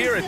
hear it.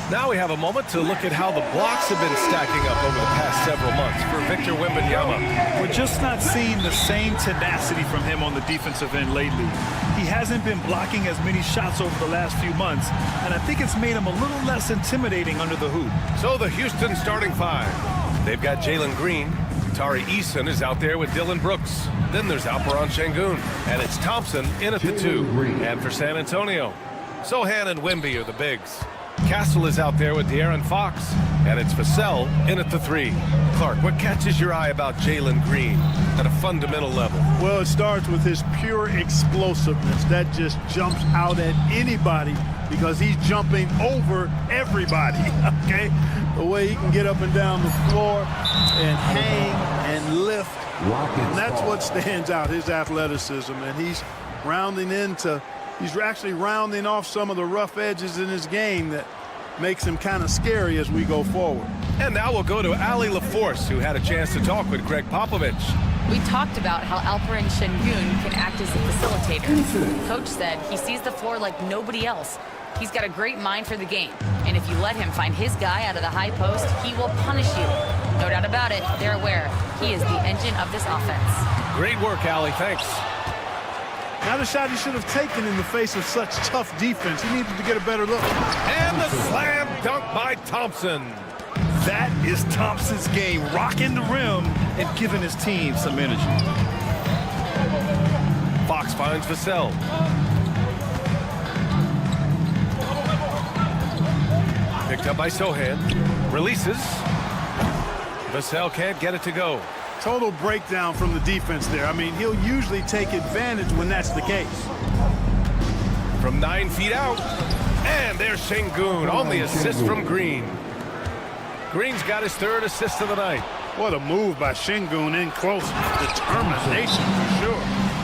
Now we have a moment to look at how the blocks have been stacking up over the past several months for Victor Wembanyama. We're just not seeing the same tenacity from him on the defensive end lately. He hasn't been blocking as many shots over the last few months, and I think it's made him a little less intimidating under the hoop. So the Houston starting five. They've got Jalen Green. Tari Eason is out there with Dylan Brooks. Then there's Alperen Şengün, and it's Thompson in at the 2. And for San Antonio, Sohan and Wemby are the bigs. Castle is out there with De'Aaron Fox, and it's Vassell in at the 3. Clark, what catches your eye about Jalen Green at a fundamental level? Well, it starts with his pure explosiveness. That just jumps out at anybody because he's jumping over everybody, okay? The way he can get up and down the floor and hang and lift. And that's what stands out, his athleticism. And he's actually rounding off some of the rough edges in his game that makes him kind of scary as we go forward. And now we'll go to Ali LaForce, who had a chance to talk with Greg Popovich. We talked about how Alperen Şengün can act as a facilitator. Coach said he sees the floor like nobody else. He's got a great mind for the game, and if you let him find his guy out of the high post, he will punish you. No doubt about it, they're aware. He is the engine of this offense. Great work, Ali. Thanks. Not a shot he should have taken in the face of such tough defense. He needed to get a better look. And the slam dunk by Thompson. That is Thompson's game, rocking the rim and giving his team some energy. Fox finds Vassell. Picked up by Sohan. Releases. Vassell can't get it to go. Total breakdown from the defense there. I mean, he'll usually take advantage when that's the case. From 9 feet out. And there's Şengün on the assist from Green. Green's got his 3rd assist of the night. What a move by Şengün in close. Determination for sure.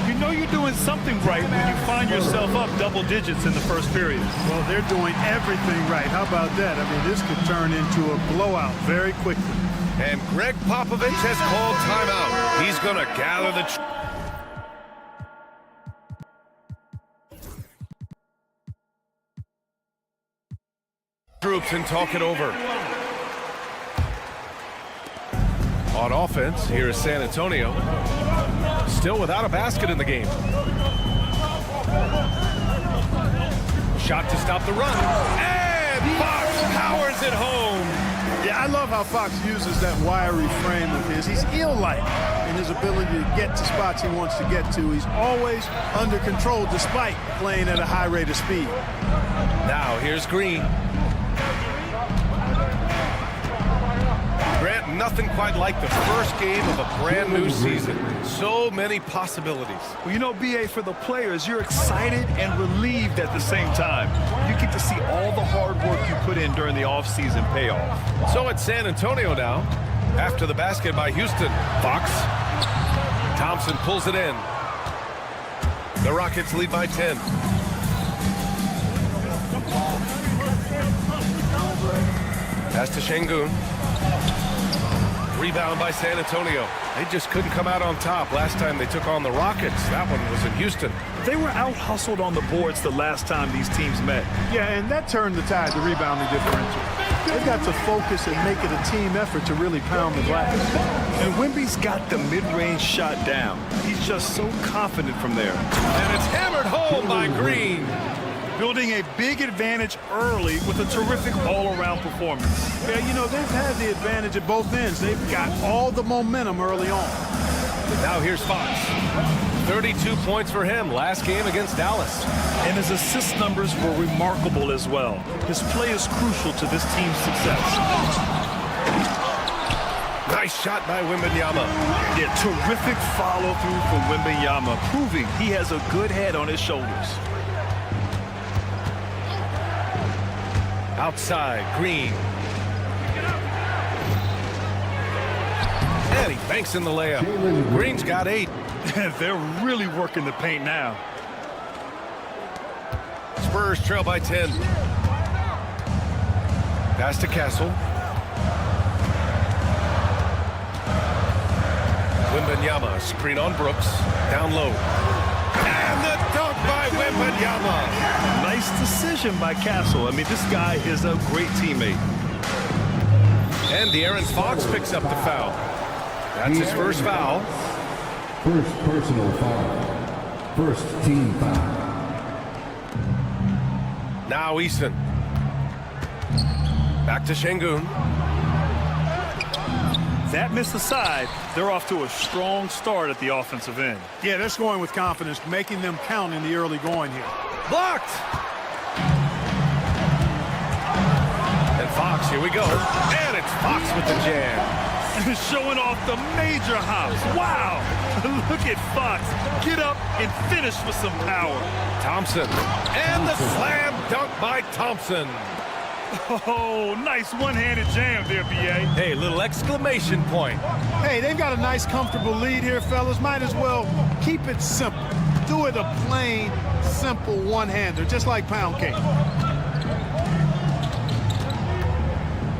You know you're doing something right when you find yourself up double digits in the first period. Well, they're doing everything right. How about that? I mean, this could turn into a blowout very quickly. And Greg Popovich has called timeout. He's going to gather the troops and talk it over. On offense, here is San Antonio. Still without a basket in the game. Shot to stop the run. And Fox powers it home. Yeah, I love how Fox uses that wiry frame of his. He's eel-like in his ability to get to spots he wants to get to. He's always under control despite playing at a high rate of speed. Now here's Green. Grant, nothing quite like the first game of a brand new season. So many possibilities. Well, you know, B.A., for the players, you're excited and relieved at the same time. You get to see all the hard work you put in during the offseason pay off. So it's San Antonio now. After the basket by Houston. Fox. Thompson pulls it in. The Rockets lead by 10. Pass to Şengün. Rebound by San Antonio. They just couldn't come out on top last time they took on the Rockets. That one was in Houston. They were out-hustled on the boards the last time these teams met. Yeah, and that turned the tide, the rebounding differential. They've got to focus and make it a team effort to really pound the glass. And Wemby's got the mid-range shot down. He's just so confident from there. And it's hammered home by Green. building a big advantage early with a terrific all-around performance. Yeah, you know, they've had the advantage at both ends. They've got all the momentum early on. Now here's Fox. 32 points for him last game against Dallas. And his assist numbers were remarkable as well. His play is crucial to this team's success. Nice shot by Wembanyama. Yeah, terrific follow-through from Wembanyama, proving he has a good head on his shoulders. Outside, Green. And he banks in the layup. Green's got 8. They're really working the paint now. Spurs trail by 10. Pass to Castle. Wembanyama, screen on Brooks. Down low. And the dunk by Wembanyama. Nice decision by Castle. I mean, this guy is a great teammate. And De'Aaron Fox picks up the foul. That's his first foul. First personal foul. First team foul. Now Eason. Back to Şengün. That missed aside, they're off to a strong start at the offensive end. Yeah, they're scoring with confidence, making them count in the early going here. Blocked. And Fox, here we go. And it's Fox with the jam. And showing off the major hops. Wow. Look at Fox. Get up and finish with some power. Thompson. And the slam dunk by Thompson. Oh, nice one-handed jam there, B.A. Hey, little exclamation point. Hey, they've got a nice, comfortable lead here, fellas. Might as well keep it simple. Do it a plain, simple one-hander, just like pound cake.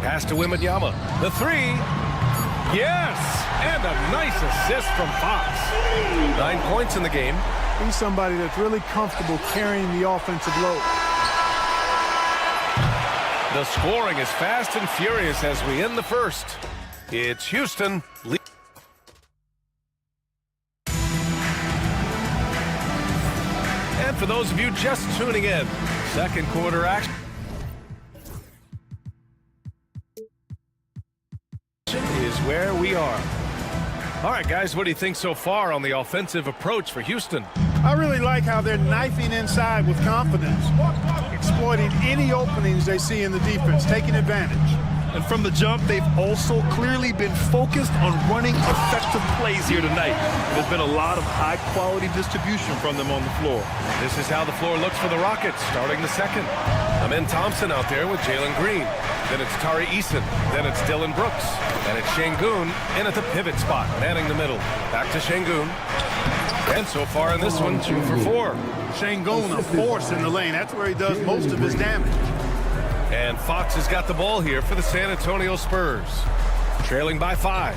Pass to Wembanyama. The 3. Yes! And a nice assist from Fox. 9 points in the game. He's somebody that's really comfortable carrying the offensive load. The scoring is fast and furious as we end the first. It's Houston. And for those of you just tuning in, second quarter action is where we are. All right, guys, what do you think so far on the offensive approach for Houston? I really like how they're knifing inside with confidence, exploiting any openings they see in the defense, taking advantage. And from the jump, they've also clearly been focused on running effective plays here tonight. There's been a lot of high-quality distribution from them on the floor. This is how the floor looks for the Rockets, starting the second. Amen Thompson out there with Jalen Green. Then it's Tari Eason. Then it's Dillon Brooks. And it's Şengün in at the pivot spot, manning the middle. Back to Şengün. And so far in this one, 2 for 4. Şengün, a force in the lane. That's where he does most of his damage. And Fox has got the ball here for the San Antonio Spurs. Trailing by 5.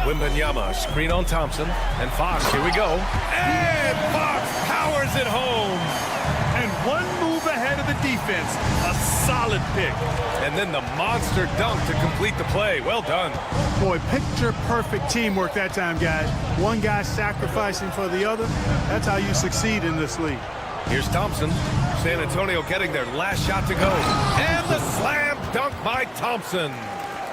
Wembanyama, screen on Thompson. And Fox, here we go. And Fox powers it home. And one move ahead of the defense. A solid pick. And then the monster dunk to complete the play. Well done. Boy, picture-perfect teamwork that time, guys. One guy sacrificing for the other. That's how you succeed in this league. Here's Thompson. San Antonio getting their last shot to go. And the slam dunk by Thompson.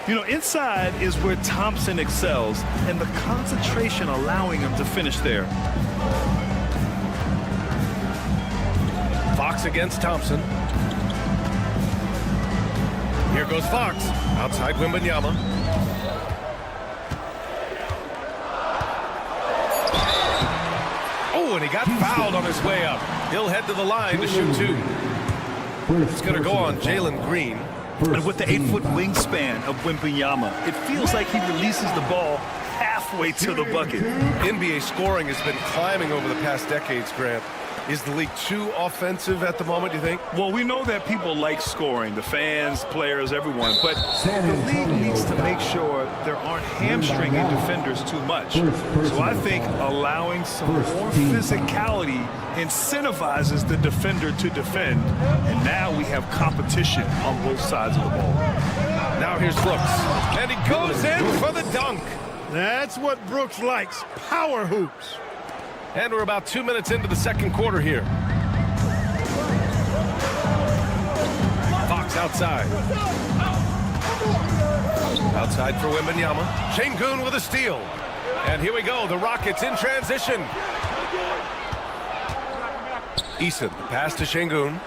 You know, inside is where Thompson excels, and the concentration allowing him to finish there. Fox against Thompson. Here goes Fox. Outside Wembanyama. Oh, and he got fouled on his way up. He'll head to the line to shoot 2. It's going to go on Jalen Green. And with the 8-foot wingspan of Wembanyama, it feels like he releases the ball halfway to the bucket. NBA scoring has been climbing over the past decades, Grant. Is the league too offensive at the moment, do you think? Well, we know that people like scoring, the fans, players, everyone, but the league needs to make sure there aren't hamstringing defenders too much. So I think allowing some more physicality incentivizes the defender to defend, and now we have competition on both sides of the ball. Now here's Brooks, and he goes in for the dunk. That's what Brooks likes, power hoops. And we're about 2 minutes into the second quarter here. Fox outside. Outside for Wembanyama. Şengün with a steal. And here we go, the Rockets in transition. Eason, pass to Şengün.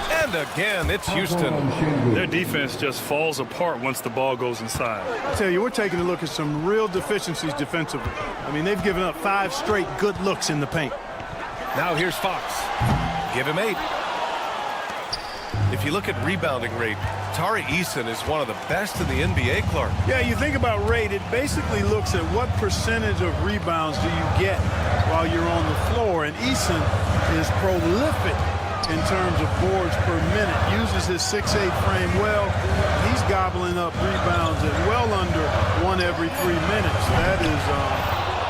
And again, it's Houston. Their defense just falls apart once the ball goes inside. I tell you, we're taking a look at some real deficiencies defensively. I mean, they've given up 5 straight good looks in the paint. Now here's Fox. Give him 8. If you look at rebounding rate, Tari Eason is one of the best in the NBA, Clark. Yeah, you think about rate, it basically looks at what percentage of rebounds do you get while you're on the floor. And Eason is prolific in terms of boards per minute. Uses his 6'8" frame well. He's gobbling up rebounds at well under 1 every 3 minutes.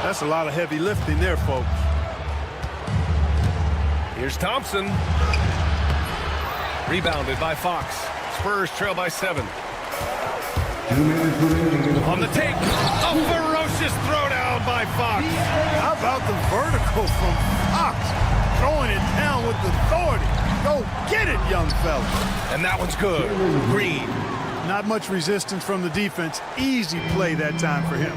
That's a lot of heavy lifting there, folks. Here's Thompson. Rebounded by Fox. Spurs trail by 7. 2 minutes remaining. On the take. A ferocious throwdown by Fox. How about the vertical from Fox? Throwing it down with authority. Go get it, young fella. And that one's good. Green. Not much resistance from the defense. Easy play that time for him.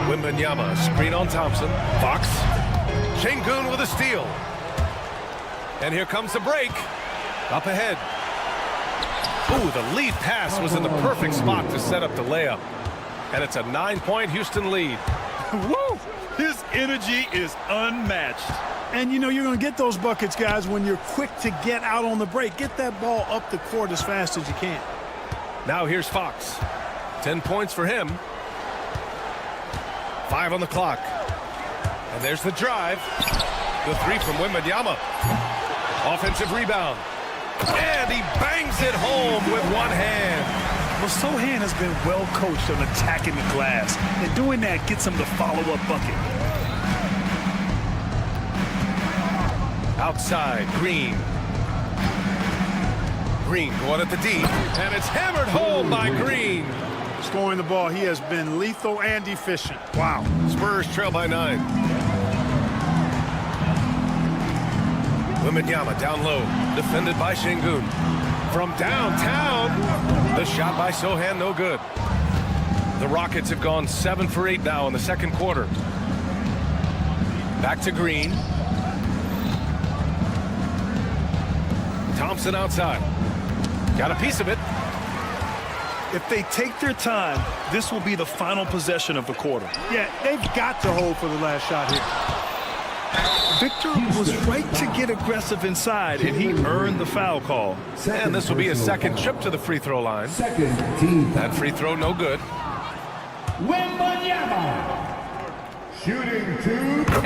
Wembanyama, screen on Thompson. Fox. Şengün with a steal. And here comes the break. Up ahead. Ooh, the lead pass was in the perfect spot to set up the layup. And it's a 9-point Houston lead. Woo! His energy is unmatched. And, you know, you're going to get those buckets, guys, when you're quick to get out on the break. Get that ball up the court as fast as you can. Now here's Fox. 10 points for him. 5 on the clock. And there's the drive. The 3 from Wembanyama. Offensive rebound. And he bangs it home with one hand. Well, Sohan has been well coached on attacking the glass, and doing that gets him the follow-up bucket. Outside, Green. Green going at the D, and it's hammered home by Green. Scoring the ball, he has been lethal and efficient. Wow. Spurs trail by 9. Wembanyama down low, defended by Şengün. From downtown, the shot by Sohan, no good. The Rockets have gone 7 for 8 now in the second quarter. Back to Green. Thompson outside. Got a piece of it. If they take their time, this will be the final possession of the quarter. Yeah, they've got to hold for the last shot here. Victor was right to get aggressive inside, and he earned the foul call. And this will be his second trip to the free throw line. Second team. That free throw no good. Wembanyama. Shooting 2.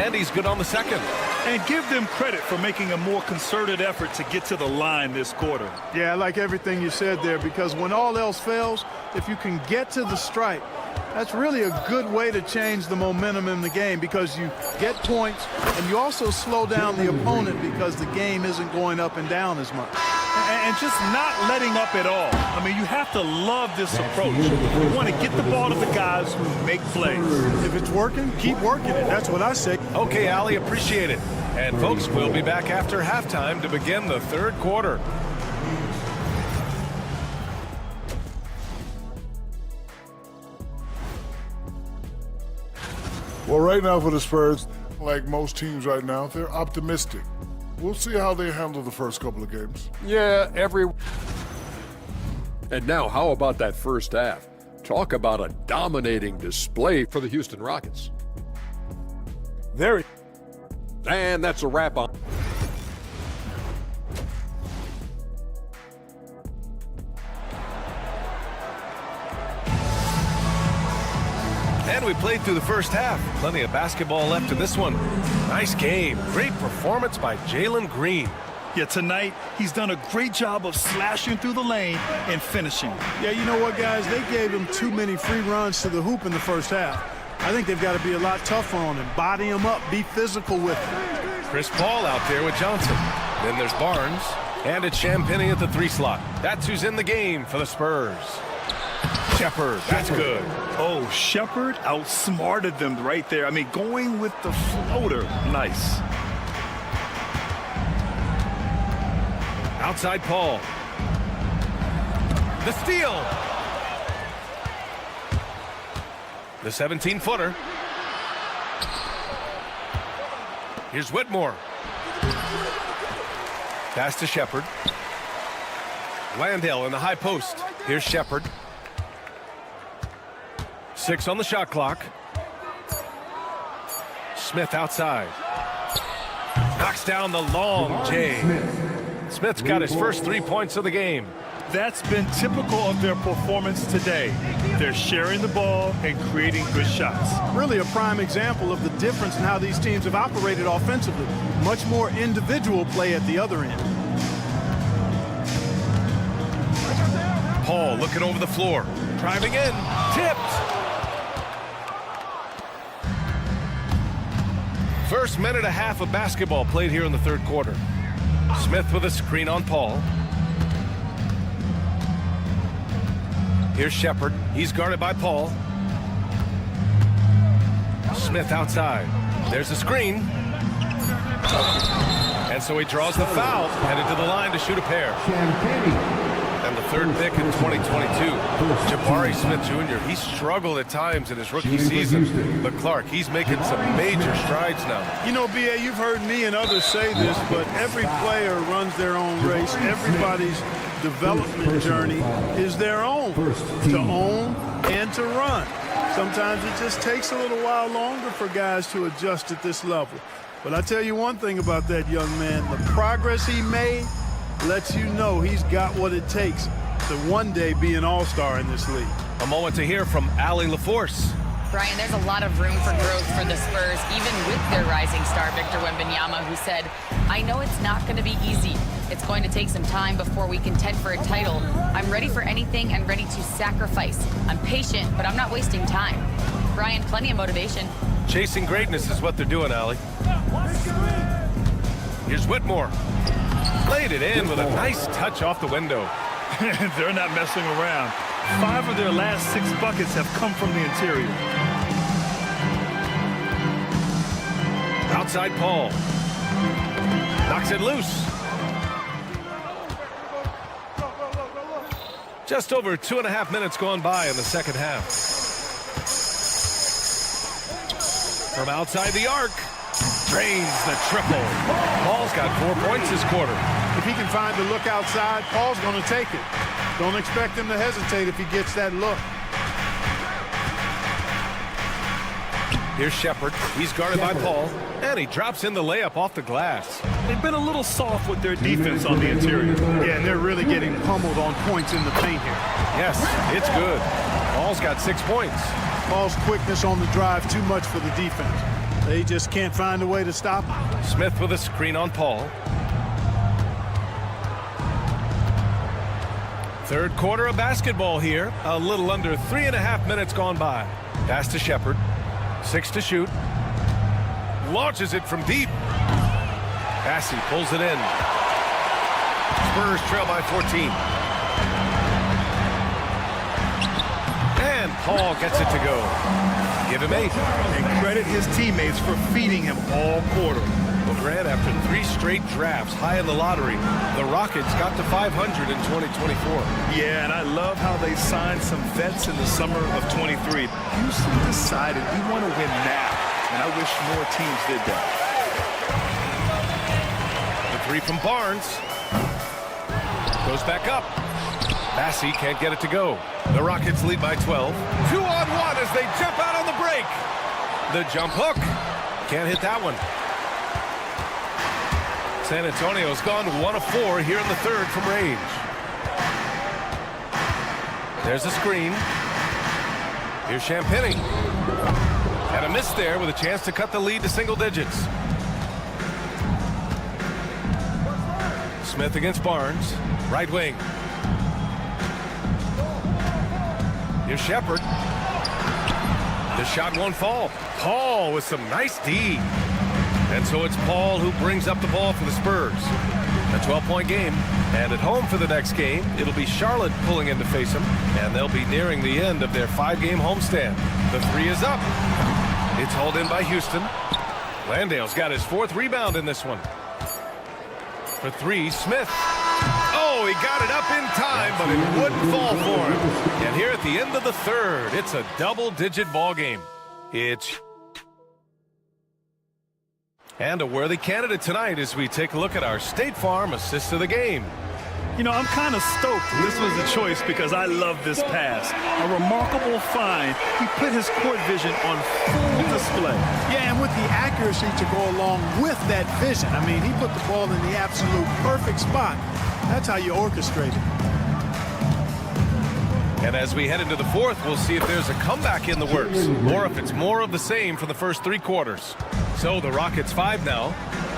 And he's good on the second. And give them credit for making a more concerted effort to get to the line this quarter. Yeah, I like everything you said there, because when all else fails, if you can get to the stripe, that's really a good way to change the momentum in the game, because you get points and you also slow down the opponent because the game isn't going up and down as much. And just not letting up at all. I mean, you have to love this approach. You want to get the ball to the guys who make plays. If it's working, keep working it. That's what I say. Okay, Ali, appreciate it. And folks, we'll be back after halftime to begin the third quarter. Well, right now for the Spurs, like most teams right now, they're optimistic. We'll see how they handle the first couple of games. Yeah, And now, how about that first half? Talk about a dominating display for the Houston Rockets. Very. And that's a wrap on. And we played through the first half. Plenty of basketball left in this one. Nice game. Great performance by Jalen Green. Yeah, tonight, he's done a great job of slashing through the lane and finishing. Yeah, you know what, guys? They gave him too many free runs to the hoop in the first half. I think they've got to be a lot tougher on him. Body him up. Be physical with him. Chris Paul out there with Johnson. Then there's Barnes. And it's Champagnie at the 3 slot. That's who's in the game for the Spurs. Shepard, that's good. Oh, Shepard outsmarted them right there. I mean, going with the floater. Nice. Outside Paul. The steal. The 17-footer. Here's Whitmore. Pass to Shepard. Landale in the high post. Here's Shepard. 6 on the shot clock. Smith outside. Knocks down the long J. Smith's got his first 3 points of the game. That's been typical of their performance today. They're sharing the ball and creating good shots. Really a prime example of the difference in how these teams have operated offensively. Much more individual play at the other end. Paul looking over the floor. Driving in. Tipped. First minute and a half of basketball played here in the third quarter. Smith with a screen on Paul. Here's Shepard. He's guarded by Paul. Smith outside. There's a screen. And so he draws the foul. Headed to the line to shoot a pair. And the third pick in 2022. Jabari Smith Jr. He struggled at times in his rookie season. But Clark, he's making some major strides now. You know, B.A., you've heard me and others say this, but every player runs their own race. Everybody's development journey is their own, to own and to run. Sometimes it just takes a little while longer for guys to adjust at this level. But I tell you one thing about that young man, the progress he made lets you know he's got what it takes to one day be an all-star in this league. A moment to hear from Allie LaForce. Brian, there's a lot of room for growth for the Spurs, even with their rising star, Victor Wembanyama, who said, I know it's not going to be easy. It's going to take some time before we contend for a title. I'm ready for anything and ready to sacrifice. I'm patient, but I'm not wasting time. Brian, plenty of motivation. Chasing greatness is what they're doing, Allie. Here's Whitmore. Laid it in with a nice touch off the window. They're not messing around. 5 of their last 6 buckets have come from the interior. Outside Paul. Knocks it loose. Just over 2.5 minutes gone by in the second half. From outside the arc. Drains the triple. Paul's got 4 points this quarter. If he can find the look outside, Paul's going to take it. Don't expect him to hesitate if he gets that look. Here's Shepard. He's guarded by Paul. And he drops in the layup off the glass. They've been a little soft with their defense on the interior. Yeah, and they're really getting pummeled on points in the paint here. Yes, it's good. Paul's got 6 points. Paul's quickness on the drive, too much for the defense. They just can't find a way to stop him. Smith with a screen on Paul. Third quarter of basketball here. A little under 3.5 minutes gone by. Pass to Shepard. 6 to shoot. Launches it from deep. Passy pulls it in. Spurs trail by 14. And Paul gets it to go. Give him 8. And credit his teammates for feeding him all quarter. Well, Grant, after 3 straight drafts high in the lottery, the Rockets got to 500 in 2024. Yeah, and I love how they signed some vets in the summer of 23. Houston decided we want to win now, and I wish more teams did that. The 3 from Barnes. Goes back up. Massey can't get it to go. The Rockets lead by 12. 2-on-1 as they jump out on the break. The jump hook. Can't hit that one. San Antonio's gone 1 of 4 here in the third from range. There's a screen. Here's Champagny. Had a miss there with a chance to cut the lead to single digits. Smith against Barnes. Right wing. Here's Shepard. The shot won't fall. Paul with some nice D. And so it's Paul who brings up the ball for the Spurs. A 12-point game. And at home for the next game, it'll be Charlotte pulling in to face them. And they'll be nearing the end of their 5-game homestand. The three is up. It's hauled in by Houston. Landale's got his 4th rebound in this one. For 3, Smith. Oh, he got it up in time, but it wouldn't fall for him. And here at the end of the 3rd, it's a double-digit ball game. It's... And a worthy candidate tonight as we take a look at our State Farm assist of the game. You know, I'm kind of stoked this was the choice because I love this pass. A remarkable find. He put his court vision on full display. Yeah, and with the accuracy to go along with that vision. I mean, he put the ball in the absolute perfect spot. That's how you orchestrate it. And as we head into the 4th, we'll see if there's a comeback in the works or if it's more of the same for the first 3 quarters. So the Rockets 5 now.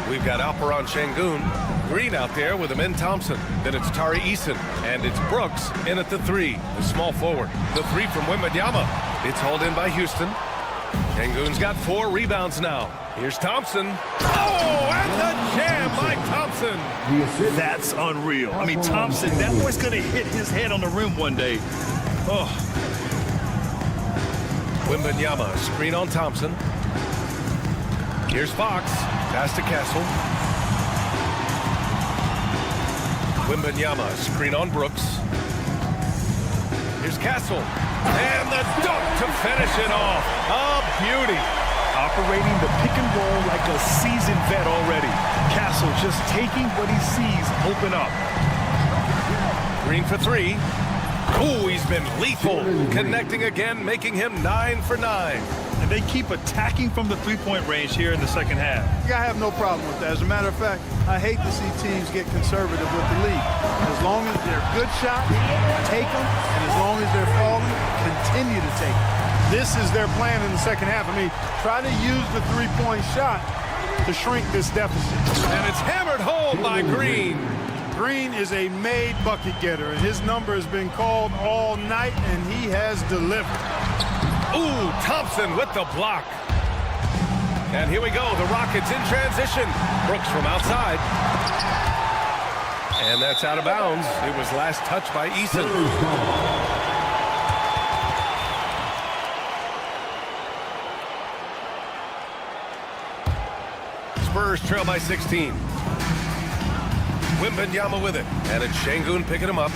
We've got Alperon Şengün, Green out there with Amin Thompson. Then it's Tari Eason, and it's Brooks in at the 3, the small forward. The 3 from Wembanyama. It's hauled in by Houston. Şengün's got 4 rebounds now. Here's Thompson. Oh, and the jam by Thompson. That's unreal. I mean, Thompson, that boy's going to hit his head on the rim one day. Oh. Wembanyama, screen on Thompson. Here's Fox, pass to Castle. Wembanyama, screen on Brooks. Here's Castle, and the dunk to finish it off. A beauty. Operating the pick and roll like a seasoned vet already. Castle just taking what he sees open up. Green for 3. Ooh, he's been lethal. Connecting again, making him 9 for 9. And they keep attacking from the three-point range here in the second half. I have no problem with that. As a matter of fact, I hate to see teams get conservative with the lead. As long as they're good shots, take them. And as long as they're falling, continue to take them. This is their plan in the second half. I mean, try to use the three-point shot to shrink this deficit. And it's hammered home by Green. Green is a made bucket getter, and his number has been called all night, and he has delivered. Ooh, Thompson with the block. And here we go, the Rockets in transition. Brooks from outside. And that's out of bounds. It was last touched by Eason. Spurs trail by 16. Wembanyama with it. And it's Şengün picking him up.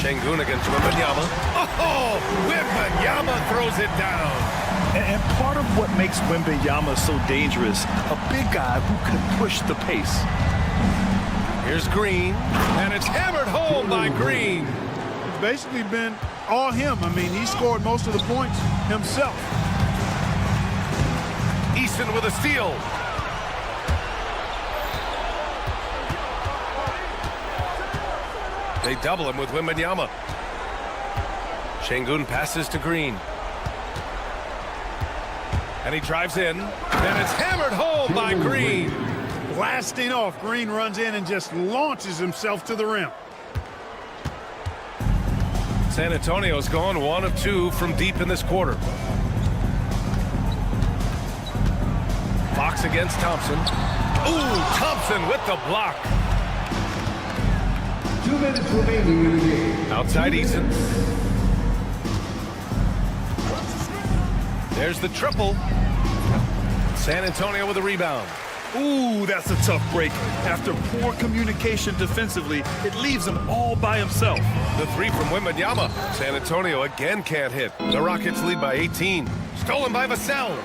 Şengün against Wembanyama. Oh, Wembanyama throws it down. And part of what makes Wembanyama so dangerous, a big guy who can push the pace. Here's Green, and it's hammered home by Green. It's basically been all him. I mean, he scored most of the points himself. Eason with a steal. They double him with Wembanyama. Şengün passes to Green. And he drives in, and it's hammered home by Green. Blasting off, Green runs in and just launches himself to the rim. San Antonio's gone 1 of 2 from deep in this quarter. Fox against Thompson. Ooh, Thompson with the block. 2 minutes remaining in the game. Outside Eason. There's the triple. San Antonio with a rebound. Ooh, that's a tough break. After poor communication defensively, it leaves him all by himself. The 3 from Wembanyama. San Antonio again can't hit. The Rockets lead by 18. Stolen by Vassell.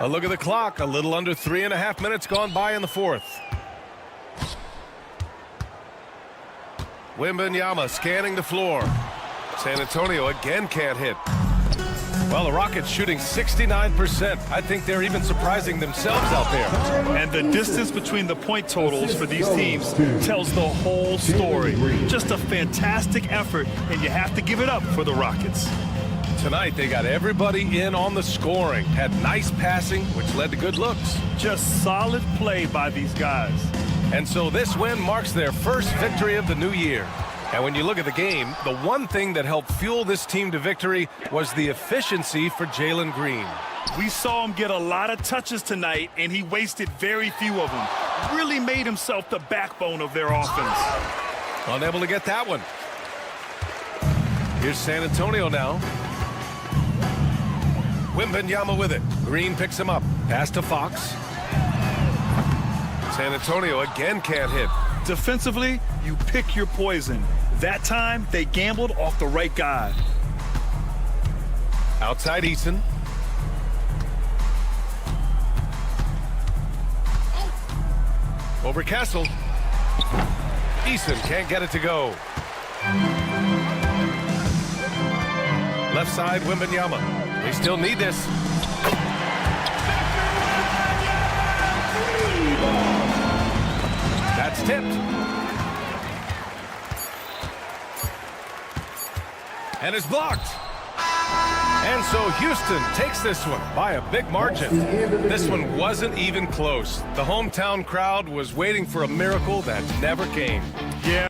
A look at the clock. A little under 3.5 minutes gone by in the 4th. Wembanyama scanning the floor. San Antonio again can't hit. Well, the Rockets shooting 69%. I think they're even surprising themselves out there. And the distance between the point totals for these teams tells the whole story. Just a fantastic effort, and you have to give it up for the Rockets. Tonight, they got everybody in on the scoring. Had nice passing, which led to good looks. Just solid play by these guys. And so this win marks their first victory of the new year. And when you look at the game, the one thing that helped fuel this team to victory was the efficiency for Jalen Green. We saw him get a lot of touches tonight, and he wasted very few of them. Really made himself the backbone of their offense. Unable to get that one. Here's San Antonio now. Wembanyama with it. Green picks him up. Pass to Fox. San Antonio again can't hit. Defensively, you pick your poison. That time, they gambled off the right guy. Outside Eason. Over Castle. Eason can't get it to go. Left side, Wembanyama. They still need this. That's tipped. And it's blocked. And so Houston takes this one by a big margin. This one wasn't even close. The hometown crowd was waiting for a miracle that never came. Yeah.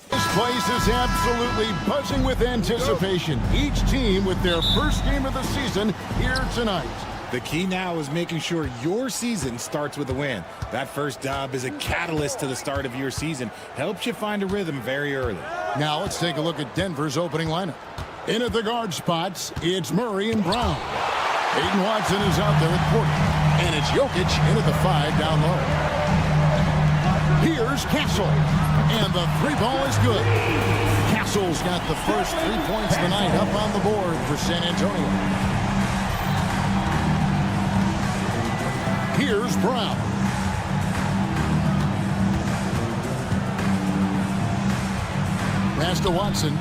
This place is absolutely buzzing with anticipation. Each team with their first game of the season here tonight. The key now is making sure your season starts with a win. That first dub is a catalyst to the start of your season. Helps you find a rhythm very early. Now let's take a look at Denver's opening lineup. In at the guard spots, it's Murray and Brown. Aiden Watson is out there at Porter. And it's Jokic in at the 5 down low. Here's Castle. And the 3 ball is good. Castle's got the first 3 points of the night up on the board for San Antonio. Here's Brown. Pass to Watson.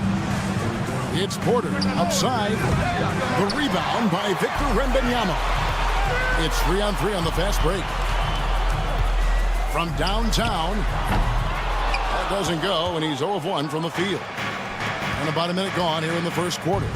It's Porter outside. The rebound by Victor Wembanyama. It's 3-on-3 on the fast break. From downtown. That doesn't go, and he's 0 of 1 from the field. And about a minute gone here in the first quarter.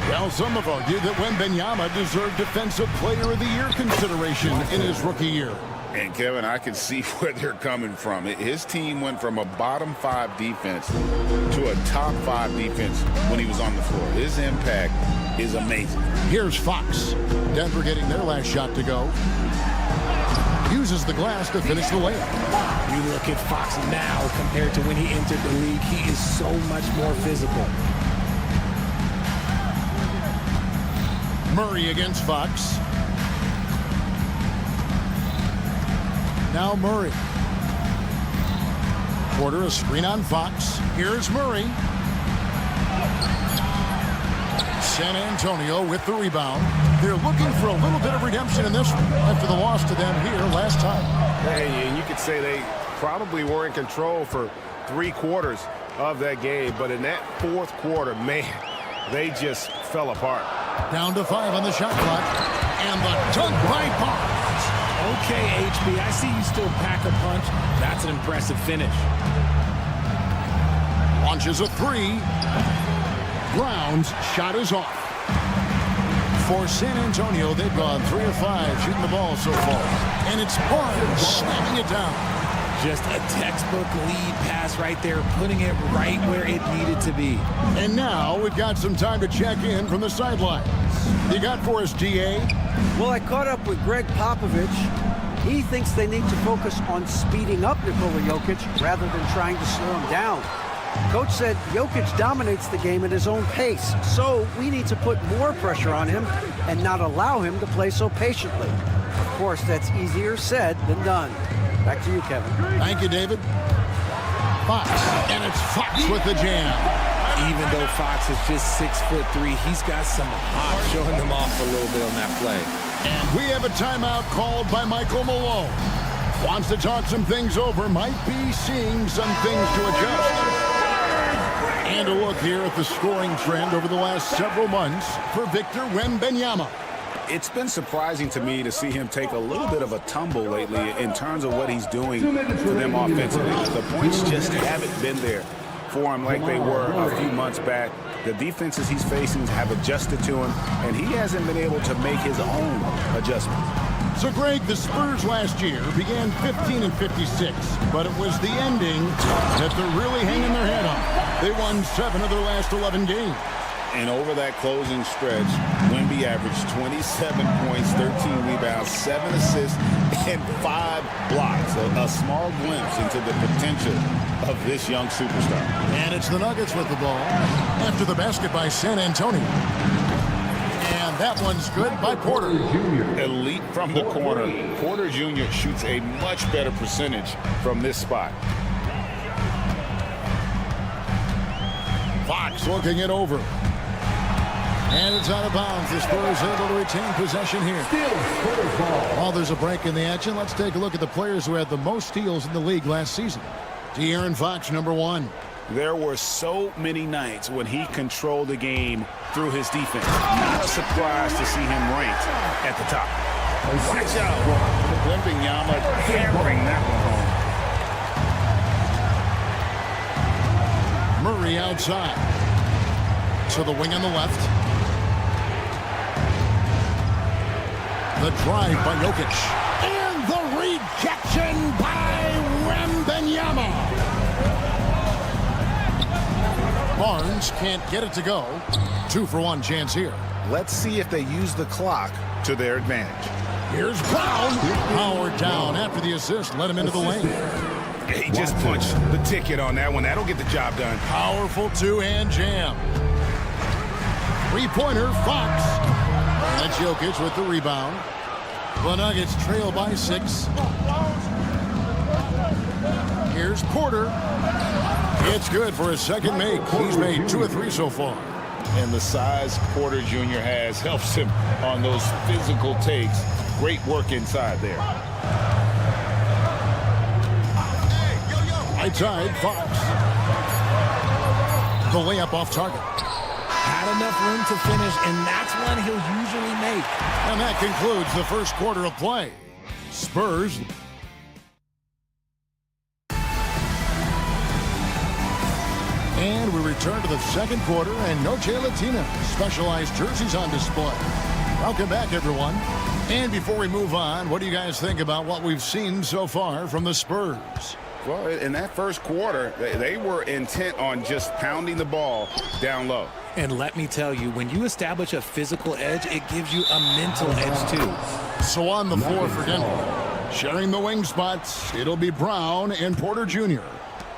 Well, some have argued that Wembanyama deserved Defensive Player of the Year consideration in his rookie year. And, Kevin, I can see where they're coming from. His team went from a bottom 5 defense to a top 5 defense when he was on the floor. His impact is amazing. Here's Fox. Denver getting their last shot to go. Uses the glass to finish the layup. You look at Fox now compared to when he entered the league. He is so much more physical. Murray against Fox. Now Murray. Porter a screen on Fox. Here's Murray. San Antonio with the rebound. They're looking for a little bit of redemption in this one after the loss to them here last time. Hey, and you could say they probably were in control for 3 quarters of that game, but in that 4th quarter, man, they just fell apart. Down to 5 on the shot clock. And the dunk by Barnes. Okay, HB, I see you still pack a punch. That's an impressive finish. Launches a 3. Brown's shot is off. For San Antonio, they've gone 3 of 5 shooting the ball so far. And it's Barnes slamming it down. Just a textbook lead pass right there, putting it right where it needed to be. And now we've got some time to check in from the sidelines. You got for us, DA? Well, I caught up with Greg Popovich. He thinks they need to focus on speeding up Nikola Jokic rather than trying to slow him down. Coach said Jokic dominates the game at his own pace, so we need to put more pressure on him and not allow him to play so patiently. Of course, that's easier said than done. Back to you, Kevin. Thank you, David. Fox, and it's Fox with the jam. Even though Fox is just 6'3", he's got some hot, showing them off a little bit on that play. And we have a timeout called by Michael Malone. Wants to talk some things over, might be seeing some things to adjust. And a look here at the scoring trend over the last several months for Victor Wembanyama. It's been surprising to me to see him take a little bit of a tumble lately in terms of what he's doing for them offensively. The points just haven't been there for him like they were a few months back. The defenses he's facing have adjusted to him, and he hasn't been able to make his own adjustments. So, Greg, the Spurs last year began 15-56, but it was the ending that they're really hanging their head on. They won 7 of their last 11 games. And over that closing stretch, Wemby averaged 27 points, 13 rebounds, 7 assists, and 5 blocks. A small glimpse into the potential of this young superstar. And it's the Nuggets with the ball after the basket by San Antonio. And And that one's good by Porter. Elite from the corner. Porter Jr. shoots a much better percentage from this spot. Fox looking it over. And it's out of bounds. The Spurs able to retain possession here. While there's a break in the action, let's take a look at the players who had the most steals in the league last season. De'Aaron Fox, number 1. There were so many nights when he controlled the game through his defense. Not a surprise to see him ranked at the top. Watch out. Wembanyama hammering that one home. Murray outside. To the wing on the left. The drive by Jokic. And the rejection by Wembanyama. Barnes can't get it to go. 2-for-1 chance here. Let's see if they use the clock to their advantage. Here's Brown. Powered down after the assist. Let him into the lane. He just punched the ticket on that one. That'll get the job done. Powerful two-hand jam. Three-pointer, Fox. That's Jokic with the rebound. The Nuggets trail by 6. Here's Porter. It's good for his second make. He's made 2 of 3 so far. And the size Porter Jr. has helps him on those physical takes. Great work inside there. Right side, Fox. The layup off target. Had enough room to finish, and that's one he'll usually make. And that concludes the first quarter of play. Spurs. And we return to the second quarter, and Noche Latina specialized jerseys on display. Welcome back, everyone. And before we move on, what do you guys think about what we've seen so far from the Spurs? Well, in that first quarter, they were intent on just pounding the ball down low. And let me tell you, when you establish a physical edge, it gives you a mental edge, too. So on the floor for Denver, sharing the wing spots, it'll be Brown and Porter Jr.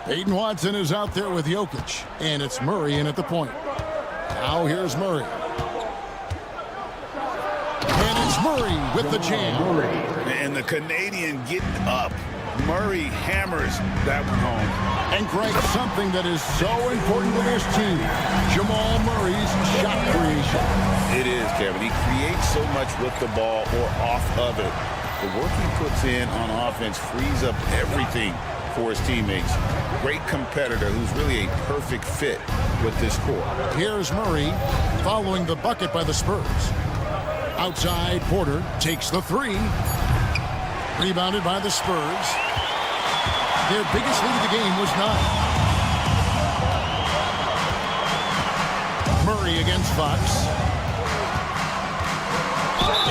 Peyton Watson is out there with Jokic, and it's Murray in at the point. Now here's Murray. And it's Murray with the jam. And the Canadian getting up. Murray hammers that one home. And Greg, something that is so important to this team, Jamal Murray's shot creation. It is, Kevin. He creates so much with the ball or off of it. The work he puts in on offense frees up everything for his teammates. Great competitor who's really a perfect fit with this core. Here's Murray following the bucket by the Spurs. Outside, Porter takes the 3. Rebounded by the Spurs. Their biggest lead of the game was 9. Murray against Fox.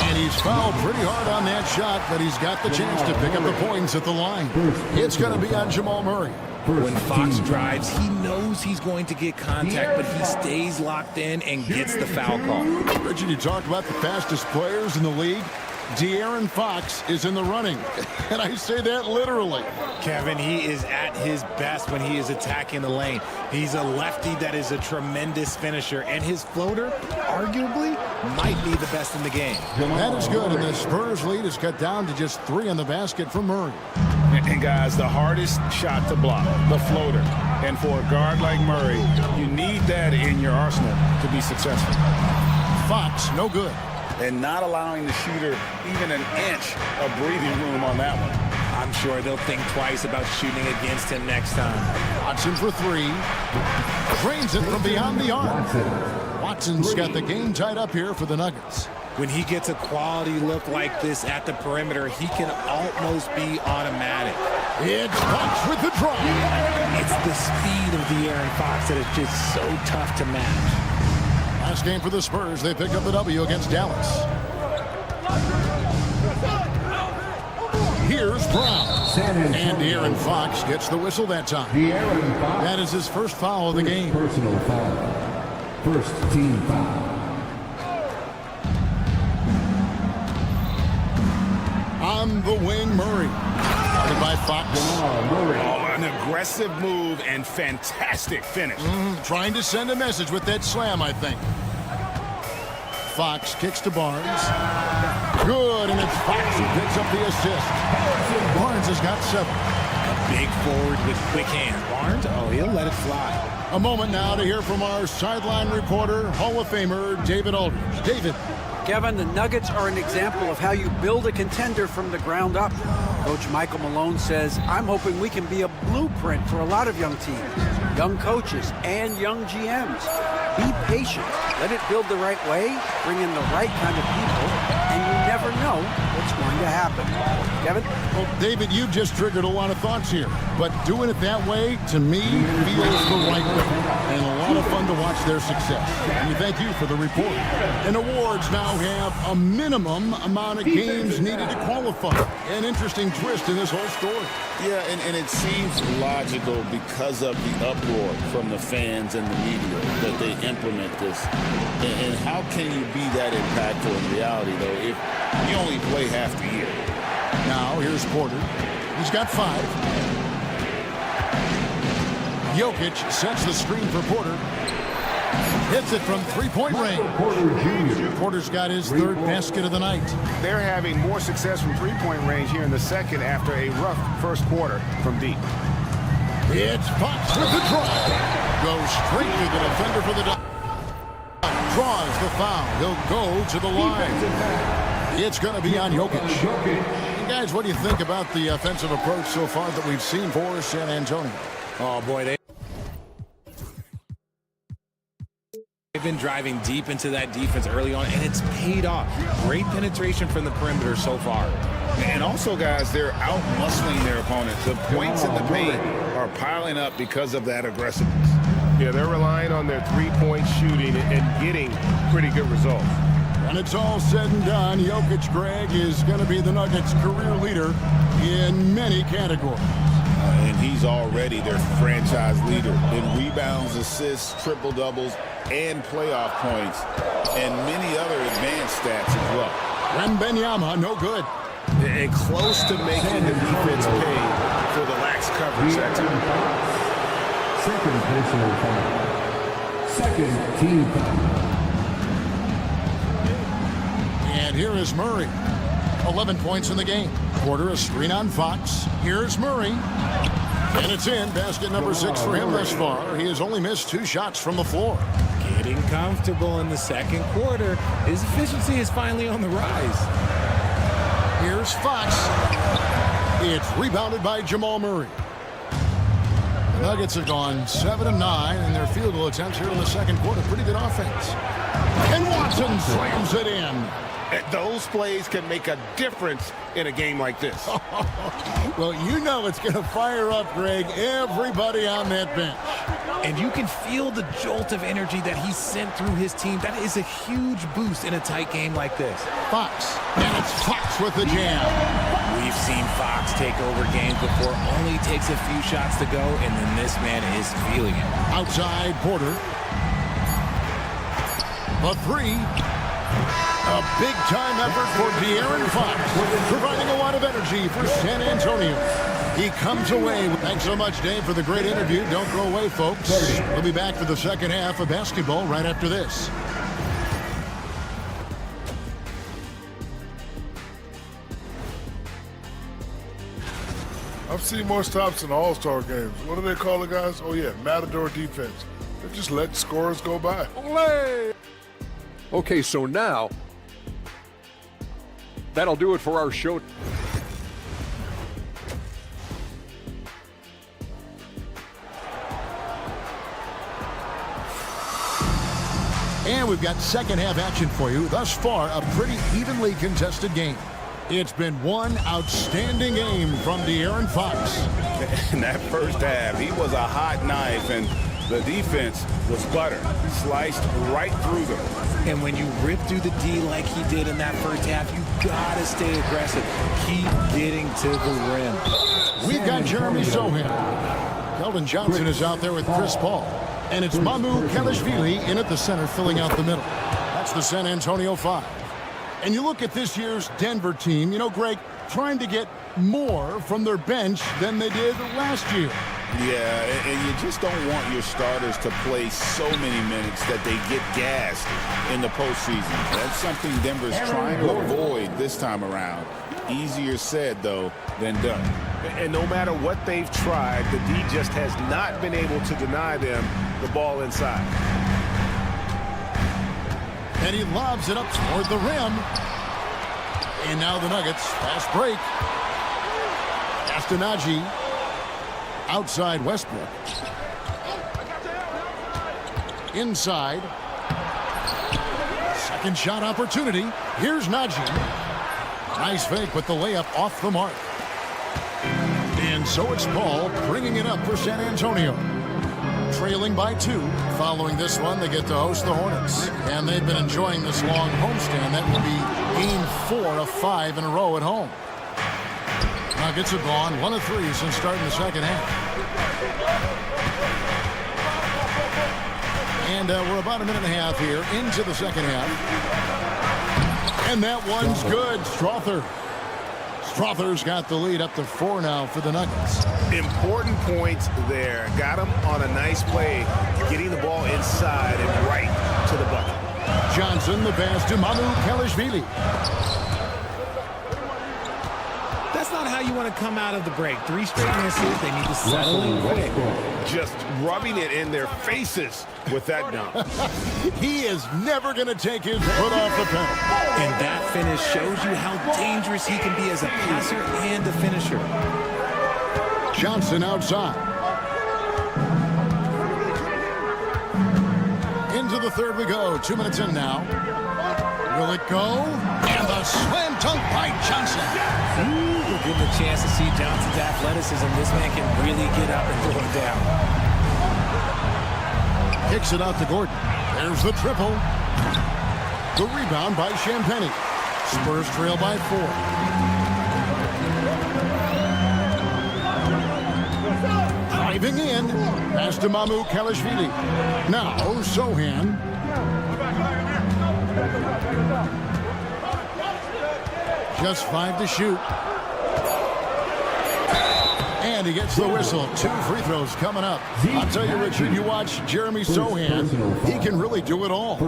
And he's fouled pretty hard on that shot, but he's got the chance to pick up the points at the line. It's going to be on Jamal Murray. When Fox drives, he knows he's going to get contact, but he stays locked in and gets the foul call. Richard, you talked about the fastest players in the league. De'Aaron Fox is in the running, and I say that literally. Kevin, he is at his best when he is attacking the lane. He's a lefty that is a tremendous finisher, and his floater, arguably, might be the best in the game. That is good, and the Spurs lead is cut down to just 3 on the basket for Murray. And guys, the hardest shot to block, the floater. And for a guard like Murray, you need that in your arsenal to be successful. Fox, no good. And not allowing the shooter even an inch of breathing room on that one. I'm sure they'll think twice about shooting against him next time. Watson for 3. Drains it from beyond the arc. Watson's got the game tied up here for the Nuggets. When he gets a quality look like this at the perimeter, he can almost be automatic. It's Fox with the drive. It's the speed of De'Aaron Fox that is just so tough to match. Last game for the Spurs, they pick up the W against Dallas. Here's Brown. And De'Aaron Fox gets the whistle that time. That is his first foul of the game. Personal foul. First team foul. On the wing, Murray. Guarded by Fox. Oh, an aggressive move and fantastic finish. Trying to send a message with that slam, I think. Fox kicks to Barnes. Good, and it's Fox who picks up the assist. Barnes has got 7. Big forward with quick hands. Barnes, oh, he'll let it fly. A moment now to hear from our sideline reporter, Hall of Famer David Aldridge. David. Kevin, the Nuggets are an example of how you build a contender from the ground up. Coach Michael Malone says, I'm hoping we can be a blueprint for a lot of young teams, young coaches, and young GMs. Be patient. Let it build the right way, bring in the right kind of people, and you never know what's going to happen. Kevin? Well, David, you just triggered a lot of thoughts here, but doing it that way, to me, feels the right way, and a lot of fun to watch their success. And we thank you for the report. And awards now have a minimum amount of games needed to qualify. An interesting twist in this whole story. Yeah, and it seems logical because of the uproar from the fans and the media that they implement this. And how can you be that impactful in reality, though, if you only play half the year? Now, here's Porter. He's got 5. Jokic sets the screen for Porter. Hits it from three-point range. Porter's got his 3rd basket of the night. They're having more success from three-point range here in the second after a rough first quarter from deep. It's Fox with the drive. Goes straight to the defender for the draws the foul. He'll go to the line. It's going to be on Jokic. And guys, what do you think about the offensive approach so far that we've seen for San Antonio? Oh, boy, they've been driving deep into that defense early on, and it's paid off. Great penetration from the perimeter so far. And also, guys, they're out-muscling their opponents. The points in the paint are piling up because of that aggressiveness. Yeah, they're relying on their three-point shooting and getting pretty good results. When it's all said and done, Jokic, Greg, is going to be the Nuggets' career leader in many categories. And he's already their franchise leader in rebounds, assists, triple-doubles, and playoff points, and many other advanced stats as well. Wembanyama, no good. And close to making the defense pay for the lax coverage that time. Second personal foul. Second team foul. And here is Murray. 11 points in the game. Porter, a screen on Fox. Here's Murray. And it's in. Basket number 6 for him thus far. He has only missed 2 shots from the floor. Getting comfortable in the second quarter. His efficiency is finally on the rise. Here's Fox. It's rebounded by Jamal Murray. The Nuggets have gone 7 of 9 in their field goal attempts here in the second quarter. Pretty good offense. And Watson slams it in. Those plays can make a difference in a game like this. Well, you know it's going to fire up, Greg, everybody on that bench. And you can feel the jolt of energy that he sent through his team. That is a huge boost in a tight game like this. Fox, and it's Fox with the jam. We've seen Fox take over games before. Only takes a few shots to go, and then this man is feeling it. Outside Porter. A 3. A big-time effort for De'Aaron Fox, providing a lot of energy for San Antonio. He comes away. Thanks so much, Dave, for the great interview. Don't go away, folks. We'll be back for the second half of basketball right after this. I've seen more stops in All-Star games. What do they call it, guys? Oh, yeah, Matador defense. They just let scorers go by. Olé! Okay, so now, that'll do it for our show. And we've got second half action for you. Thus far, a pretty evenly contested game. It's been one outstanding game from De'Aaron Fox. In that first half, he was a hot knife, and the defense was butter, sliced right through them. And when you rip through the D like he did in that first half, you gotta stay aggressive. Keep getting to the rim. We've got Jeremy Sohan. Keldon Johnson is out there with Chris Paul. And it's Mamu Kelishvili in at the center, filling out the middle. That's the San Antonio 5. And you look at this year's Denver team, you know, Greg, trying to get more from their bench than they did last year. Yeah, and you just don't want your starters to play so many minutes that they get gassed in the postseason. That's something Denver's trying to avoid this time around. Easier said, though, than done. And no matter what they've tried, the D just has not been able to deny them the ball inside. And he lobs it up toward the rim. And now the Nuggets, fast break. Castanagi outside Westbrook. Inside. Second shot opportunity. Here's Najee. Nice fake with the layup off the mark. And so it's Paul bringing it up for San Antonio. Trailing by 2. Following this one, they get to host the Hornets. And they've been enjoying this long homestand. That will be game 4 of 5 in a row at home. Nuggets have gone 1 of 3 since starting the second half. And we're about a minute and a half here into the second half. And that one's good. Strother's got the lead up to 4 now for the Nuggets. Important points there. Got him on a nice play, getting the ball inside and right to the bucket. Johnson, the pass to Manu Kelishvili. That's not how you want to come out of the break. 3 straight misses. They need to settle in quick. Just rubbing it in their faces with that dunk. He is never going to take his foot off the pedal. And that finish shows you how dangerous he can be as a passer and a finisher. Johnson outside. Into the third we go. 2 minutes in now. Will it go? And the slam dunk by Johnson. We'll give him a chance to see Johnson's athleticism. This man can really get up and throw it down. Kicks it out to Gordon. There's the triple. The rebound by Champagnie. Spurs trail by 4. Driving in. Pass to Mamu Kelishvili. Now, Sohan. Just 5 to shoot. And he gets the whistle. 2 free throws coming up. I'll tell you, Richard, you watch Jeremy Sohan. He can really do it all.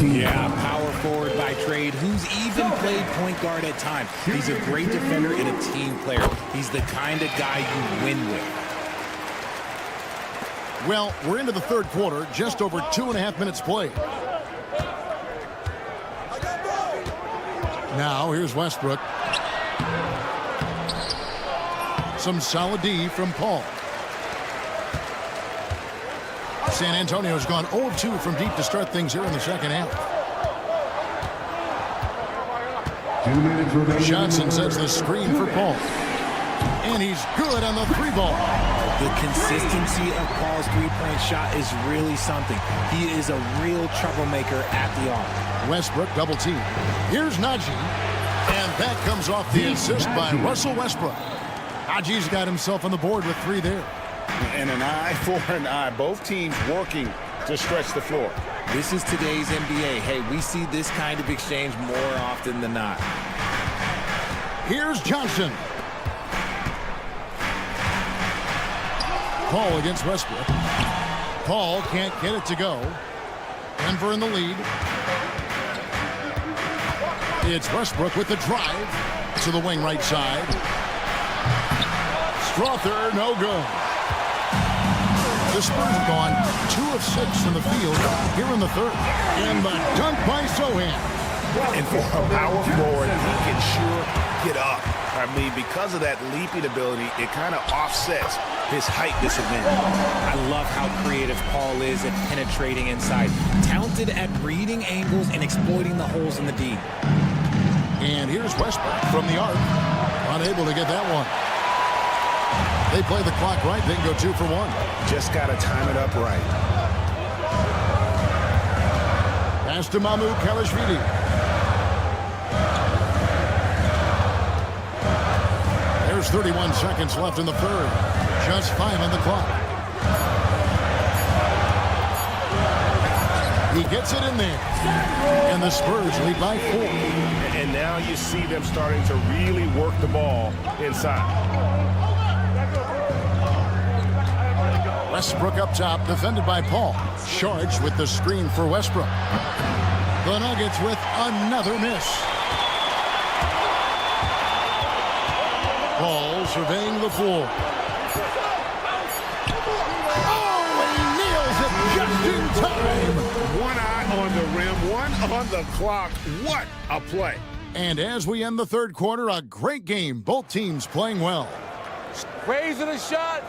Yeah, power forward by trade, who's even played point guard at times. He's a great defender and a team player. He's the kind of guy you win with. Well, we're into the third quarter. Just over 2.5 minutes played. Now, here's Westbrook. Some solid D from Paul. San Antonio's gone 0-2 from deep to start things here in the second half. 2 minutes remaining. Johnson sets the screen for Paul. And he's good on the 3-ball. The consistency of Paul's three-point shot is really something. He is a real troublemaker at the arc. Westbrook double team. Here's Najee. And that comes off the assist by Russell Westbrook. Najee's got himself on the board with 3 there. And an eye for an eye. Both teams working to stretch the floor. This is today's NBA. Hey, we see this kind of exchange more often than not. Here's Johnson. Paul against Westbrook. Paul can't get it to go. Denver in the lead. It's Westbrook with the drive to the wing right side. Strother, no good. The Spurs have gone 2 of 6 from the field here in the third. And the dunk by Sohan. And for a power forward, he can sure get up. I mean, because of that leaping ability, it kind of offsets his height disadvantage. I love how creative Paul is at penetrating inside. Talented at reading angles and exploiting the holes in the D. And here's Westbrook from the arc. Unable to get that one. They play the clock right. They can go 2 for 1. Just got to time it up right. Pass to Mamu Kelishvili. There's 31 seconds left in the third. Just 5 on the clock. He gets it in there. And the Spurs lead by 4. And now you see them starting to really work the ball inside. Westbrook up top, defended by Paul. Charged with the screen for Westbrook. The Nuggets with another miss. Paul surveying the floor. Oh, he nails it just in time. One eye on the rim, one on the clock. What a play. And as we end the third quarter, a great game. Both teams playing well. Raising a shot.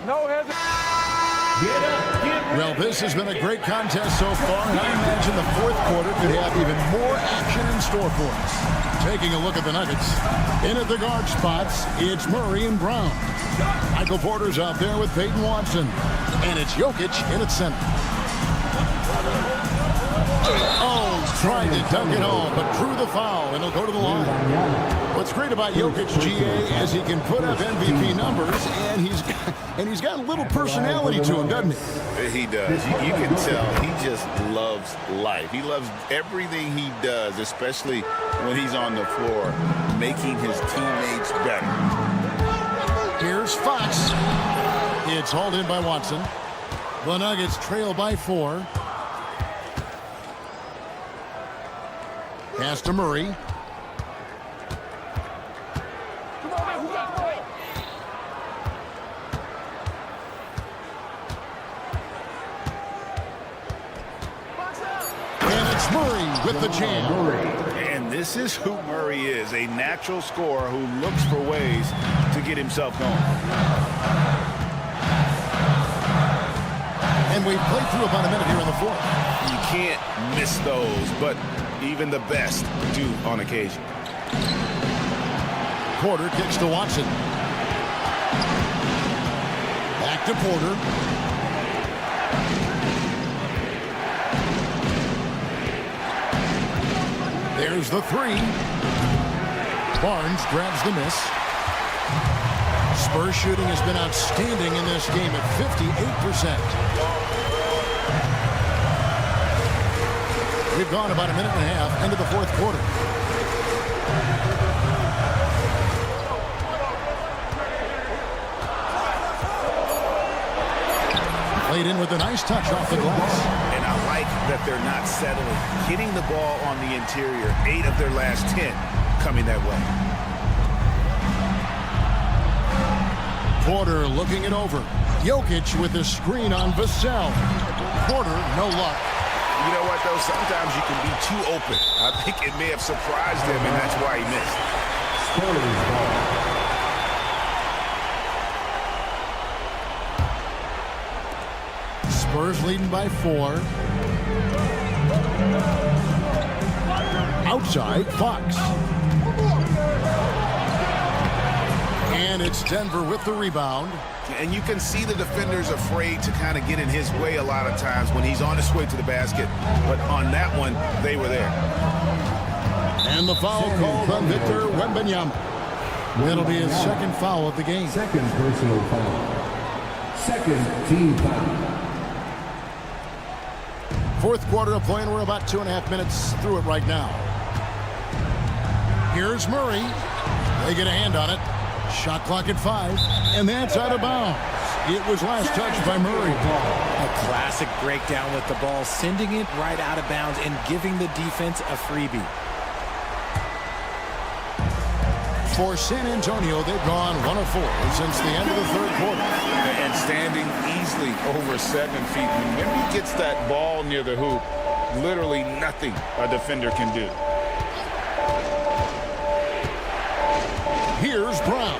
No hesitation. Well, this has been a great contest so far, and I imagine the fourth quarter could have even more action in store for us. Taking a look at the Nuggets. In at the guard spots, it's Murray and Brown. Michael Porter's out there with Peyton Watson. And it's Jokic in at center. Oh, tried to dunk it home, but drew the foul, and he'll go to the line. What's great about Jokic, GA, is he can put up MVP numbers, and he's got a little personality to him, doesn't he? He does. You can tell he just loves life. He loves everything he does, especially when he's on the floor, making his teammates better. Here's Fox. It's hauled in by Watson. The Nuggets trail by 4. Pass to Murray. And it's Murray with the jam. And this is who Murray is, a natural scorer who looks for ways to get himself going. And we've played through about a minute here in the fourth. You can't miss those, but even the best do on occasion. Porter kicks to Watson. Back to Porter. There's the 3. Barnes grabs the miss. Spurs shooting has been outstanding in this game at 58%. We've gone about a minute and a half into the fourth quarter. Played in with a nice touch off the glass. And I like that they're not settling. Hitting the ball on the interior, 8 of their last 10 coming that way. Porter looking it over. Jokic with the screen on Vassell. Porter, no luck. You know what, though? Sometimes you can be too open. I think it may have surprised him, and that's why he missed. Spurs leading by 4. Outside, Fox. And it's Denver with the rebound. And you can see the defenders afraid to kind of get in his way a lot of times when he's on his way to the basket. But on that one, they were there. And the foul called on Victor Wembanyama. That'll be his second foul of the game. Second personal foul. Second team foul. Fourth quarter of play, and we're about 2.5 minutes through it right now. Here's Murray. They get a hand on it. Shot clock at 5, and that's out of bounds. It was last touched by Murray. A classic breakdown with the ball, sending it right out of bounds and giving the defense a freebie. For San Antonio, they've gone 1 of 4 since the end of the third quarter. And standing easily over 7 feet. When he gets that ball near the hoop, literally nothing a defender can do. Here's Brown.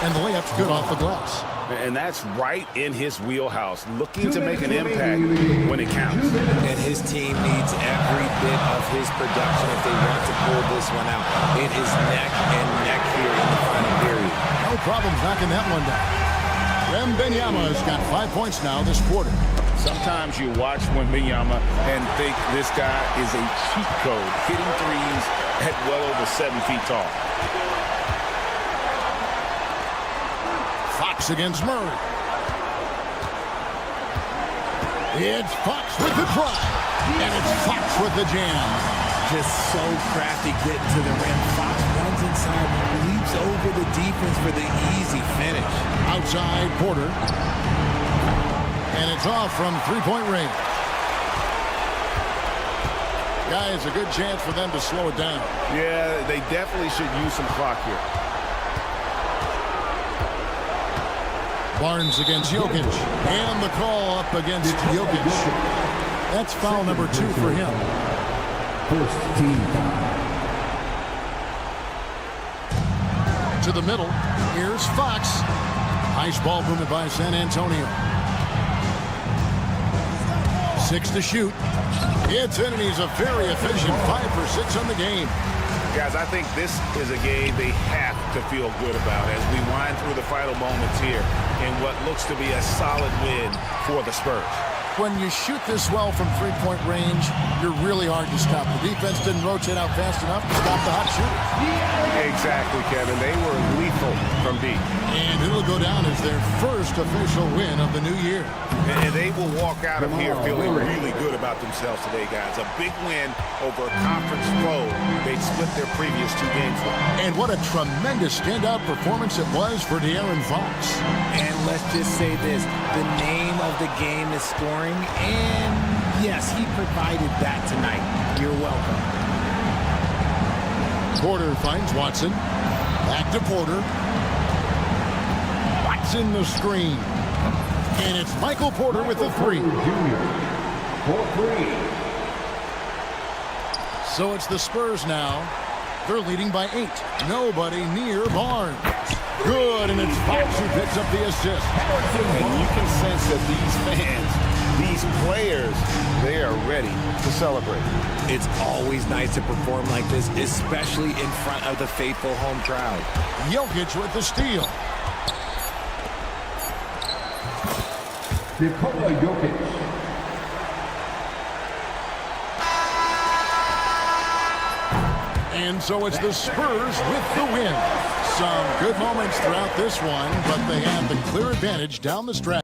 And the layup's good off the glass. And that's right in his wheelhouse, looking to make an impact when it counts. And his team needs every bit of his production if they want to pull this one out. It is neck and neck here in the final period. No problem knocking that one down. Wembanyama's got 5 points now this quarter. Sometimes you watch Wembanyama and think this guy is a cheat code, hitting threes at well over 7 feet tall. Fox against Murray. It's Fox with the drive. And it's Fox with the jam. Just so crafty getting to the rim. Fox runs in inside, leaps over the defense for the easy finish. Outside, Porter. And it's off from three-point range. Guys, a good chance for them to slow it down. Yeah, they definitely should use some clock here. Barnes against Jokic. And the call up against Jokic. That's foul number 2 for him. First team foul. To the middle. Here's Fox. Nice ball movement by San Antonio. 6 to shoot. It's in, and he's a very efficient 5 for 6 on the game. Guys, I think this is a game they have to feel good about as we wind through the final moments here in what looks to be a solid win for the Spurs. When you shoot this well from three-point range, you're really hard to stop. The defense didn't rotate out fast enough to stop the hot shooters. Exactly, Kevin. They were lethal from deep. And it'll go down as their first official win of the new year. And they will walk out of here feeling really good about themselves today, guys. A big win over a conference foe they'd split their previous 2 games with. And what a tremendous standout performance it was for De'Aaron Fox. And let's just say this, the name of the game is scoring, and yes, he provided that tonight. You're welcome. Porter finds Watson. Back to Porter. Watson the screen. And it's Michael Porter with the 3. So it's the Spurs now. They're leading by 8. Nobody near Barnes. Good, and it's Fox who picks up the assist. And you can sense that these fans, these players, they are ready to celebrate. It's always nice to perform like this, especially in front of the faithful home crowd. Jokic with the steal. Nikola Jokic. And so it's the Spurs with the win. Some good moments throughout this one, but they have the clear advantage down the stretch.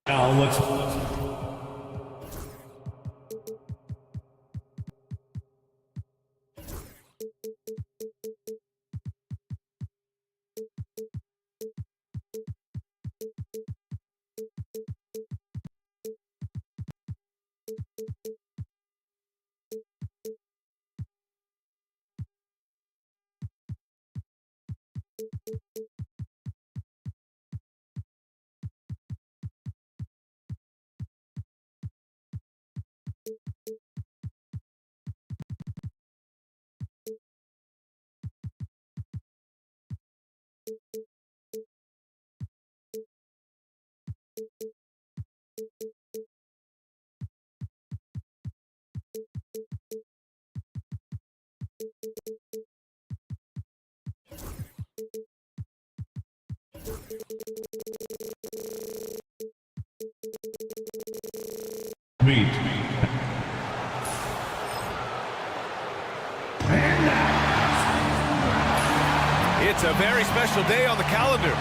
Now let's meet. It's a very special day on the calendar.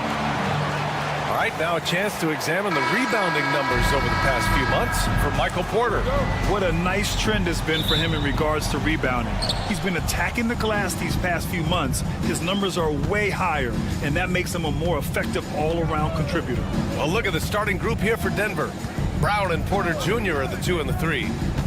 All right, now a chance to examine the rebounding numbers over the past few months for Michael Porter. What a nice trend has been for him in regards to rebounding. He's been attacking the glass these past few months. His numbers are way higher, and that makes him a more effective all-around contributor. Well, look at the starting group here for Denver. Brown and Porter Jr. are the 2 and the 3.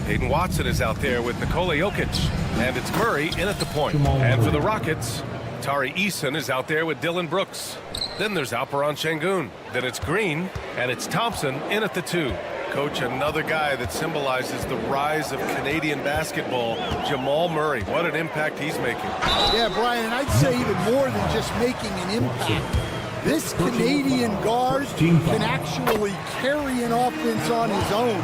Hayden Watson is out there with Nikola Jokic. And it's Murray in at the point. And for the Rockets, Tari Eason is out there with Dillon Brooks. Then there's Alperen Şengün. Then it's Green, and it's Thompson in at the 2. Coach, another guy that symbolizes the rise of Canadian basketball, Jamal Murray. What an impact he's making. Yeah, Brian, and I'd say even more than just making an impact. This Canadian guard can actually carry an offense on his own.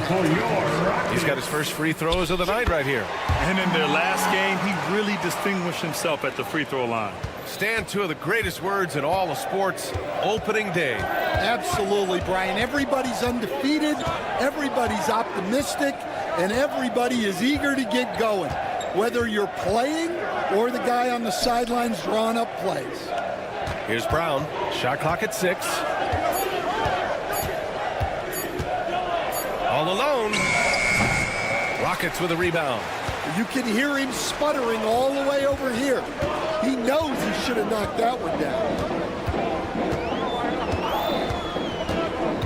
He's got his first free throws of the night right here. And in their last game, he really distinguished himself at the free throw line. Stan, 2 of the greatest words in all of sports, opening day. Absolutely, Brian. Everybody's undefeated, everybody's optimistic, and everybody is eager to get going, whether you're playing or the guy on the sidelines drawing up plays. Here's Brown, shot clock at 6. All alone. Rockets with a rebound. You can hear him sputtering all the way over here. He knows he should have knocked that one down.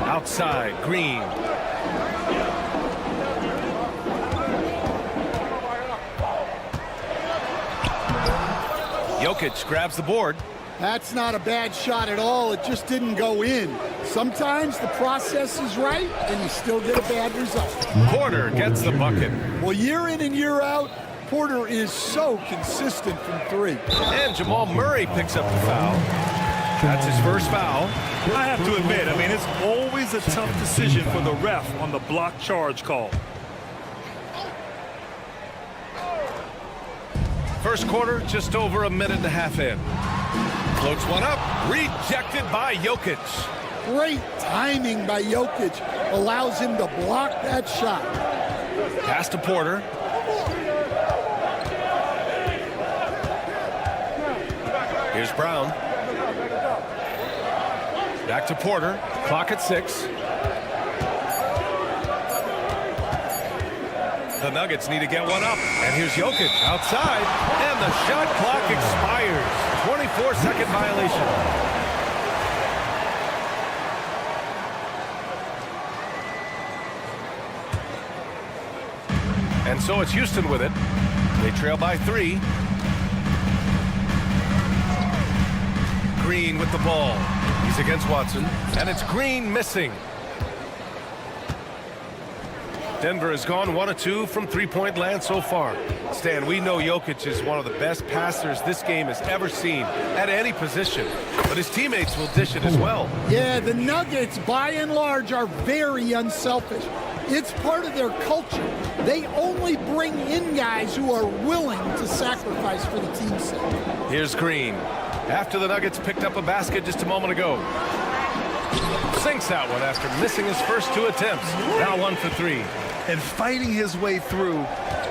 Outside, Green. Jokic grabs the board. That's not a bad shot at all. It just didn't go in. Sometimes the process is right, and you still get a bad result. Porter gets the bucket. Well, year in and year out, Porter is so consistent from 3. And Jamal Murray picks up the foul. That's his first foul. I have to admit, I mean, it's always a tough decision for the ref on the block charge call. First quarter, just over a minute and a half in. Floats one up, rejected by Jokic. Great timing by Jokic allows him to block that shot. Pass to Porter. Here's Brown. Back to Porter, clock at 6. The Nuggets need to get one up. And here's Jokic outside. And the shot clock expires. 24-second violation. And so it's Houston with it. They trail by 3. Green with the ball. He's against Watson. And it's Green missing. Denver has gone 1 of 2 from three-point land so far. Stan, we know Jokic is one of the best passers this game has ever seen at any position, but his teammates will dish it as well. Yeah, the Nuggets, by and large, are very unselfish. It's part of their culture. They only bring in guys who are willing to sacrifice for the team's sake. Here's Green. After the Nuggets picked up a basket just a moment ago. Sinks that one after missing his first 2 attempts. Now 1 for 3. And fighting his way through.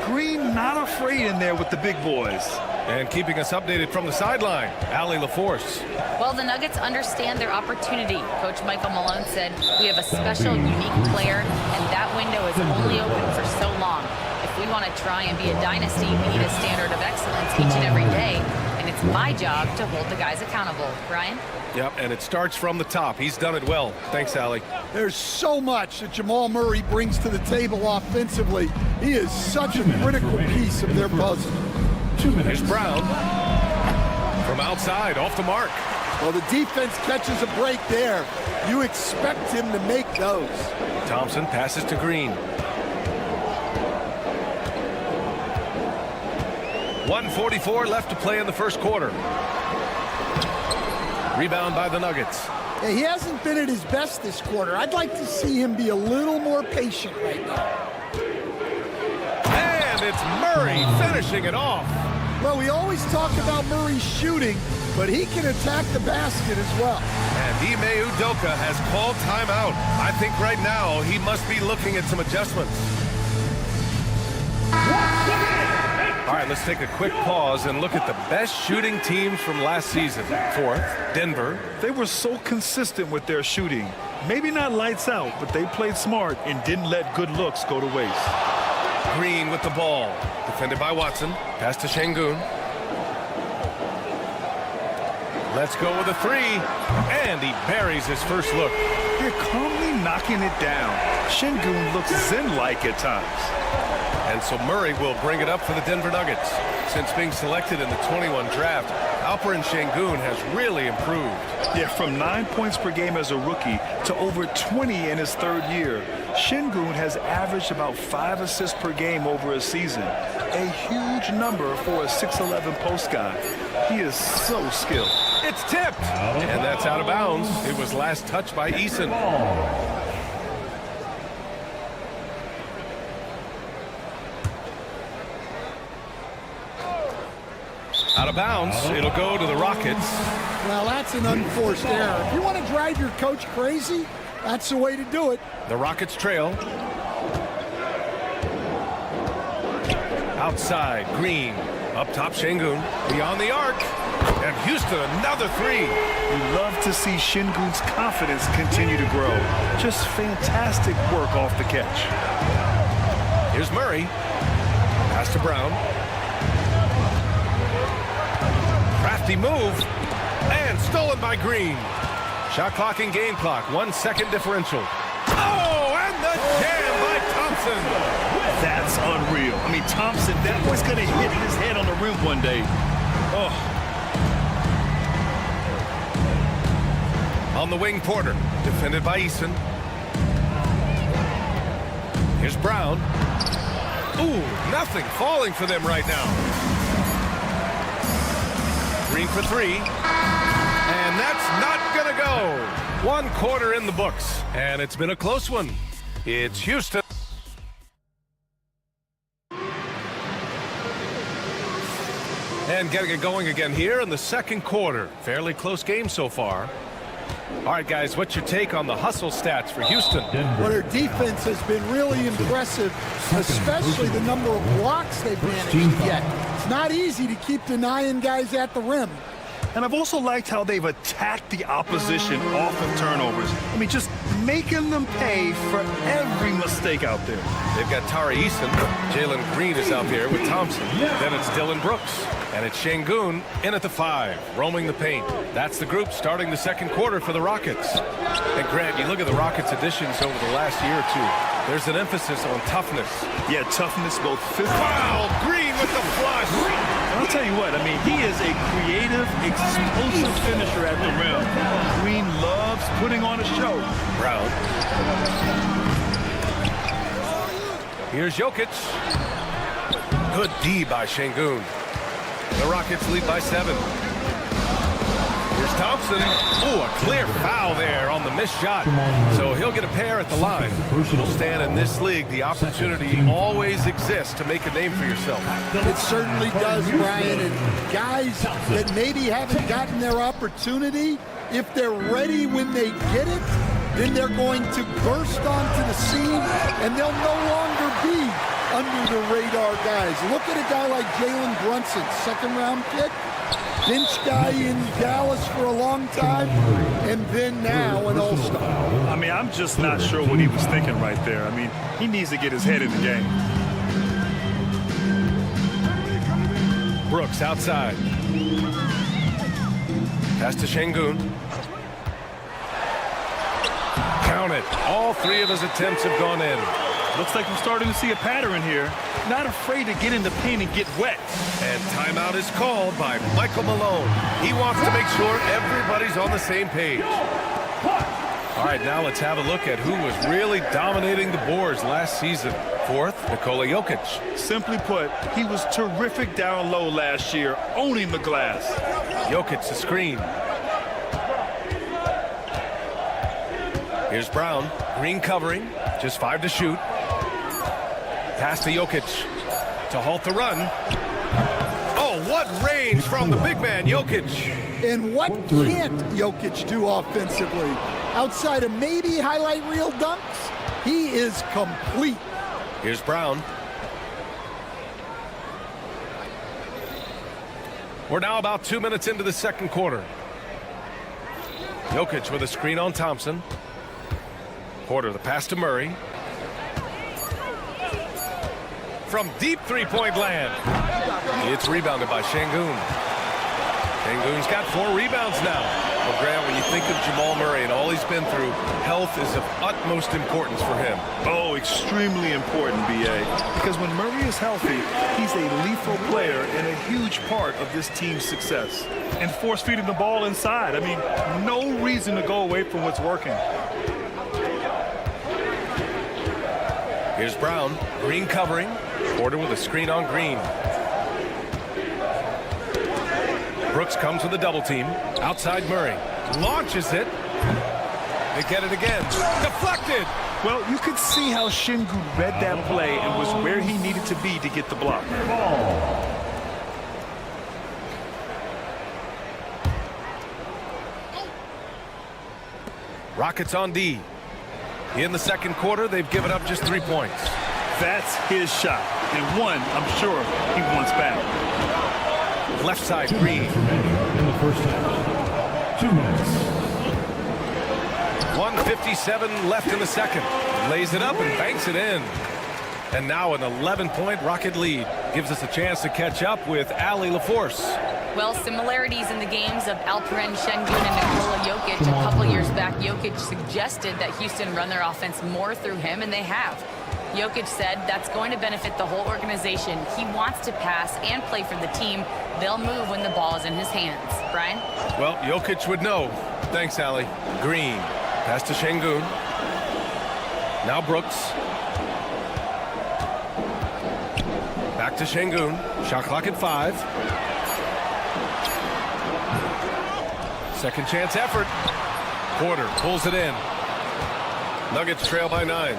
Green not afraid in there with the big boys. And keeping us updated from the sideline, Allie LaForce. Well, the Nuggets understand their opportunity. Coach Michael Malone said, we have a special, unique player, and that window is only open for so long. If we want to try and be a dynasty, we need a standard of excellence each and every day, and it's my job to hold the guys accountable. Brian? Yep, and it starts from the top. He's done it well. Thanks, Allie. There's so much that Jamal Murray brings to the table offensively. He is such a critical piece of their puzzle. Here's Brown from outside, off the mark. Well, the defense catches a break there. You expect him to make those. Thompson passes to Green. 1:44 left to play in the first quarter. Rebound by the Nuggets. Yeah, he hasn't been at his best this quarter. I'd like to see him be a little more patient right now. And it's Murray finishing it off. Well, we always talk about Murray's shooting, but he can attack the basket as well. And Ime Udoka has called timeout. I think right now he must be looking at some adjustments. All right, let's take a quick pause and look at the best shooting teams from last season. Fourth, Denver. They were so consistent with their shooting. Maybe not lights out, but they played smart and didn't let good looks go to waste. Green with the ball. Defended by Watson. Pass to Şengün. Let's go with a three. And he buries his first look. They're calmly knocking it down. Şengün looks zen-like at times. And so Murray will bring it up for the Denver Nuggets. Since being selected in the 21 draft, Alperen Şengün has really improved. Yeah, from 9 points per game as a rookie to over 20 in his third year. Şengün has averaged about 5 assists per game over a season. A huge number for a 6'11 post guy. He is so skilled. It's tipped. And that's out of bounds. It was last touched by Eason. Out of bounds, it'll go to the Rockets. Well, that's an unforced error. If you want to drive your coach crazy, that's the way to do it. The Rockets trail. Outside, Green. Up top, Şengün. Beyond the arc. And Houston, another three. You love to see Şengün's confidence continue to grow. Just fantastic work off the catch. Here's Murray. Pass to Brown. Crafty move, and stolen by Green. Shot clock and game clock, 1 second differential. Oh, and the jam by Thompson. That's unreal. I mean, Thompson, that boy's gonna hit his head on the rim one day. Oh. On the wing, Porter, defended by Eason. Here's Brown. Ooh, nothing falling for them right now. Green for three. And that's not gonna go. 1 quarter in the books. And it's been a close one. It's Houston. And getting it going again here in the second quarter. Fairly close game so far. All right, guys, what's your take on the hustle stats for Houston? Well, their defense has been really impressive, especially the number of blocks they've managed to get. It's not easy to keep denying guys at the rim. And I've also liked how they've attacked the opposition off of turnovers. I mean, just making them pay for every mistake out there. They've got Tari Eason. Jalen Green is out there with Thompson. Then it's Dillon Brooks. And it's Şengün in at the 5, roaming the paint. That's the group starting the second quarter for the Rockets. And Grant, you look at the Rockets' additions over the last year or two. There's an emphasis on toughness. Yeah, toughness both physically. Wow, Green with the flush. I'll tell you what, I mean, he is a creative, explosive finisher at the rim. Green loves putting on a show. Brown. Here's Jokic. Good D by Şengün. The Rockets lead by 7. Here's Thompson. Ooh, a clear foul there on the missed shot. So he'll get a pair at the line. You'll stand in this league. The opportunity always exists to make a name for yourself. It certainly does, Brian. And guys that maybe haven't gotten their opportunity, if they're ready when they get it, then they're going to burst onto the scene, and they'll no longer be under-the-radar guys. Look at a guy like Jalen Brunson, second-round pick, bench guy in Dallas for a long time, and then now an all-star. I mean, I'm just not sure what he was thinking right there. I mean, he needs to get his head in the game. Brooks outside. Pass to Şengün. Count it. All three of his attempts have gone in. Looks like I'm starting to see a pattern here. Not afraid to get in the paint and get wet. And timeout is called by Michael Malone. He wants to make sure everybody's on the same page. All right, now let's have a look at who was really dominating the boards last season. Fourth, Nikola Jokic. Simply put, he was terrific down low last year, owning the glass. Jokic the screen. Here's Brown. Green covering. Just 5 to shoot. Pass to Jokic to halt the run. Oh, what range from the big man, Jokic. And what can't Jokic do offensively? Outside of maybe highlight reel dunks, he is complete. Here's Brown. We're now about 2 minutes into the second quarter. Jokic with a screen on Thompson. Porter the pass to Murray. From deep three-point land. It's rebounded by Şengün. Şengün's got 4 rebounds now. Well, Grant, when you think of Jamal Murray and all he's been through, health is of utmost importance for him. Oh, extremely important, B.A. Because when Murray is healthy, he's a lethal player and a huge part of this team's success. And force-feeding the ball inside. I mean, no reason to go away from what's working. Here's Brown. Green covering. Porter with a screen on Green. Brooks comes with a double team. Outside Murray. Launches it. They get it again. Deflected. Well, you could see how Şengün read that play and was where he needed to be to get the block. Rockets on D. In the second quarter, they've given up just 3 points. That's his shot. And one, I'm sure, he wants back. Left side, Green. In the first half. 2 minutes. 1:57 left in the second. Lays it up and banks it in. And now an 11-point Rocket lead. Gives us a chance to catch up with Ali LaForce. Well, similarities in the games of Alperen Şengün and Nikola Jokic. A couple years back, Jokic suggested that Houston run their offense more through him, and they have. Jokic said that's going to benefit the whole organization. He wants to pass and play for the team. They'll move when the ball is in his hands. Brian? Well, Jokic would know. Thanks, Ali. Green. Pass to Şengün. Now Brooks. Back to Şengün. Shot clock at 5. Second chance effort. Porter pulls it in. Nuggets trail by 9.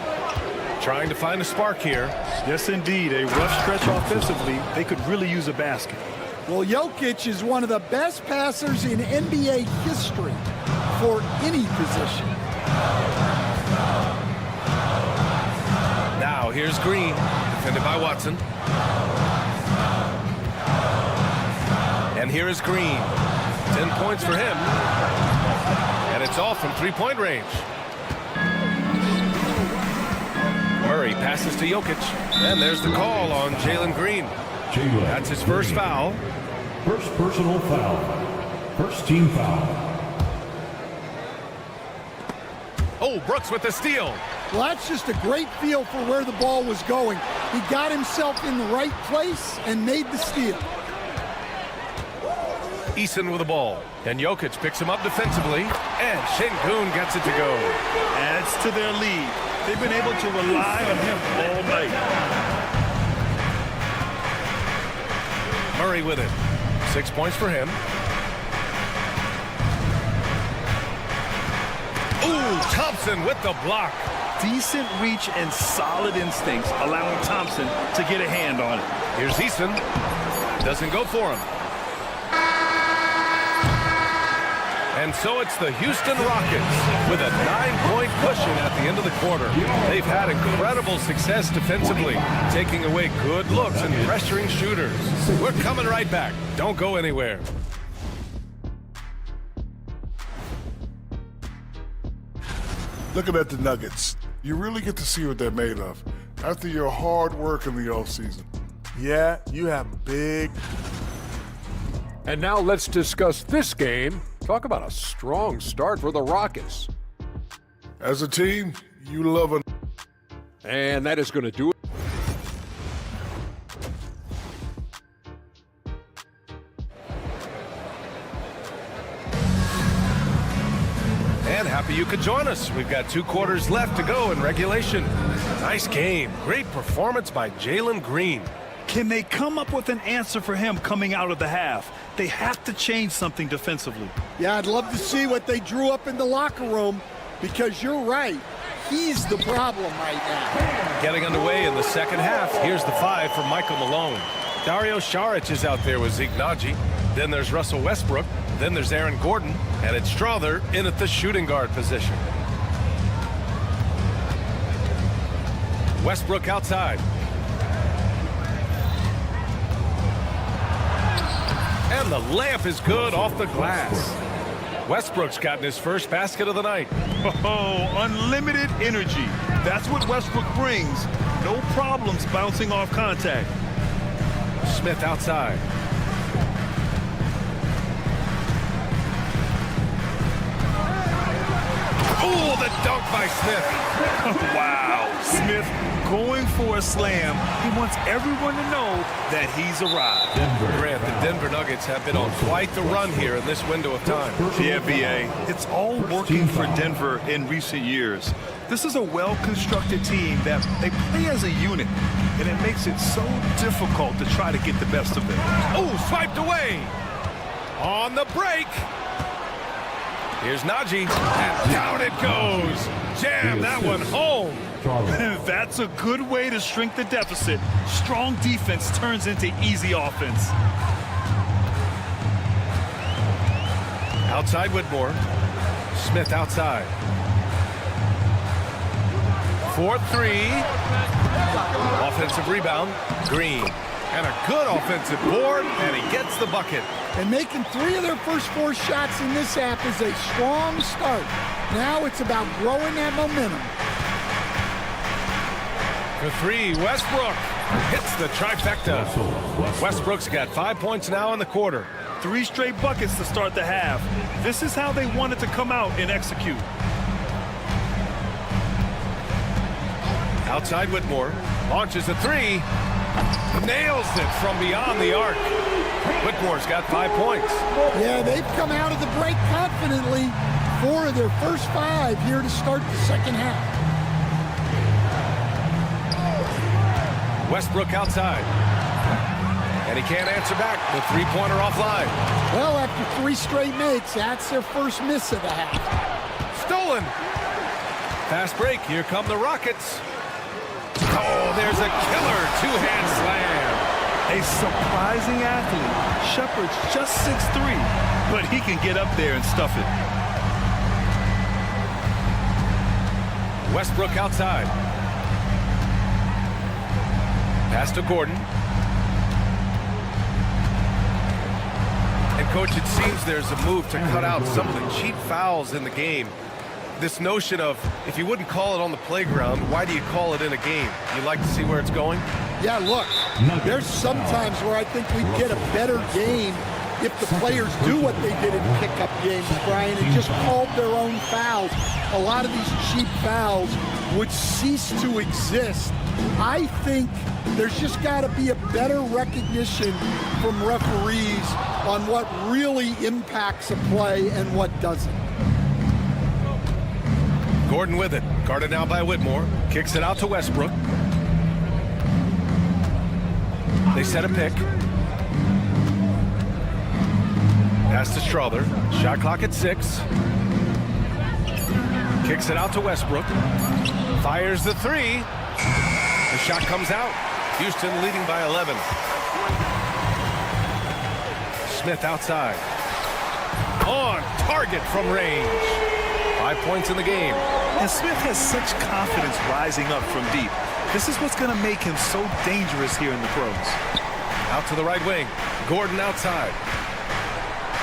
Trying to find a spark here. Yes, indeed. A rough stretch offensively. They could really use a basket. Well, Jokic is one of the best passers in NBA history for any position. Now here's Green, defended by Watson. And here is Green. 10 points for him. And it's off from three-point range. Murray passes to Jokic. And there's the call on Jalen Green. That's his first foul. First personal foul. First team foul. Oh, Brooks with the steal. Well, that's just a great feel for where the ball was going. He got himself in the right place and made the steal. Eason with the ball. And Jokic picks him up defensively. And Şengün gets it to go. Adds to their lead. They've been able to rely on him all night. Murray with it. 6 points for him. Ooh, Thompson with the block. Decent reach and solid instincts, allowing Thompson to get a hand on it. Here's Eason. Doesn't go for him. And so it's the Houston Rockets with a 9-point cushion at the end of the quarter. They've had incredible success defensively, taking away good looks and pressuring shooters. We're coming right back. Don't go anywhere. Looking at the Nuggets, you really get to see what they're made of after your hard work in the offseason. Yeah, you have big. And now let's discuss this game. Talk about a strong start for the Rockets. As a team, you love a... And that is going to do it. And happy you could join us. We've got 2 quarters left to go in regulation. Nice game. Great performance by Jalen Green. Can they come up with an answer for him coming out of the half? They have to change something defensively. Yeah, I'd love to see what they drew up in the locker room, because you're right. He's the problem right now. Getting underway in the second half. Here's the 5 for Michael Malone. Dario Saric is out there with Zeke Naji. Then there's Russell Westbrook. Then there's Aaron Gordon. And it's Strother in at the shooting guard position. Westbrook outside. And the layup is good off the glass. Westbrook's gotten his first basket of the night. Oh, unlimited energy. That's what Westbrook brings. No problems bouncing off contact. Smith outside. Oh, the dunk by Smith. Wow. Smith going for a slam. He wants everyone to know that he's arrived. Grant, the Denver Nuggets have been on quite the run here in this window of time. The NBA, it's all working for Denver in recent years. This is a well-constructed team that they play as a unit, and it makes it so difficult to try to get the best of them. Oh, swiped away. On the break. Here's Naji, and down it goes. Jam that one home. That's a good way to shrink the deficit. Strong defense turns into easy offense. Outside Whitmore. Smith outside. 4-3. Offensive rebound. Green. And a good offensive board, and he gets the bucket. And making 3 of their first 4 shots in this half is a strong start. Now it's about growing that momentum. For 3, Westbrook hits the trifecta. Westbrook's got 5 points now in the quarter. 3 straight buckets to start the half. This is how they wanted to come out and execute. Outside Whitmore, launches a 3. Nails it from beyond the arc. Whitmore's got 5 points. Yeah, they've come out of the break confidently. 4 of their first 5 here to start the second half. Westbrook outside. And he can't answer back. The 3-pointer offline. Well, after 3 straight makes, that's their first miss of the half. Stolen. Fast break. Here come the Rockets. Oh, there's a killer 2-hand slam. A surprising athlete. Shepard's just 6'3", but he can get up there and stuff it. Westbrook outside. Pass to Gordon. And, Coach, it seems there's a move to cut out some of the cheap fouls in the game. This notion of, if you wouldn't call it on the playground, why do you call it in a game? You like to see where it's going? Yeah, look, there's some times where I think we'd get a better game if the players do what they did in pickup games, Brian, and just called their own fouls. A lot of these cheap fouls would cease to exist. I think there's just got to be a better recognition from referees on what really impacts a play and what doesn't. Gordon with it. Guarded now by Whitmore. Kicks it out to Westbrook. They set a pick. Pass to Strother. Shot clock at 6. Kicks it out to Westbrook. Fires the 3. The shot comes out. Houston leading by 11. On target from range. 5 points in the game. And Smith has such confidence rising up from deep. This is what's going to make him so dangerous here in the pros. Out to the right wing. Gordon outside.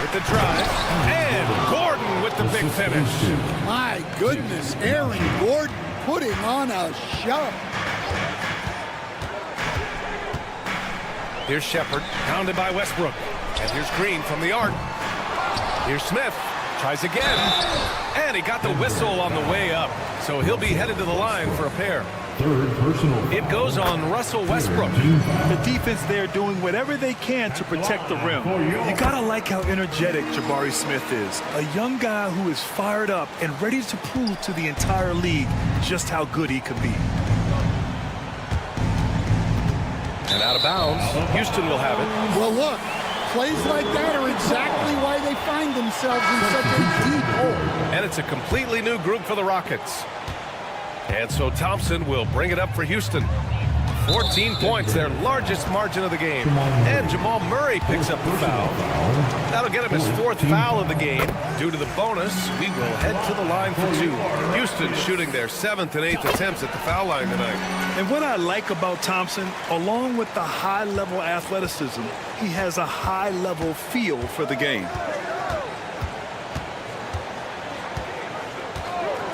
With the drive. And Gordon with the big finish. My goodness, Aaron Gordon putting on a show. Here's Shepard, pounded by Westbrook. And here's Green from the arc. Here's Smith, tries again. And he got the whistle on the way up. So he'll be headed to the line for a pair. Third personal. It goes on Russell Westbrook. The defense there doing whatever they can to protect the rim. You gotta like how energetic Jabari Smith is. A young guy who is fired up and ready to prove to the entire league just how good he could be. And out of bounds, Houston will have it. Well, look, plays like that are exactly why they find themselves in such a deep hole. And it's a completely new group for the Rockets. And so Thompson will bring it up for Houston. 14 points, their largest margin of the game. And Jamal Murray picks up the foul. That'll get him his 4th foul of the game. Due to the bonus, we will head to the line for 2. Houston shooting their 7th and 8th attempts at the foul line tonight. And what I like about Thompson, along with the high-level athleticism, he has a high-level feel for the game.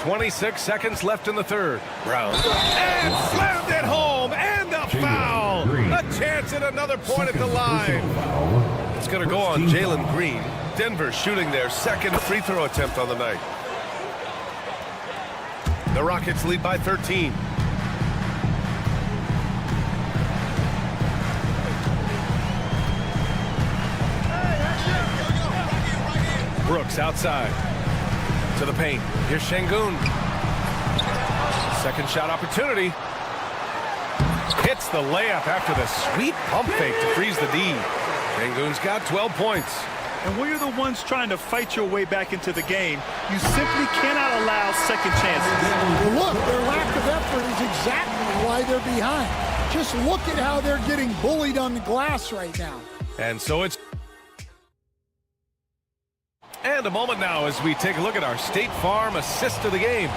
26 seconds left in the third. Brown. And slammed it home. And a foul. A chance at another point at the line. It's going to go on Jalen Green. Denver shooting their 2nd free throw attempt on the night. The Rockets lead by 13. Brooks outside. To the paint. Here's Şengün. Second shot opportunity. Hits the layup after the sweet pump fake to freeze the D. Şengün's got 12 points. And when you're the ones trying to fight your way back into the game, you simply cannot allow second chances. Well, look, their lack of effort is exactly why they're behind. Just look at how they're getting bullied on the glass right now. And so it's... And a moment now as we take a look at our State Farm assist of the game.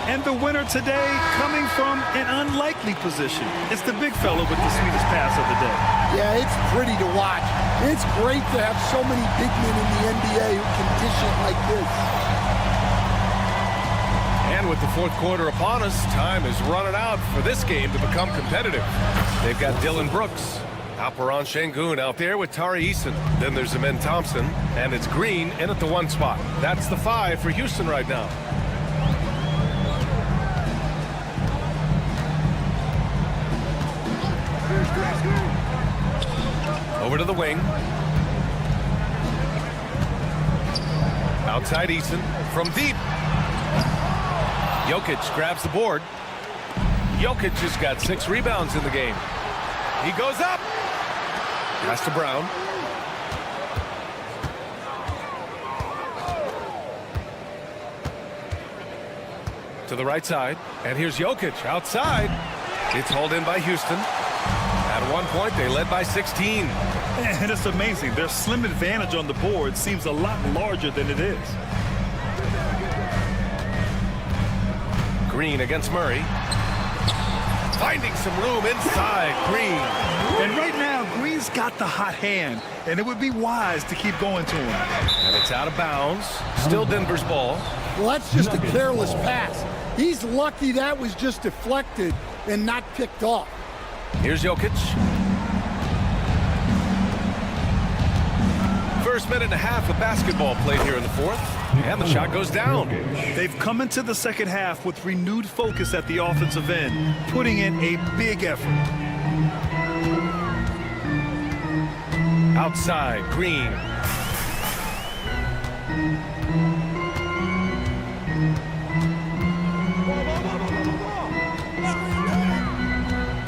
And the winner today coming from an unlikely position. It's the big fella with the sweetest pass of the day. Yeah, it's pretty to watch. It's great to have so many big men in the NBA who can dish it like this. And with the 4th quarter upon us, time is running out for this game to become competitive. They've got Dillon Brooks. Alperen Şengün out there with Tari Eason. Then there's Amen Thompson, and it's Green in at the 1 spot. That's the 5 for Houston right now. Over to the wing. Outside Eason from deep. Jokic grabs the board. Jokic has got 6 rebounds in the game. He goes up. Pass to Brown. To the right side. And here's Jokic outside. It's hauled in by Houston. At one point, they led by 16. And it's amazing. Their slim advantage on the board seems a lot larger than it is. Green against Murray. Finding some room inside Green. And right now, Green's got the hot hand, and it would be wise to keep going to him. And it's out of bounds. Still Denver's ball. Well, that's just a careless pass. He's lucky that was just deflected and not picked off. Here's Jokic. First minute and a half of basketball played here in the 4th. And the shot goes down. They've come into the second half with renewed focus at the offensive end, putting in a big effort. Outside, Green.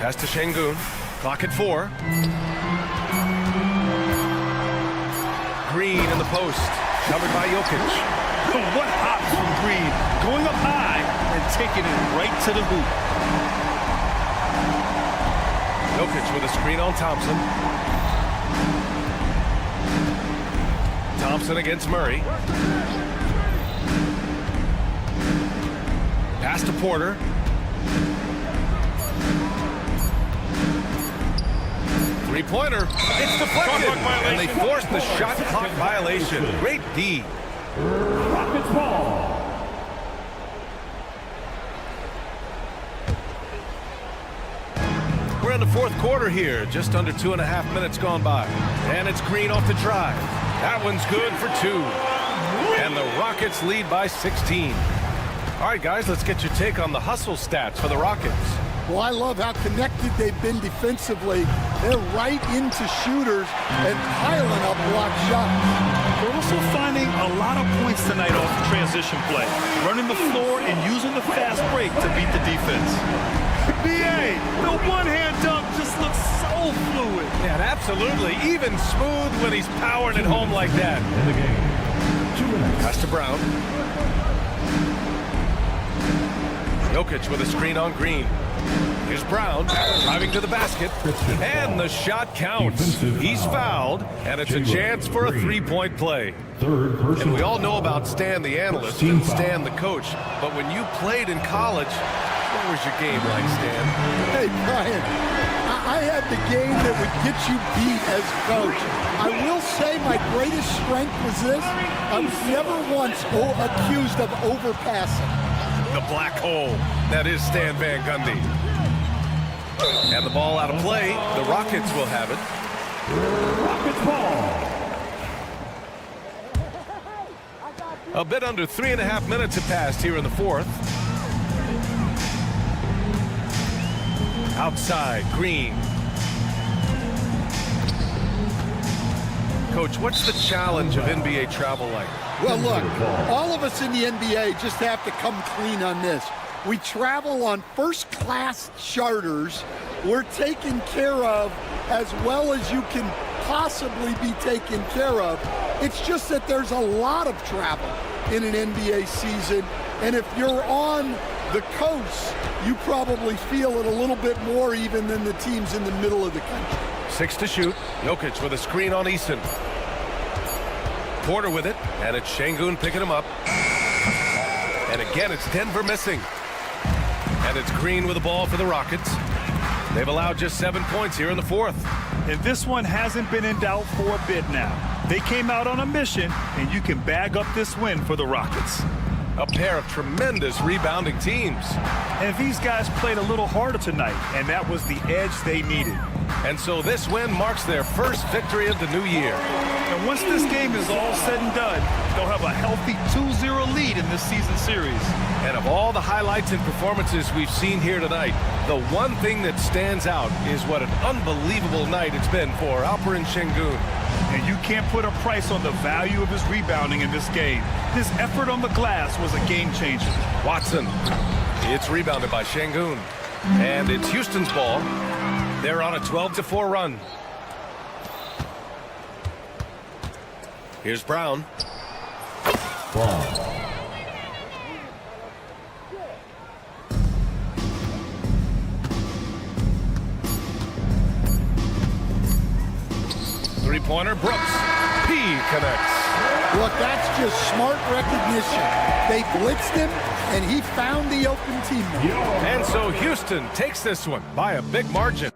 Pass to Şengün. Clock at 4. Green in the post. Covered by Jokic. What hops from Green. Going up high and taking it right to the hoop. Jokic with a screen on Thompson. Thompson against Murray. Pass to Porter. Three-pointer. It's deflected. And they force the shot clock violation. Great D. Rockets ball. We're in the fourth quarter here. Just under 2.5 minutes gone by. And it's Green off the drive. That one's good for 2. And the Rockets lead by 16. All right, guys, let's get your take on the hustle stats for the Rockets. Well, I love how connected they've been defensively. They're right into shooters and piling up block shots. They're also finding a lot of points tonight off the transition play, running the floor and using the fast break to beat the defense. BA, the one-hand dunk just looks so fluid. Yeah, absolutely. Even smooth when he's powering it home like that. In the game. 2 minutes. Pass to Brown. Jokic with a screen on Green. Here's Brown driving to the basket, and the shot counts. He's fouled, and it's a chance for a three-point play. And we all know about Stan the analyst and Stan the coach, but when you played in college, what was your game like, Stan? Hey, Brian, I had the game that would get you beat as coach. I will say my greatest strength was this. I was never once accused of overpassing. The black hole. That is Stan Van Gundy. And the ball out of play. The Rockets will have it. Rockets ball. A bit under 3.5 minutes have passed here in the fourth. Outside, Green. Coach, what's the challenge of NBA travel like? Well, look, all of us in the NBA just have to come clean on this. We travel on first-class charters. We're taken care of as well as you can possibly be taken care of. It's just that there's a lot of travel in an NBA season, and if you're on the coast, you probably feel it a little bit more even than the teams in the middle of the country. 6 to shoot. Jokic with a screen on Eason. Porter with it, and it's Şengün picking him up. And again, it's Denver missing. And it's Green with the ball for the Rockets. They've allowed just 7 points here in the fourth. And this one hasn't been in doubt for a bit now. They came out on a mission, and you can bag up this win for the Rockets. A pair of tremendous rebounding teams. And these guys played a little harder tonight, and that was the edge they needed. And so this win marks their first victory of the new year. And once this game is all said and done, they'll have a healthy 2-0 lead in this season series. And of all the highlights and performances we've seen here tonight, the one thing that stands out is what an unbelievable night it's been for Alperen Şengün. And you can't put a price on the value of his rebounding in this game. His effort on the glass was a game changer. Watson. It's rebounded by Şengün. And it's Houston's ball. They're on a 12-4 run. Here's Brown. Ball. Three-pointer, Brooks. He connects. Look, that's just smart recognition. They blitzed him, and he found the open teammate. And so Houston takes this one by a big margin.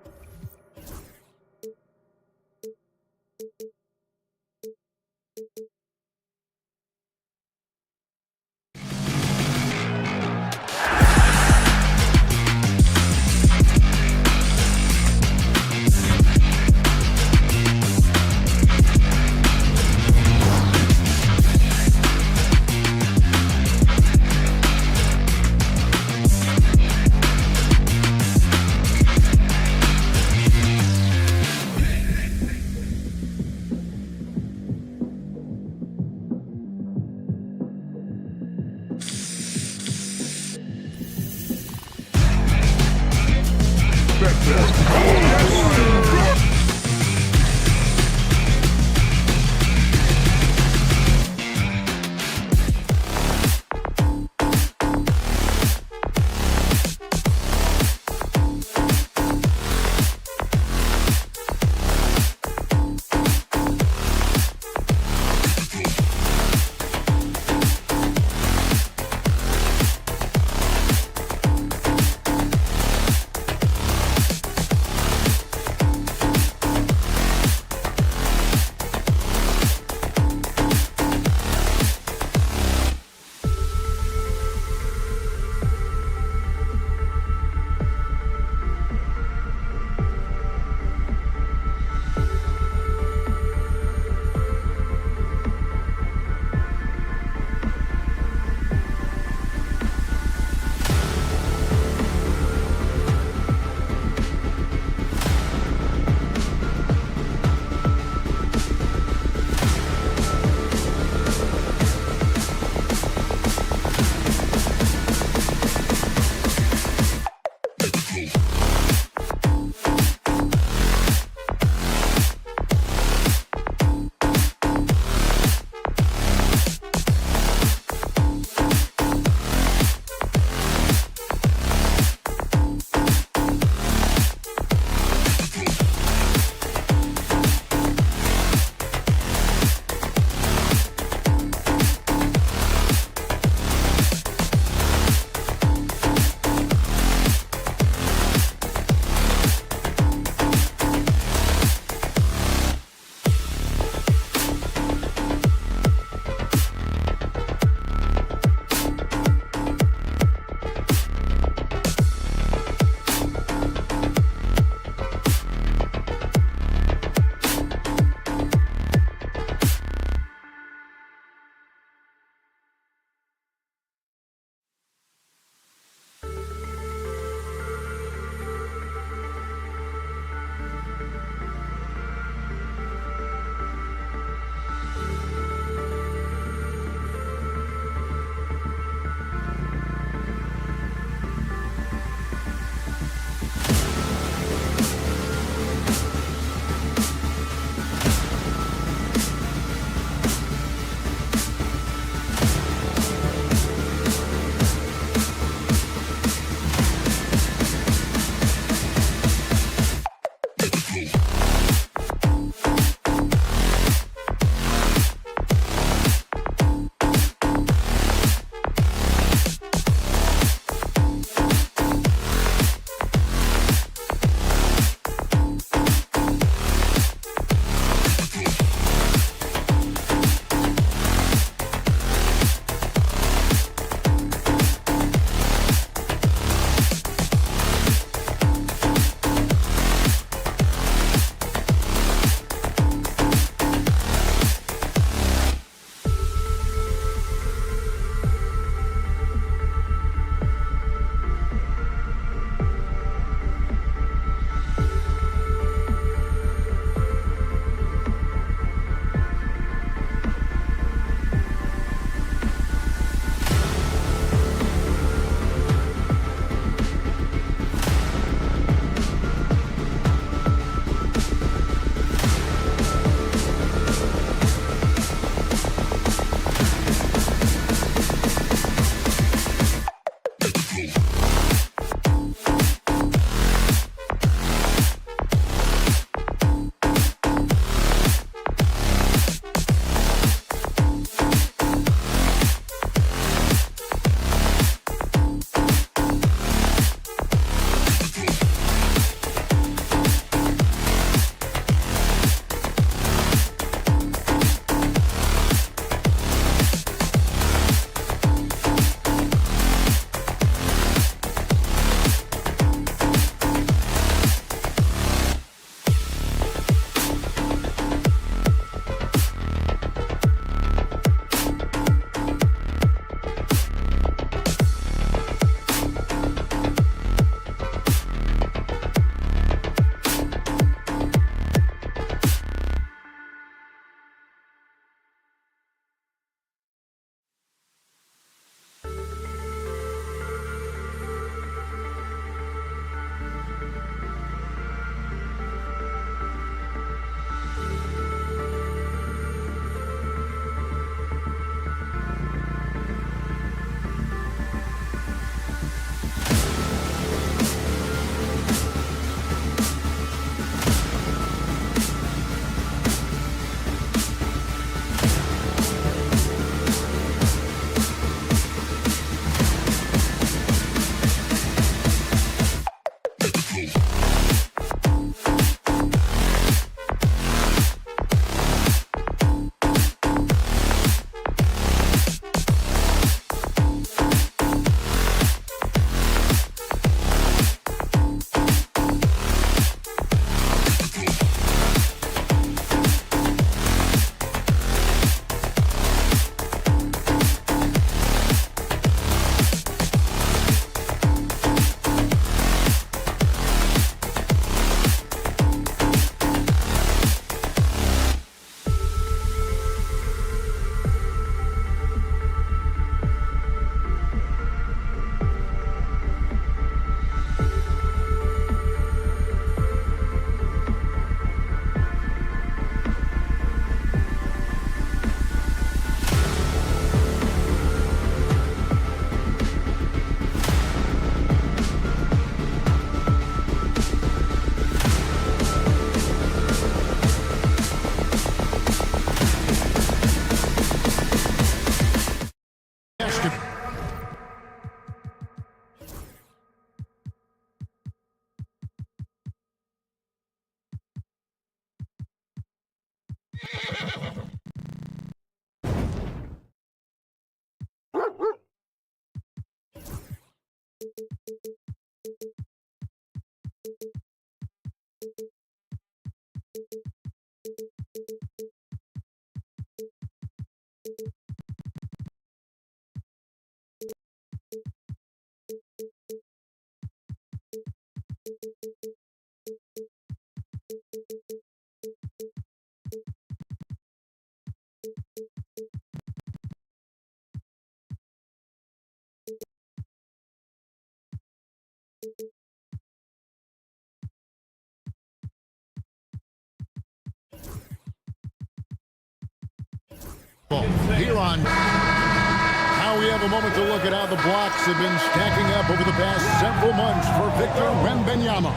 Here on now we have a moment to look at how the blocks have been stacking up over the past several months for Victor Wembanyama.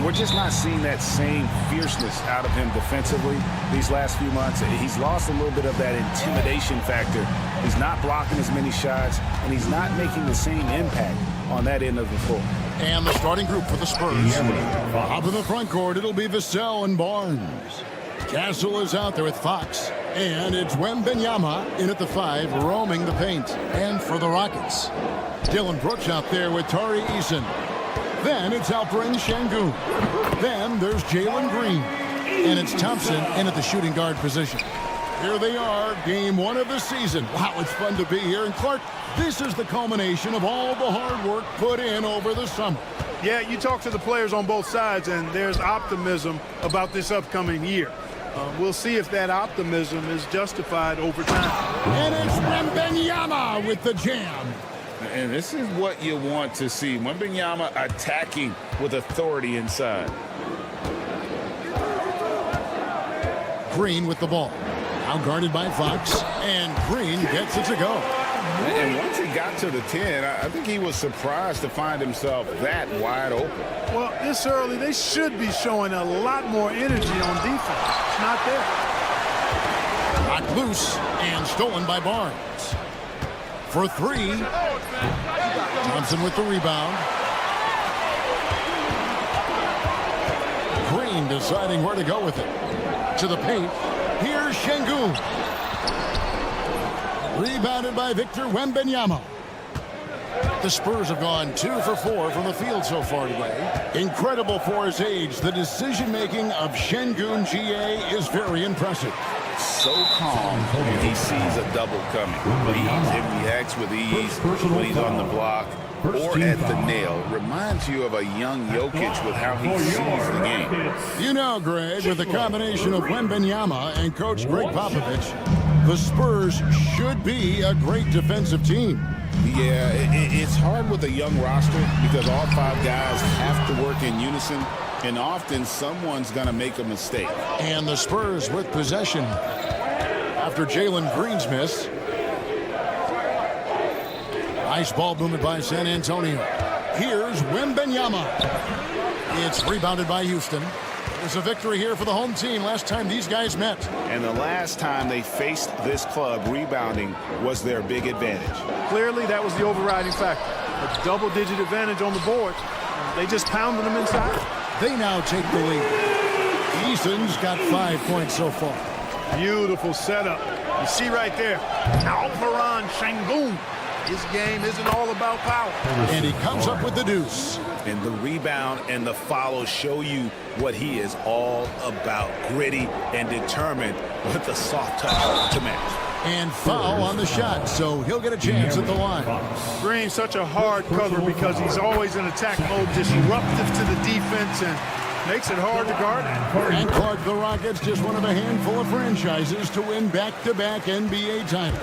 We're just not seeing that same fierceness out of him defensively these last few months. He's lost a little bit of that intimidation factor. He's not blocking as many shots, and he's not making the same impact on that end of the floor. And the starting group for the Spurs. Up in the front court, it'll be Vassell and Barnes. Castle is out there with Fox. And it's Wembanyama in at the 5, roaming the paint. And for the Rockets, Dillon Brooks out there with Tari Eason. Then it's Alperen Sengun. Then there's Jalen Green. And it's Thompson in at the shooting guard position. Here they are, game 1 of the season. Wow, it's fun to be here. And Clark, this is the culmination of all the hard work put in over the summer. Yeah, you talk to the players on both sides, and there's optimism about this upcoming year. We'll see if that optimism is justified over time. And it's Wembanyama with the jam. And this is what you want to see. Wembanyama attacking with authority inside. Green with the ball. Now guarded by Fox. And Green gets it to go. And once he got to the 10, I think he was surprised to find himself that wide open. Well, this early, they should be showing a lot more energy on defense. It's not there. Knocked loose and stolen by Barnes. For 3. Thompson with the rebound. Green deciding where to go with it. To the paint. Here's Sengun. Rebounded by Victor Wembanyama. The Spurs have gone 2 for 4 from the field so far today. Incredible for his age. The decision-making of Sengun GA is very impressive. So calm when he sees a double coming. He reacts with ease when he's on the block or at the nail. Reminds you of a young Jokic with how he sees the game. You know, Greg, with the combination of Wembanyama and Coach Greg Popovich, the Spurs should be a great defensive team. Yeah, it's hard with a young roster because all 5 guys have to work in unison, and often someone's going to make a mistake. And the Spurs with possession after Jalen Green's miss. Nice ball movement by San Antonio. Here's Wembanyama. It's rebounded by Houston. There's a victory here for the home team last time these guys met. And the last time they faced this club, rebounding was their big advantage. Clearly, that was the overriding factor. A double-digit advantage on the board. They just pounded them inside. They now take the lead. Eason's got 5 points so far. Beautiful setup. You see right there, Alperen Sengun. His game isn't all about power. And he comes up with the deuce. And the rebound and the follow show you what he is all about. Gritty and determined with the soft touch to match. And foul on the shot, so he'll get a chance at the line. Green, such a hard cover because he's always in attack mode, disruptive to the defense, and makes it hard to guard. And Clark, the Rockets, just one of a handful of franchises to win back-to-back NBA titles.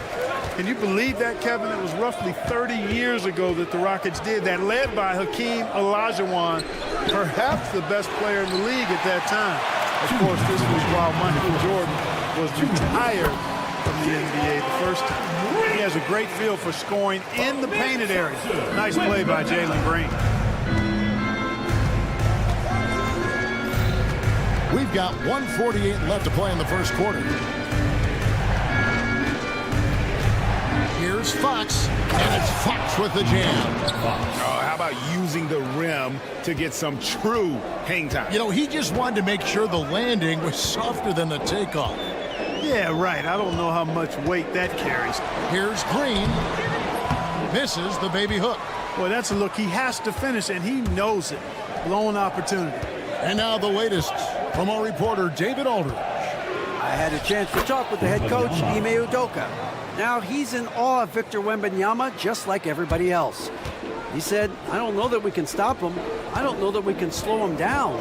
Can you believe that, Kevin? It was roughly 30 years ago that the Rockets did that, led by Hakeem Olajuwon, perhaps the best player in the league at that time. Of course, this was while Michael Jordan was retired from the NBA the first time. He has a great feel for scoring in the painted area. Nice play by Jalen Green. We've got 1:48 left to play in the first quarter. Here's Fox, and it's Fox with the jam. Oh, how about using the rim to get some true hang time? You know, he just wanted to make sure the landing was softer than the takeoff. Yeah, right. I don't know how much weight that carries. Here's Green. Misses the baby hook. Boy, that's a look he has to finish, and he knows it. Blown opportunity. And now the latest from our reporter, David Aldridge. I had a chance to talk with the head coach, Ime Udoka. Now, he's in awe of Victor Wembanyama, just like everybody else. He said, I don't know that we can stop him. I don't know that we can slow him down.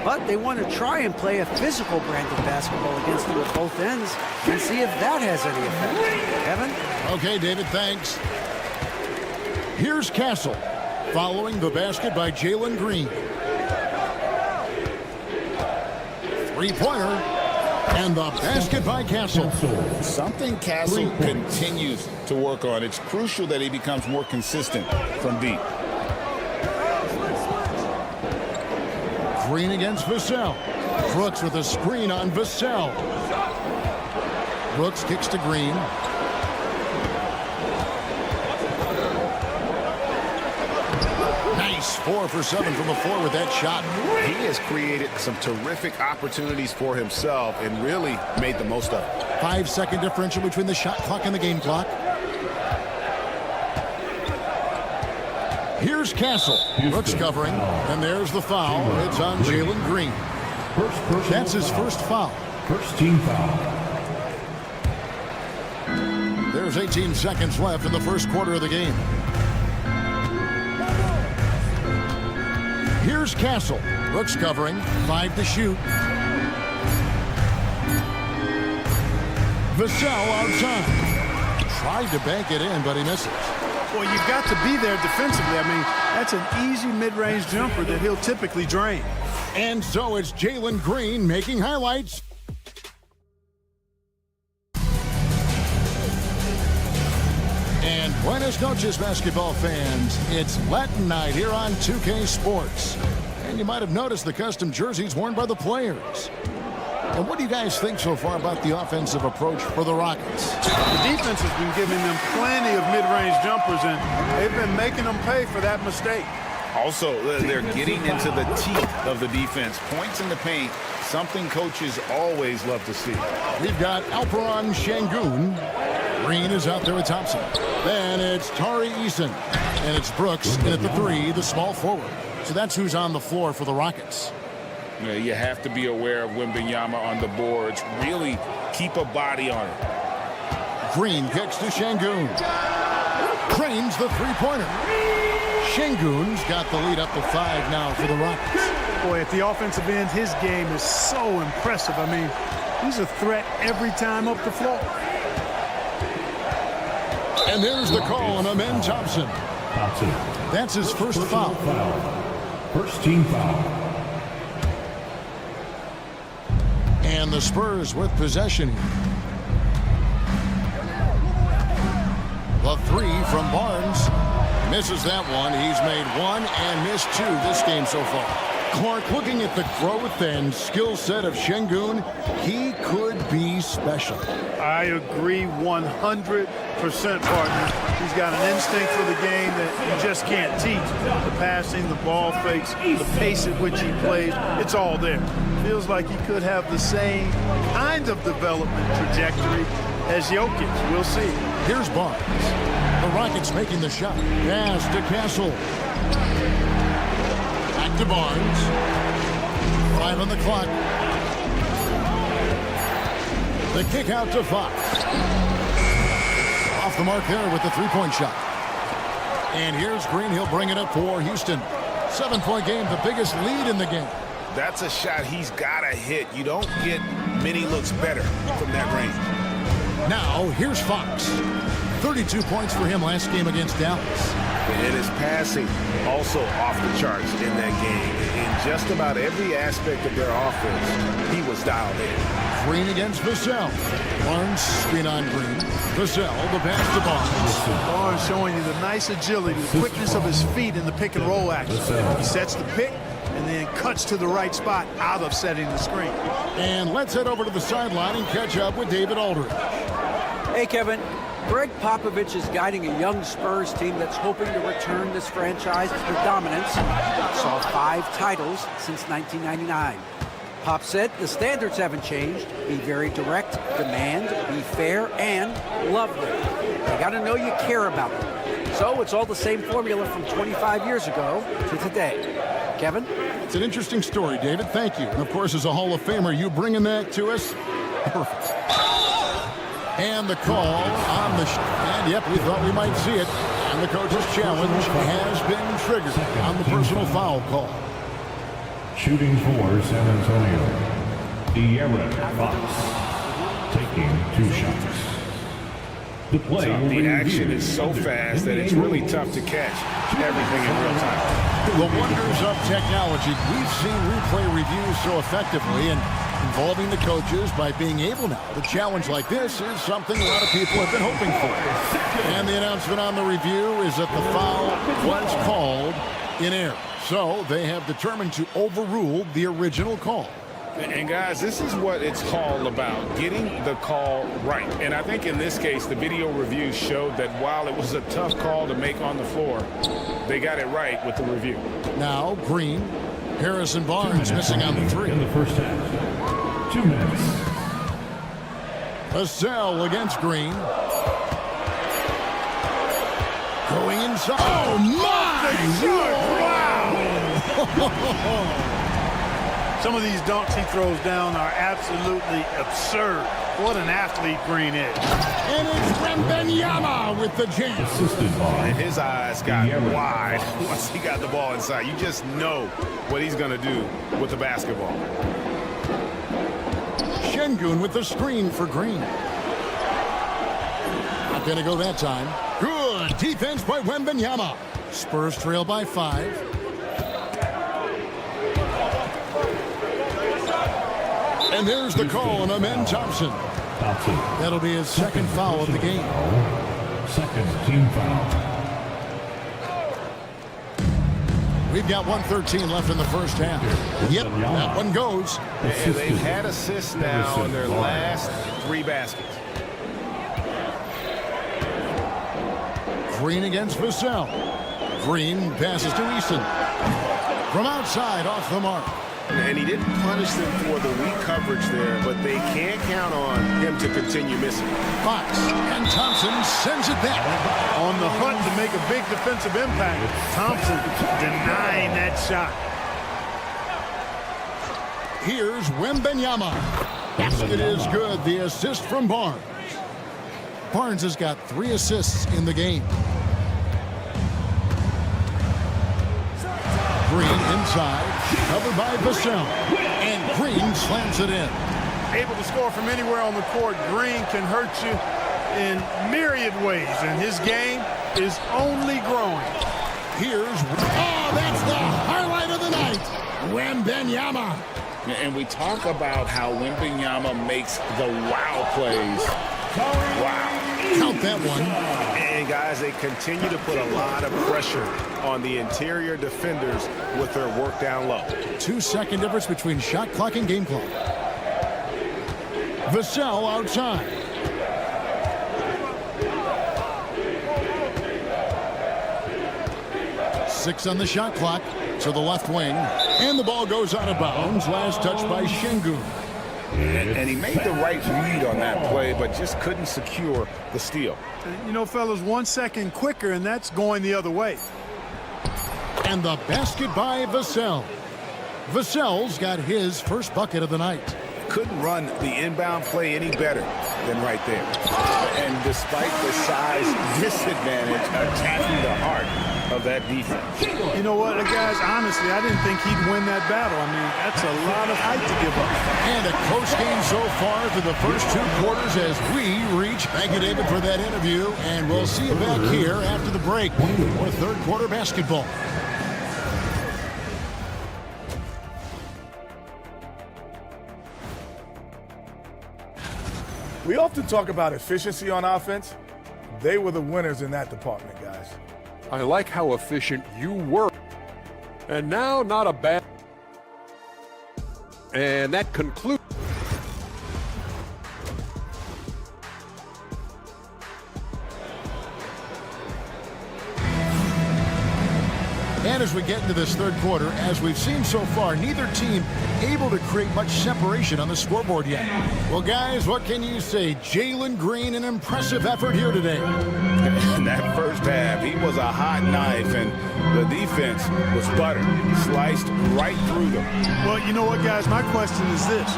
But they want to try and play a physical brand of basketball against him at both ends and see if that has any effect. Evan? Okay, David, thanks. Here's Castle, following the basket by Jalen Green. Three-pointer, and the basket by Castle. Something Castle continues to work on. It's crucial that he becomes more consistent from deep. Green against Vassell. Brooks with a screen on Vassell. Brooks kicks to Green. Nice 4 for 7 from the floor with that shot. He has created some terrific opportunities for himself and really made the most of it. 5-second differential between the shot clock and the game clock. Here's Castle. Brooks covering, and there's the foul. It's on Jalen Green. That's his first foul. First team foul. There's 18 seconds left in the first quarter of the game. Here's Castle. Brooks covering. 5 to shoot. Vassell outside. Tried to bank it in, but he misses. Well, you've got to be there defensively. I mean, that's an easy mid-range jumper that he'll typically drain. And so it's Jalen Green making highlights. And buenas noches, basketball fans. It's Latin night here on 2K Sports. And you might have noticed the custom jerseys worn by the players. And what do you guys think so far about the offensive approach for the Rockets? The defense has been giving them plenty of mid-range jumpers, and they've been making them pay for that mistake. Also, they're getting into the teeth of the defense. Points in the paint, something coaches always love to see. We've got Alperen Şengün. Green is out there with Thompson. Then it's Tari Eason. And it's Brooks in at the 3, the small forward. So that's who's on the floor for the Rockets. You have to be aware of Wembanyama on the boards. Really keep a body on it. Green kicks to Şengün. Cranes the three-pointer. Şengün's got the lead up to 5 now for the Rockets. Boy, at the offensive end, his game is so impressive. I mean, he's a threat every time up the floor. And there's the call on Amen Thompson. That's his first foul. First team foul. And the Spurs with possession. The 3 from Barnes. Misses that one. He's made 1 and missed 2 this game so far. Clark, looking at the growth and skill set of Şengün, he could be special. I agree 100%, partner. He's got an instinct for the game that you just can't teach. The passing, the ball fakes, the pace at which he plays, it's all there. Feels like he could have the same kind of development trajectory as Jokic. We'll see. Here's Barnes. The Rockets making the shot. Pass to Castle. Back to Barnes. 5 on the clock. The kick out to Fox. Off the mark there with the three-point shot. And here's Green. He'll bring it up for Houston. 7-point game, the biggest lead in the game. That's a shot he's got to hit. You don't get many looks better from that range. Now, here's Fox. 32 points for him last game against Dallas. And his passing also off the charts in that game. In just about every aspect of their offense, he was dialed in. Green against Vassell. Barnes screen on Green. Vassell, the pass to Barnes. Barnes showing you the nice agility, the quickness of his feet in the pick and roll action. He sets the pick and then cuts to the right spot out of setting the screen. And let's head over to the sideline and catch up with David Aldridge. Hey, Kevin. Greg Popovich is guiding a young Spurs team that's hoping to return this franchise to dominance. Saw 5 titles since 1999. Pop said the standards haven't changed. Be very direct, demand, be fair, and love them. You got to know you care about them. So it's all the same formula from 25 years ago to today. Kevin? It's an interesting story, David. Thank you. And, of course, as a Hall of Famer, you bringing that to us? Perfect. And the call on the... And, yep, we thought we might see it. And the coach's challenge has been triggered on the personal foul call. Shooting for San Antonio, EuroCup, taking 2 shots. The action is so fast that it's really tough to catch everything in real time. The wonders of technology. We've seen replay reviews so effectively and involving the coaches by being able now. The challenge like this is something a lot of people have been hoping for. And the announcement on the review is that the foul was called in error. So they have determined to overrule the original call. And guys, this is what it's all about, getting the call right. And I think in this case, the video review showed that while it was a tough call to make on the floor, they got it right with the review. Now, Green, Harrison Barnes missing on the 3. In the first half, 2 minutes. Vassell against Green. Going inside. Oh, my! Wow! Some of these dunks he throws down are absolutely absurd. What an athlete Green is. And it's Wembanyama with the jam. And his eyes got wide once he got the ball inside. You just know what he's going to do with the basketball. Şengün with the screen for Green. Not going to go that time. Good defense by Wembanyama. Spurs trail by 5. And there's the call on Amen Thompson. That'll be his second foul of the game. Second team foul. We've got 1:13 left in the first half. Yep, that one goes. And they've had assists now in their last 3 baskets. Green against Vassell. Green passes to Eason. From outside, off the mark. And he didn't punish them for the weak coverage there, but they can't count on him to continue missing. Fox and Thompson sends it back. On the hunt to make a big defensive impact. Thompson denying that shot. Here's Wembanyama. Basket is good. The assist from Barnes. Barnes has got 3 assists in the game. Green inside, covered by Vassell. And Green slams it in. Able to score from anywhere on the court. Green can hurt you in myriad ways, and his game is only growing. Here's, that's the highlight of the night. Wembanyama. And we talk about how Wembanyama makes the wow plays. Wow. Count that one. And guys, they continue to put a lot of pressure on the interior defenders with their work down low. 2-second difference between shot clock and game clock. Vassell outside. Six on the shot clock to the left wing. And the ball goes out of bounds. Last touch by Şengün. And he made the right read on that play, but just couldn't secure the steal. You know, fellas, 1 second quicker, and that's going the other way. And the basket by Vassell. Vassell's got his first bucket of the night. Couldn't run the inbound play any better than right there. And despite the size disadvantage, attacking the heart of that defense. You know what, guys, honestly, I didn't think he'd win that battle. I mean, that's a lot of height to give up. And a close game so far through the first 2 quarters as we reach. Thank you, David, for that interview. And we'll see you back here after the break for third quarter basketball. We often talk about efficiency on offense. They were the winners in that department, guys. I like how efficient you were. And now, not a bad... And that concludes... And as we get into this third quarter, as we've seen so far, neither team able to create much separation on the scoreboard yet. Well, guys, what can you say? Jalen Green, an impressive effort here today. In that first half, he was a hot knife, and the defense was buttered, sliced right through them. Well, you know what, guys? My question is this.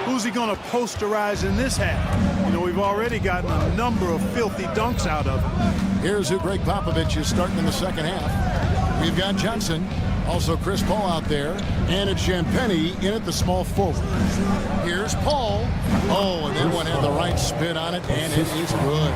Who's he going to posterize in this half? You know, we've already gotten a number of filthy dunks out of him. Here's who Greg Popovich is starting in the second half. We've got Johnson, also Chris Paul out there, and it's Champagnie in at the small forward. Here's Paul. Oh, and that one had the right spin on it, and it is good.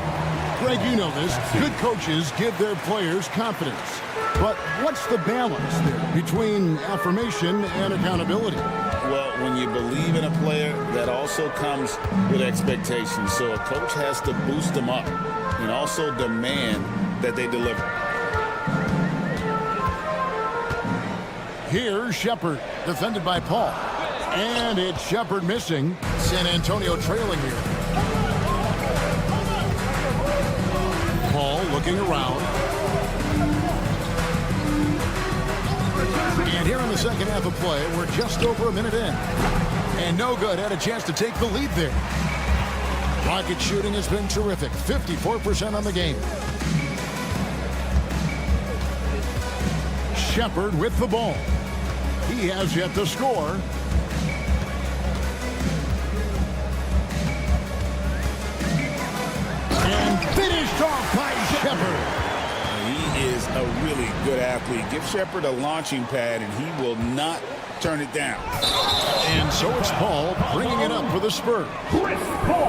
Greg, you know this. Good coaches give their players confidence. But what's the balance there between affirmation and accountability? Well, when you believe in a player, that also comes with expectations. So a coach has to boost them up and also demand that they deliver. Here's Shepard, defended by Paul. And it's Shepard missing. San Antonio trailing here. Paul looking around. And here in the second half of play, we're just over a minute in. And no good, had a chance to take the lead there. Rocket shooting has been terrific, 54% on the game. Shepard with the ball. He has yet to score. And finished off by Shepard. He is a really good athlete. Give Shepard a launching pad, and he will not turn it down. And so it's Paul bringing it up for the Spurs.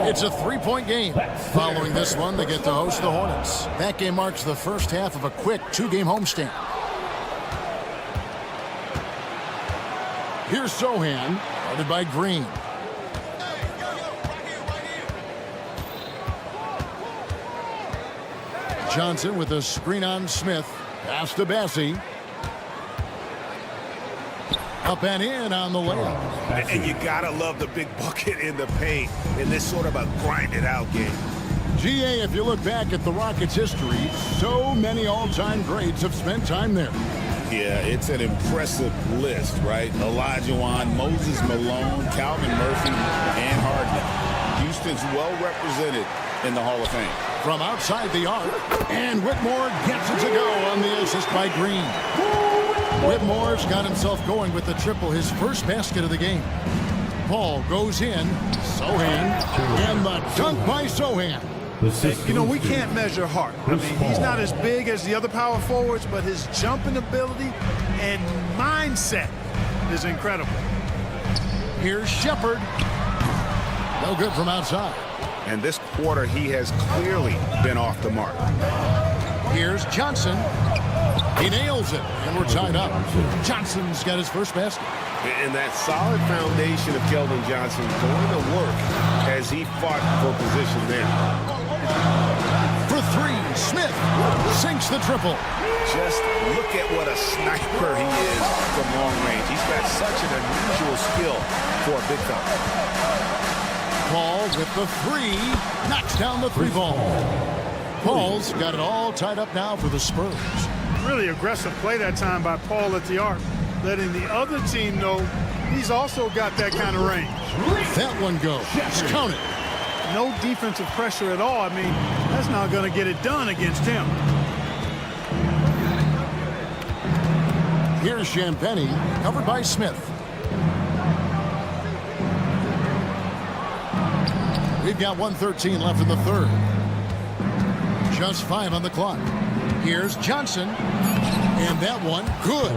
It's a three-point game. Following this one, they get to host the Hornets. That game marks the first half of a quick two-game homestand. Here's Sohan, guarded by Green. Johnson with a screen on Smith. Pass to Bassie. Up and in on the layup. And you gotta love the big bucket in the paint in this sort of a grinded-out game. GA, if you look back at the Rockets' history, so many all-time greats have spent time there. Yeah, it's an impressive list, right? Olajuwon, Moses Malone, Calvin Murphy, and Harden. Houston's well represented in the Hall of Fame. From outside the arc, and Whitmore gets it to go on the assist by Green. Whitmore's got himself going with the triple, his first basket of the game. Paul goes in, Sohan, and the dunk by Sohan. You know, we can't measure heart. I mean, he's not as big as the other power forwards, but his jumping ability and mindset is incredible. Here's Shepard. No good from outside. And this quarter, he has clearly been off the mark. Here's Johnson. He nails it, and we're tied up. Johnson's got his first basket. And that solid foundation of Keldon Johnson going to work as he fought for position there. For three, Smith sinks the triple. Just look at what a sniper he is from long range. He's got such an unusual skill for a big fella. Paul with the three, knocks down the three ball. Paul's got it all tied up now for the Spurs. Really aggressive play that time by Paul at the arc, letting the other team know he's also got that kind of range. That one goes. Count it. No defensive pressure at all. I mean, that's not going to get it done against him. Here's Champagnie, covered by Smith. We've got 1:13 left in the third. Just 5 on the clock. Here's Johnson. And that one, good.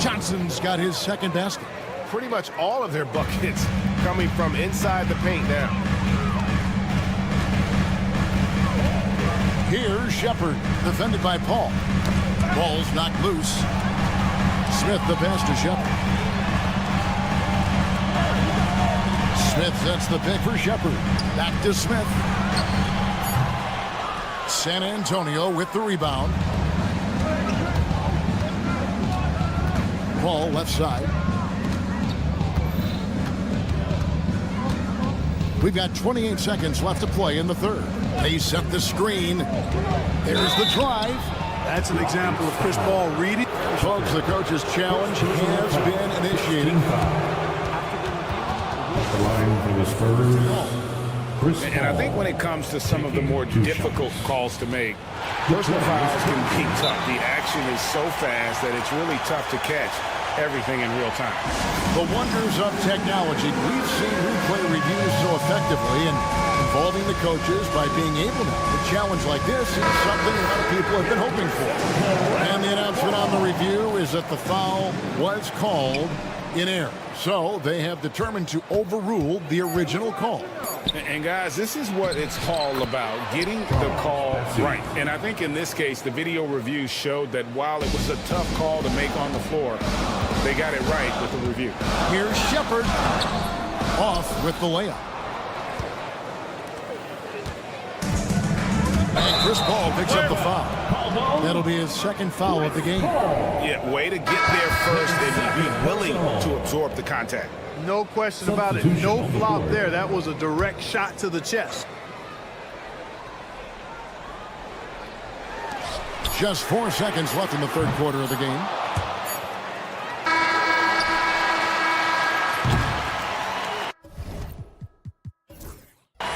Johnson's got his second basket. Pretty much all of their buckets coming from inside the paint now. Here's Shepard, defended by Paul. Ball's knocked loose. Smith the pass to Shepard. Smith sets the pick for Shepard. Back to Smith. San Antonio with the rebound. Paul left side. We've got 28 seconds left to play in the third. They set the screen. There's the drive. That's an example of Chris Paul reading. Folks, the coach's challenge has been initiated. The line for the Spurs. And I think when it comes to some of the more difficult calls to make, personal fouls can be tough. The action is so fast that it's really tough to catch everything in real time. The wonders of technology. We've seen replay reviews so effectively, and involving the coaches by being able to. A challenge like this is something a lot of people have been hoping for. And the announcement on the review is that the foul was called in error. So they have determined to overrule the original call. And guys, this is what it's all about, getting the call right. And I think in this case, the video review showed that while it was a tough call to make on the floor, they got it right with the review. Here's Shepard off with the layup. And Chris Paul picks up the foul. That'll be his second foul of the game. Yeah, way to get there first and be willing to absorb the contact. No question about it. No flop there. That was a direct shot to the chest. Just 4 seconds left in the third quarter of the game.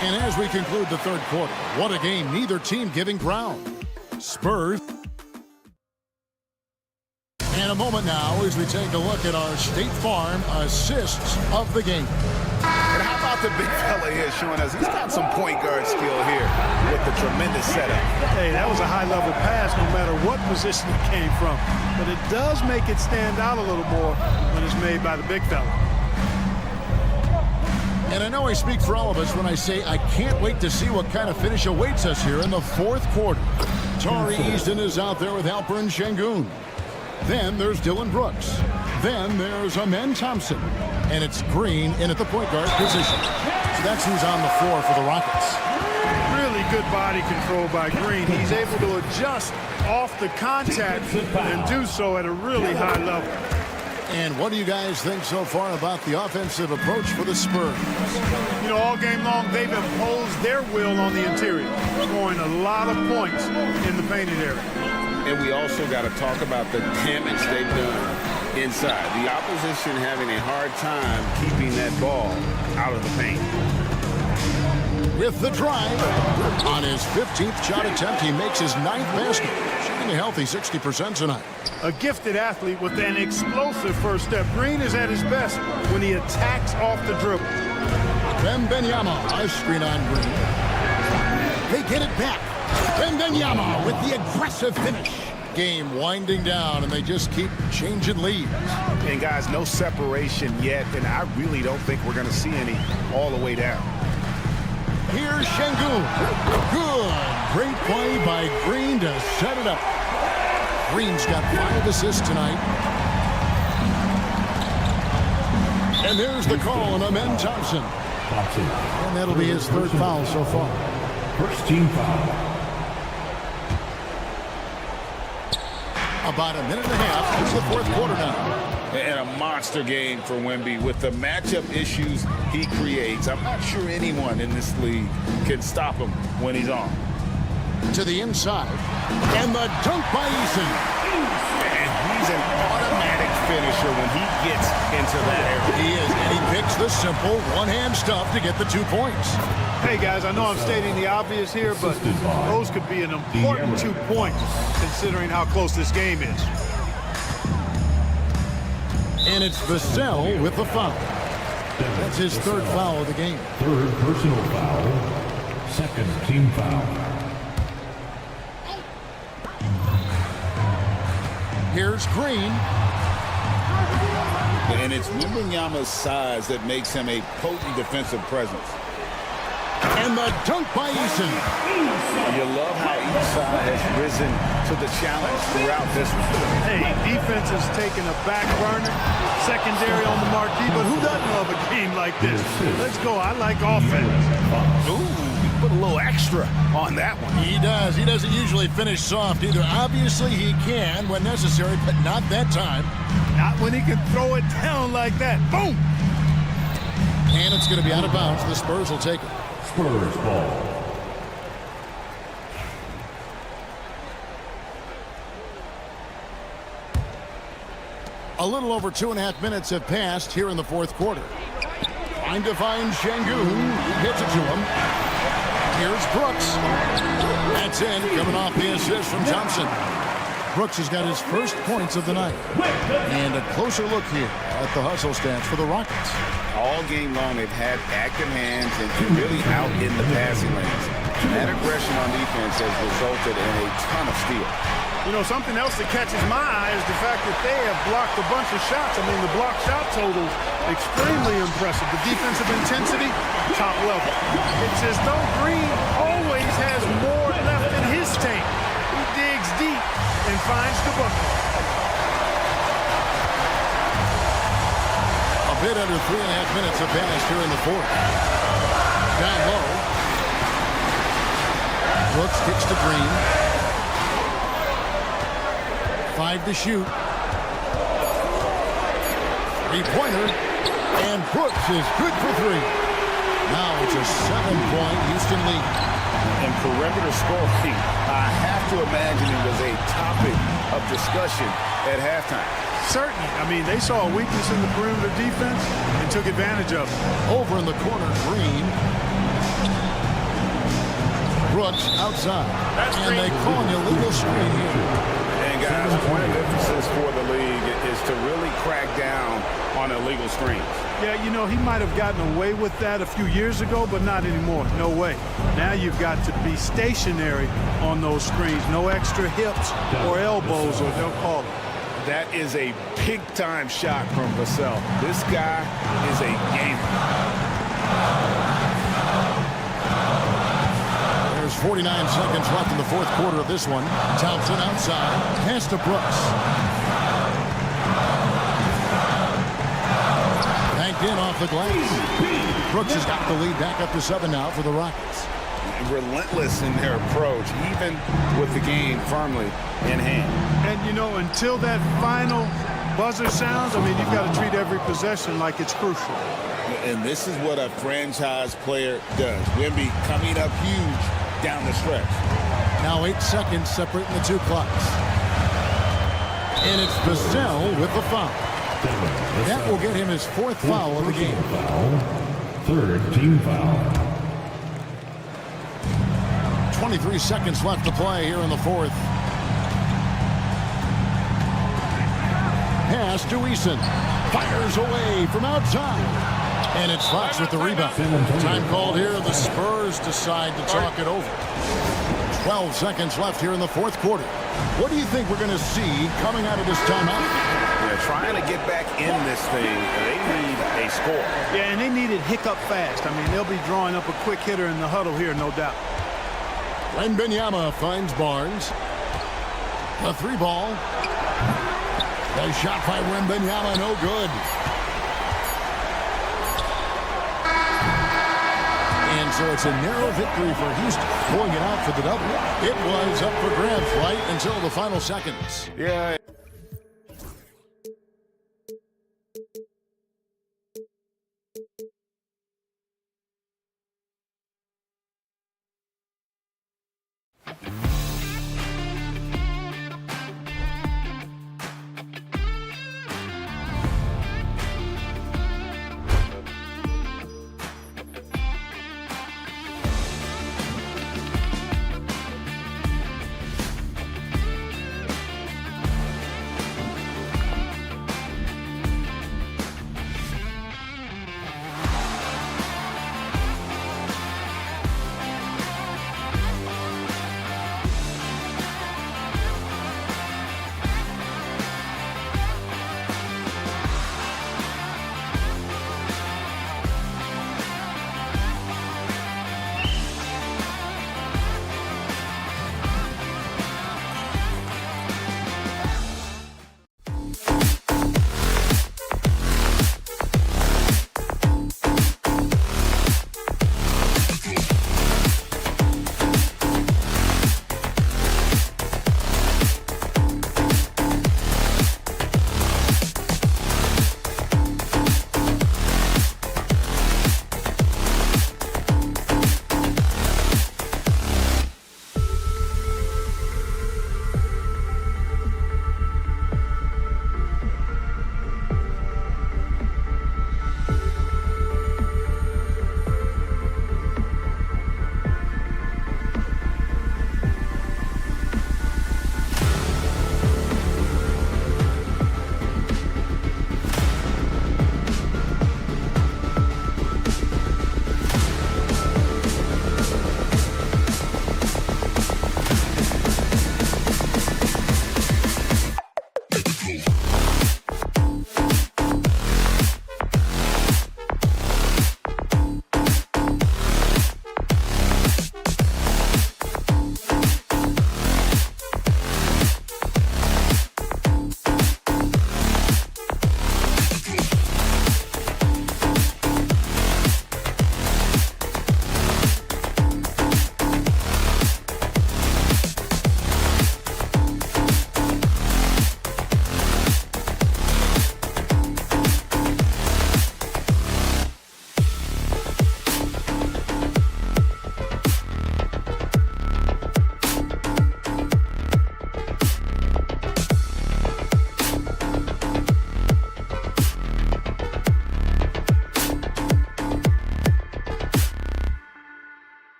And as we conclude the third quarter, what a game, neither team giving ground. Spurs. And a moment now as we take a look at our State Farm assists of the game. And how about the big fella here showing us he's got some point guard skill here with the tremendous setup. Hey, that was a high-level pass no matter what position it came from. But it does make it stand out a little more when it's made by the big fella. And I know I speak for all of us when I say I can't wait to see what kind of finish awaits us here in the fourth quarter. Tari Easton is out there with Alperen Şengün. Then there's Dillon Brooks. Then there's Amen Thompson. And it's Green in at the point guard position. So that's who's on the floor for the Rockets. Really good body control by Green. He's able to adjust off the contact and do so at a really high level. And what do you guys think so far about the offensive approach for the Spurs? You know, all game long, they've imposed their will on the interior, scoring a lot of points in the painted area. And we also got to talk about the damage they've done inside. The opposition having a hard time keeping that ball out of the paint. With the drive, on his 15th shot attempt, he makes his 9th basket. Shooting a healthy 60% tonight. A gifted athlete with an explosive first step. Green is at his best when he attacks off the dribble. Wembanyama, a screen on Green. They get it back. Wembanyama with the aggressive finish. Game winding down, and they just keep changing leads. And guys, no separation yet, and I really don't think we're going to see any all the way down. Here's Şengün. Good. Great play by Green to set it up. Green's got 5 assists tonight. And there's the call on Amen Thompson. And that'll be his third foul so far. First team foul. About a minute and a half. It's the fourth quarter now. And a monster game for Wemby with the matchup issues he creates. I'm not sure anyone in this league can stop him when he's on. To the inside. And the dunk by Eason. And he's an automatic finisher when he gets into that area. He is, and he picks the simple one-hand stuff to get the 2 points. Hey, guys, I know I'm stating the obvious here, but those could be an important 2 points considering how close this game is. And it's Vassell with the foul. That's his third foul of the game. Third personal foul. Second team foul. Here's Green. And it's Wembanyama's size that makes him a potent defensive presence. And the dunk by Eason. You love how each side has risen to the challenge throughout this one. Hey, defense is taking a back burner, secondary on the marquee, but who doesn't love a game like this? Let's go. I like offense. Ooh, put a little extra on that one. He does. He doesn't usually finish soft either. Obviously, he can when necessary, but not that time. Not when he can throw it down like that. Boom! And it's going to be out of bounds. The Spurs will take it. Spurs ball. A little over 2.5 minutes have passed here in the fourth quarter. Trying to find Şengün. He hits it to him. Here's Brooks. That's in, coming off the assist from Thompson. Brooks has got his first points of the night. And a closer look here at the hustle stats for the Rockets. All game long, they've had active hands and really out in the passing lanes. That aggression on defense has resulted in a ton of steals. You know, something else that catches my eye is the fact that they have blocked a bunch of shots. I mean, the block shot totals, extremely impressive. The defensive intensity, top level. It's as though Green always has more left in his tank. He digs deep and finds the bucket. A bit under 3.5 minutes have passed here in the fourth. Down low. Brooks kicks to Green. 5 to shoot. Three-pointer. And Brooks is good for 3. Now it's a 7-point Houston lead. And perimeter scoring, I have to imagine it was a topic of discussion at halftime. Certainly. I mean, they saw a weakness in the perimeter defense and took advantage of it. Over in the corner, Green. Brooks outside. And they call an illegal screen here. And guys, one of the emphasis for the league is to really crack down on illegal screens. Yeah, you know, he might have gotten away with that a few years ago, but not anymore. No way. Now you've got to be stationary on those screens. No extra hips or elbows, or they'll call it. That is a big-time shot from Vassell. This guy is a gamer. There's 49 seconds left in the fourth quarter of this one. Thompson outside. Pass to Brooks. Banked in off the glass. Brooks has got the lead back up to 7 now for the Rockets. Relentless in their approach, even with the game firmly in hand. And, you know, until that final buzzer sounds, I mean, you've got to treat every possession like it's crucial. And this is what a franchise player does. Wemby coming up huge down the stretch. Now 8 seconds separating the two clocks. And it's Vassell with the foul. That will get him his 4th foul of the game. 3rd team foul. 23 seconds left to play here in the fourth. Pass to Eason. Fires away from outside. And it's Fox with the rebound. Time called here. The Spurs decide to talk it over. 12 seconds left here in the fourth quarter. What do you think we're going to see coming out of this timeout? They're trying to get back in this thing. They need a score. Yeah, and they need it hiccup fast. I mean, they'll be drawing up a quick hitter in the huddle here, no doubt. Wembanyama finds Barnes. The 3-ball. The shot by Wembanyama, no good. And so it's a narrow victory for Houston, pulling it out for the double. It was up for grabs right until the final seconds. Yeah.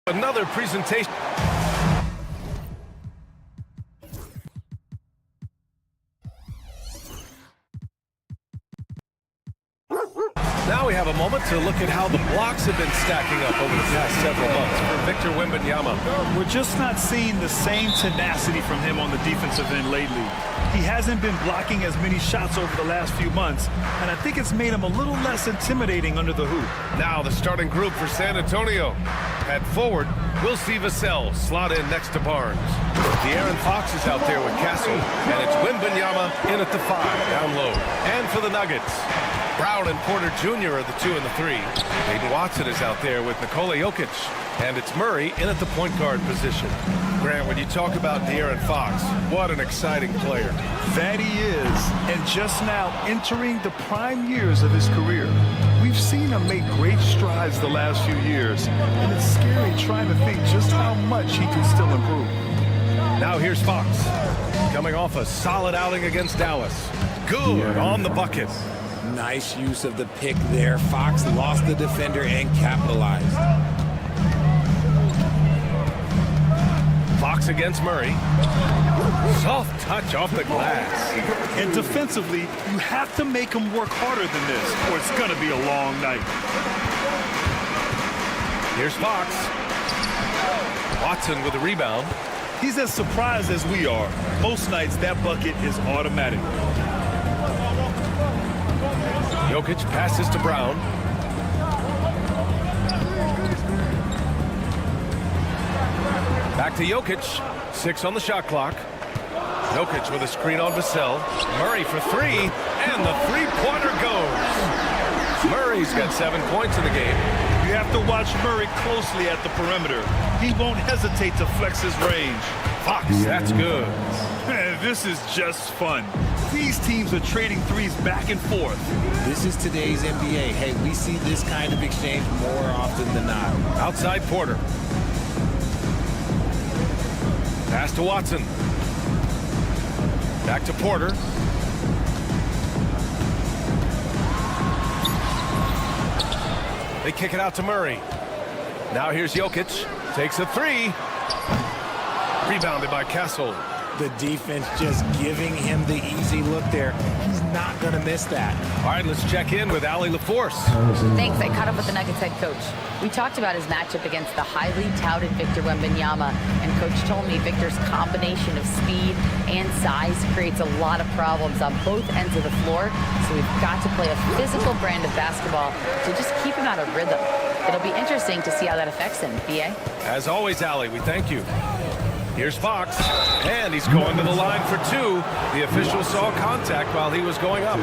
Another presentation. Now we have a moment to look at how the blocks have been stacking up over the past several months for Victor Wembanyama. We're just not seeing the same tenacity from him on the defensive end lately. He hasn't been blocking as many shots over the last few months, and I think it's made him a little less intimidating under the hoop. Now the starting group for San Antonio. At forward, we'll see Vassell slot in next to Barnes. De'Aaron Fox is out there with Castle, and it's Wembanyama in at the 5, down low. And for the Nuggets, Brown and Porter Jr. are the 2 and the 3. Aiden Watson is out there with Nikola Jokic, and it's Murray in at the point guard position. Grant, when you talk about De'Aaron Fox, what an exciting player. That he is, and just now entering the prime years of his career. We've seen him make great strides the last few years, and it's scary trying to think just how much he can still improve. Now here's Fox, coming off a solid outing against Dallas. Good on the bucket. Nice use of the pick there. Fox lost the defender and capitalized. Fox against Murray. Soft touch off the glass. And defensively, you have to make him work harder than this, or it's going to be a long night. Here's Fox. Watson with a rebound. He's as surprised as we are. Most nights, that bucket is automatic. Jokic passes to Brown. Back to Jokic. 6 on the shot clock. Jokic with a screen on Vassell. Murray for 3, and the three-pointer goes. Murray's got 7 points in the game. You have to watch Murray closely at the perimeter. He won't hesitate to flex his range. Fox, that's good. This is just fun. These teams are trading threes back and forth. This is today's NBA. Hey, we see this kind of exchange more often than not. Outside Porter. Pass to Watson. Back to Porter. They kick it out to Murray. Now here's Jokic. Takes a 3. Rebounded by Castle. The defense just giving him the easy look there. He's not going to miss that. All right, let's check in with Allie LaForce. Thanks. I caught up with the Nuggets head coach. We talked about his matchup against the highly touted Victor Wembanyama, and coach told me Victor's combination of speed and size creates a lot of problems on both ends of the floor, so we've got to play a physical brand of basketball to just keep him out of rhythm. It'll be interesting to see how that affects him, BA. As always, Allie, we thank you. Here's Fox, and he's going to the line for 2. The official saw contact while he was going up.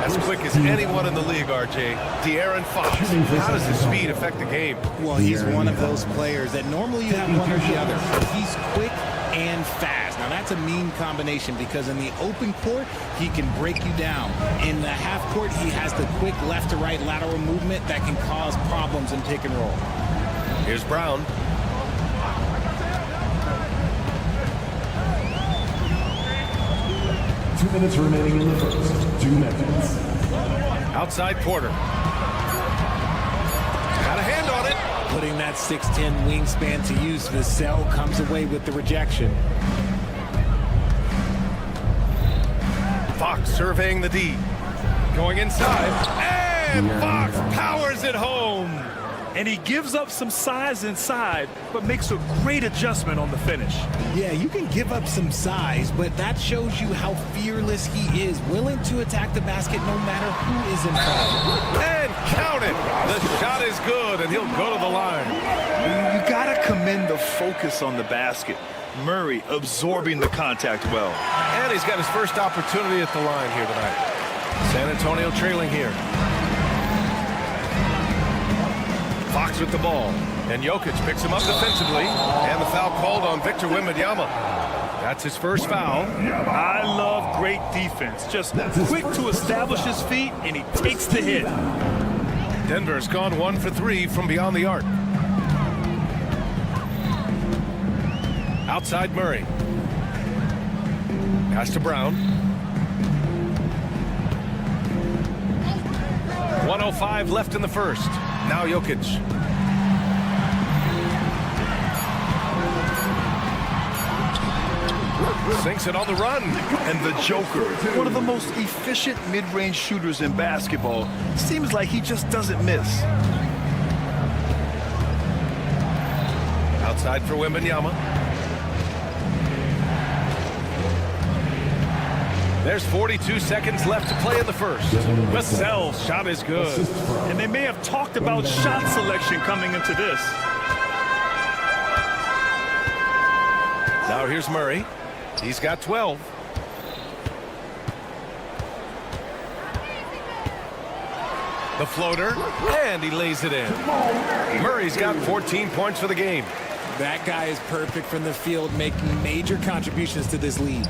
As quick as anyone in the league, RJ. De'Aaron Fox. How does his speed affect the game? Well, he's one of those players that normally you have one or the other. He's quick and fast. Now, that's a mean combination because in the open court, he can break you down. In the half court, he has the quick left-to-right lateral movement that can cause problems in pick and roll. Here's Brown. Minutes remaining in the first. 2 minutes. Outside Porter. Got a hand on it. Putting that 6'10" wingspan to use, Vassell comes away with the rejection. Fox surveying the D. Going inside. And Fox powers it home. And he gives up some size inside, but makes a great adjustment on the finish. Yeah, you can give up some size, but that shows you how fearless he is, willing to attack the basket no matter who is in front of him. And count it. The shot is good, and he'll go to the line. You got to commend the focus on the basket. Murray absorbing the contact well. And he's got his first opportunity at the line here tonight. San Antonio trailing here. Fox with the ball. And Jokic picks him up defensively. And the foul called on Victor Wembanyama. That's his first foul. I love great defense. Just quick to establish his feet, and he takes the hit. Denver's gone 1 for 3 from beyond the arc. Outside Murray. Pass to Brown. 1:05 left in the first. Now Jokic. Sinks it on the run. And the Joker, one of the most efficient mid-range shooters in basketball, seems like he just doesn't miss. Outside for Wembanyama. There's 42 seconds left to play in the first. Vassell's shot is good. And they may have talked about shot selection coming into this. Now here's Murray. He's got 12. The floater, and he lays it in. Murray's got 14 points for the game. That guy is perfect from the field, making major contributions to this lead.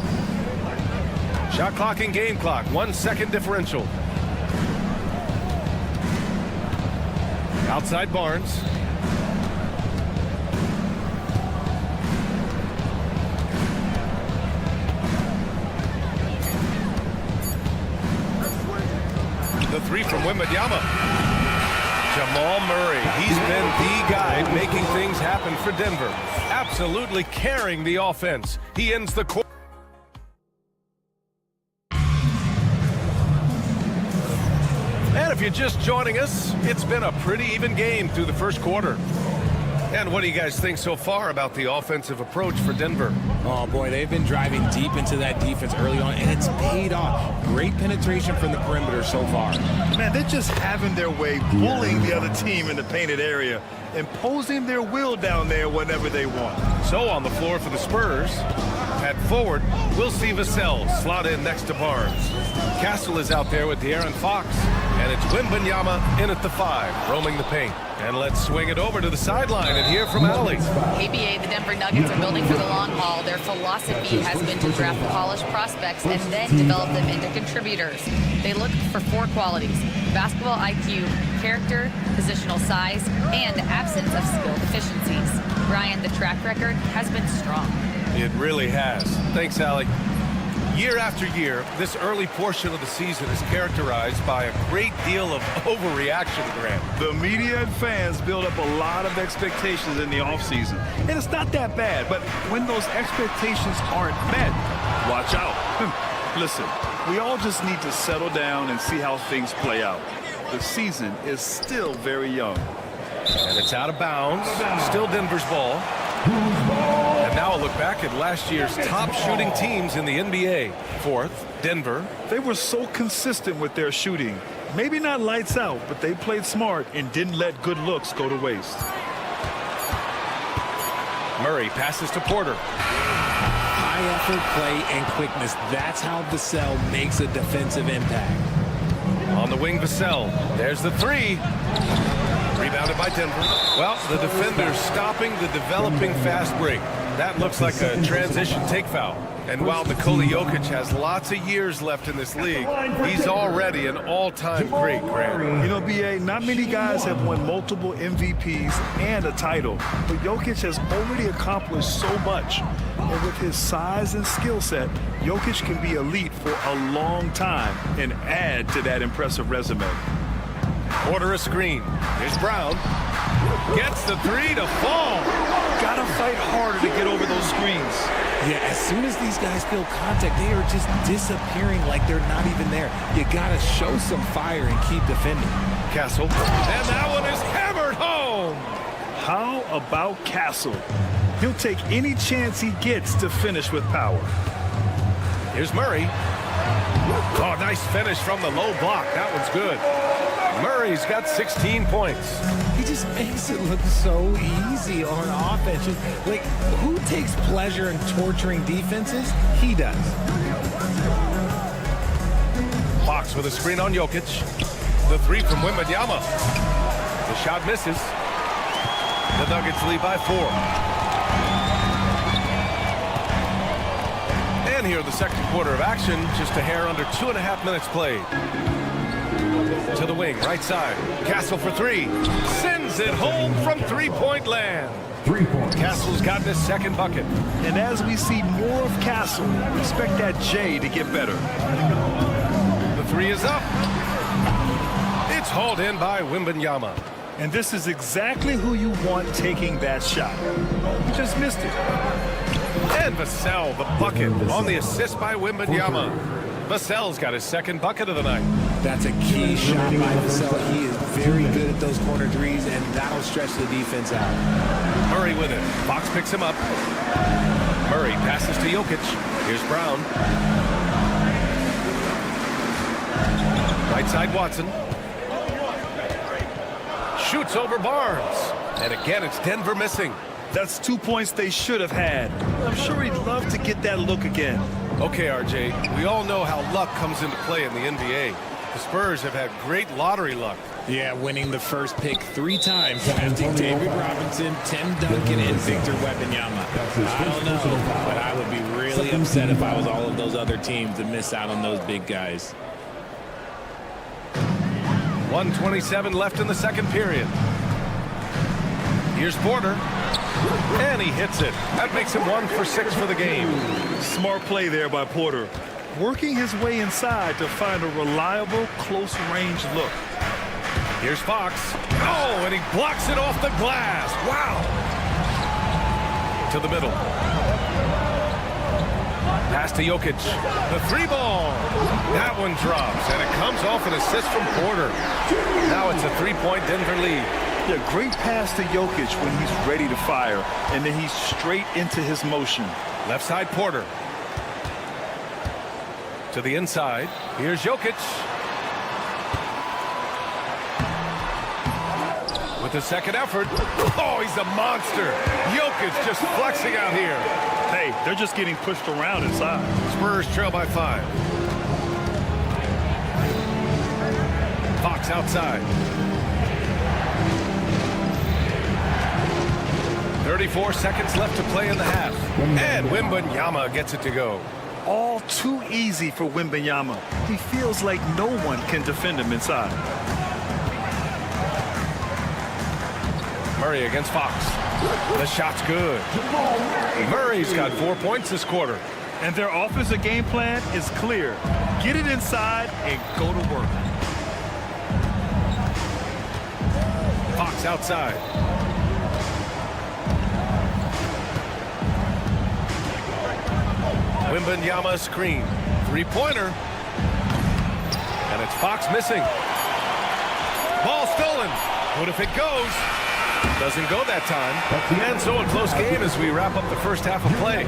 Shot clock and game clock, 1 second differential. Outside Barnes. The three from Wembanyama. Jamal Murray, he's been the guy making things happen for Denver. Absolutely carrying the offense. He ends the quarter. And if you're just joining us, it's been a pretty even game through the first quarter. And what do you guys think so far about the offensive approach for Denver? Oh, boy, they've been driving deep into that defense early on, and it's paid off. Great penetration from the perimeter so far. Man, they're just having their way, bullying the other team in the painted area, imposing their will down there whenever they want. So on the floor for the Spurs, at forward, we'll see Vassell slot in next to Barnes. Castle is out there with De'Aaron Fox, and it's Wembanyama in at the 5, roaming the paint. And let's swing it over to the sideline and hear from Allie. ABA, the Denver Nuggets are building for the long haul. Their philosophy has been to draft polished prospects and then develop them into contributors. They look for 4 qualities: basketball IQ, character, positional size, and absence of skill deficiencies. Brian, the track record has been strong. It really has. Thanks, Allie. Year after year, this early portion of the season is characterized by a great deal of overreaction, Grant. The media and fans build up a lot of expectations in the offseason. And it's not that bad, but when those expectations aren't met, watch out. Listen, we all just need to settle down and see how things play out. The season is still very young. And it's out of bounds. Still Denver's ball. And now a look back at last year's top shooting teams in the NBA. 4th, Denver. They were so consistent with their shooting. Maybe not lights out, but they played smart and didn't let good looks go to waste. Murray passes to Porter. High effort play and quickness. That's how Vassell makes a defensive impact. On the wing, Vassell. There's the 3. Rebounded by Denver. Well, the defender's stopping the developing fast break. That looks like a transition take foul. And while Nikola Jokic has lots of years left in this league, he's already an all-time great, Grant. You know, B.A., not many guys have won multiple MVPs and a title, but Jokic has already accomplished so much. And with his size and skill set, Jokic can be elite for a long time and add to that impressive resume. Order a screen. Here's Brown. Gets the 3 to fall. Gotta fight harder to get over those screens. Yeah, as soon as these guys feel contact, they are just disappearing like they're not even there. You gotta show some fire and keep defending. Castle. And that one is hammered home. How about Castle? He'll take any chance he gets to finish with power. Here's Murray. Oh, nice finish from the low block. That one's good. Murray's got 16 points. He just makes it look so easy on offense. Like, who takes pleasure in torturing defenses? He does. Fox with a screen on Jokic. The three from Wembanyama. The shot misses. The Nuggets lead by 4. And here in the second quarter of action, just a hair under 2.5 minutes played. To the wing, right side. Castle for 3. Sends it home from three-point land. 3 points. Castle's gotten his second bucket. And as we see more of Castle, expect that J to get better. The 3 is up. It's hauled in by Wembanyama. And this is exactly who you want taking that shot. He just missed it. And Vassell, the bucket, on the assist by Wembanyama. Vassell's got his second bucket of the night. That's a key shot by Vassell. He is very good at those corner threes, and that'll stretch the defense out. Murray with it. Fox picks him up. Murray passes to Jokic. Here's Brown. Right side, Watson. Shoots over Barnes. And again, it's Denver missing. That's 2 points they should have had. I'm sure he'd love to get that look again. Okay, RJ, we all know how luck comes into play in the NBA. The Spurs have had great lottery luck. Yeah, winning the first pick 3 times, drafting David Robinson, Tim Duncan, and Victor Wembanyama. I don't know, but I would be really upset if I was all of those other teams to miss out on those big guys. 1:27 left in the second period. Here's Porter. And he hits it. That makes him 1 for 6 for the game. Smart play there by Porter. Working his way inside to find a reliable, close-range look. Here's Fox. Oh, and he blocks it off the glass. Wow. To the middle. Pass to Jokic. The 3-ball. That one drops, and it comes off an assist from Porter. Now it's a 3-point Denver lead. Yeah, great pass to Jokic when he's ready to fire, and then he's straight into his motion. Left side, Porter. To the inside. Here's Jokic. With the second effort. Oh, he's a monster. Jokic just flexing out here. Hey, they're just getting pushed around inside. Spurs trail by 5. Fox outside. 34 seconds left to play in the half. And Wembanyama gets it to go. All too easy for Wembanyama. He feels like no one can defend him inside. Murray against Fox. The shot's good. Murray's got 4 points this quarter. And their offensive game plan is clear. Get it inside and go to work. Fox outside. Wembanyama screen. 3-pointer. And it's Fox missing. Ball stolen. What if it goes? Doesn't go that time. And so a close game as we wrap up the first half of play.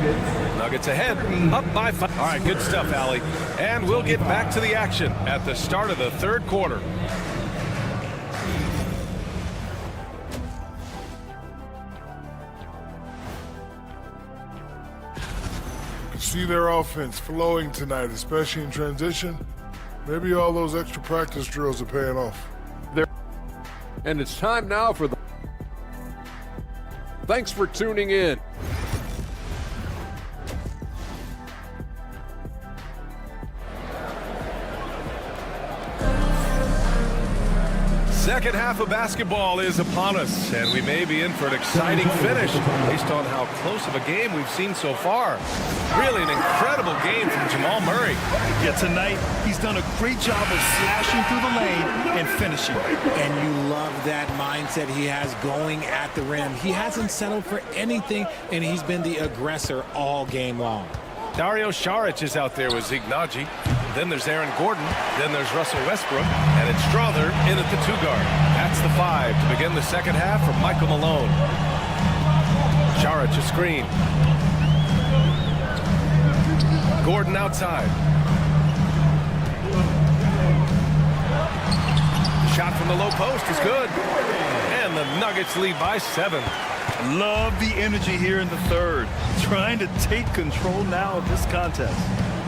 Nuggets ahead, up by 5. All right, good stuff, Allie. And we'll get back to the action at the start of the third quarter. See their offense flowing tonight, especially in transition. Maybe all those extra practice drills are paying off. And it's time now for the... Thanks for tuning in. Second half of basketball is upon us, and we may be in for an exciting finish based on how close of a game we've seen so far. Really an incredible game from Jamal Murray. Yeah, tonight he's done a great job of slashing through the lane and finishing. And you love that mindset he has going at the rim. He hasn't settled for anything, and he's been the aggressor all game long. Dario Saric is out there with Zignaji. Then there's Aaron Gordon. Then there's Russell Westbrook. And it's Strother in at the 2 guard. That's the 5 to begin the second half from Michael Malone. Saric a screen. Gordon outside. Shot from the low post is good. And the Nuggets lead by 7. Love the energy here in the third. Trying to take control now of this contest.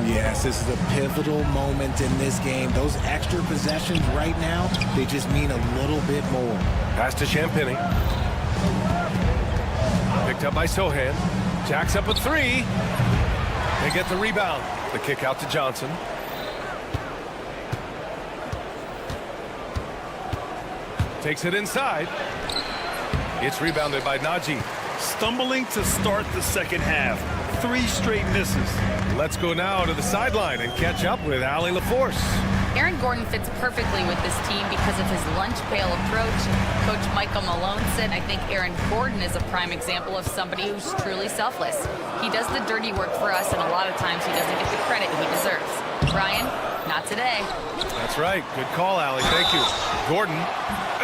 Yes, this is a pivotal moment in this game. Those extra possessions right now, they just mean a little bit more. Pass to Champagny. Picked up by Sohan. Jacks up a three. They get the rebound. The kick out to Johnson. Takes it inside. It's rebounded by Najee. Stumbling to start the second half. 3 straight misses. Let's go now to the sideline and catch up with Allie LaForce. Aaron Gordon fits perfectly with this team because of his lunch pail approach. Coach Michael Malone said, I think Aaron Gordon is a prime example of somebody who's truly selfless. He does the dirty work for us, and a lot of times he doesn't get the credit he deserves. Brian, not today. That's right. Good call, Allie. Thank you. Gordon,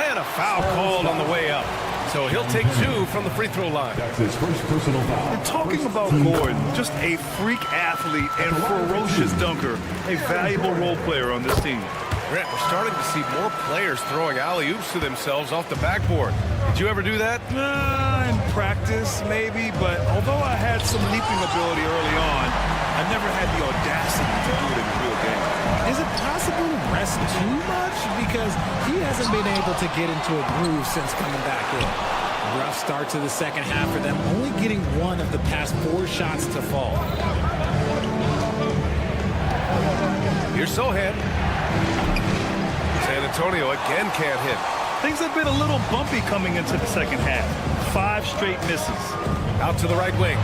and a foul called on the way up. So he'll take 2 from the free throw line. That's his first personal foul. And talking about Gordon, just a freak athlete and ferocious dunker, a valuable role player on this team. Grant, we're starting to see more players throwing alley-oops to themselves off the backboard. Did you ever do that? In practice, maybe, but although I had some leaping ability early on, I never had the audacity to do it in the real game. Is it possible to rest too much? Because he hasn't been able to get into a groove since coming back in. Rough start to the second half for them, only getting 1 of the past 4 shots to fall. Here's Sohan. San Antonio again can't hit. Things have been a little bumpy coming into the second half. 5 straight misses. Out to the right wing.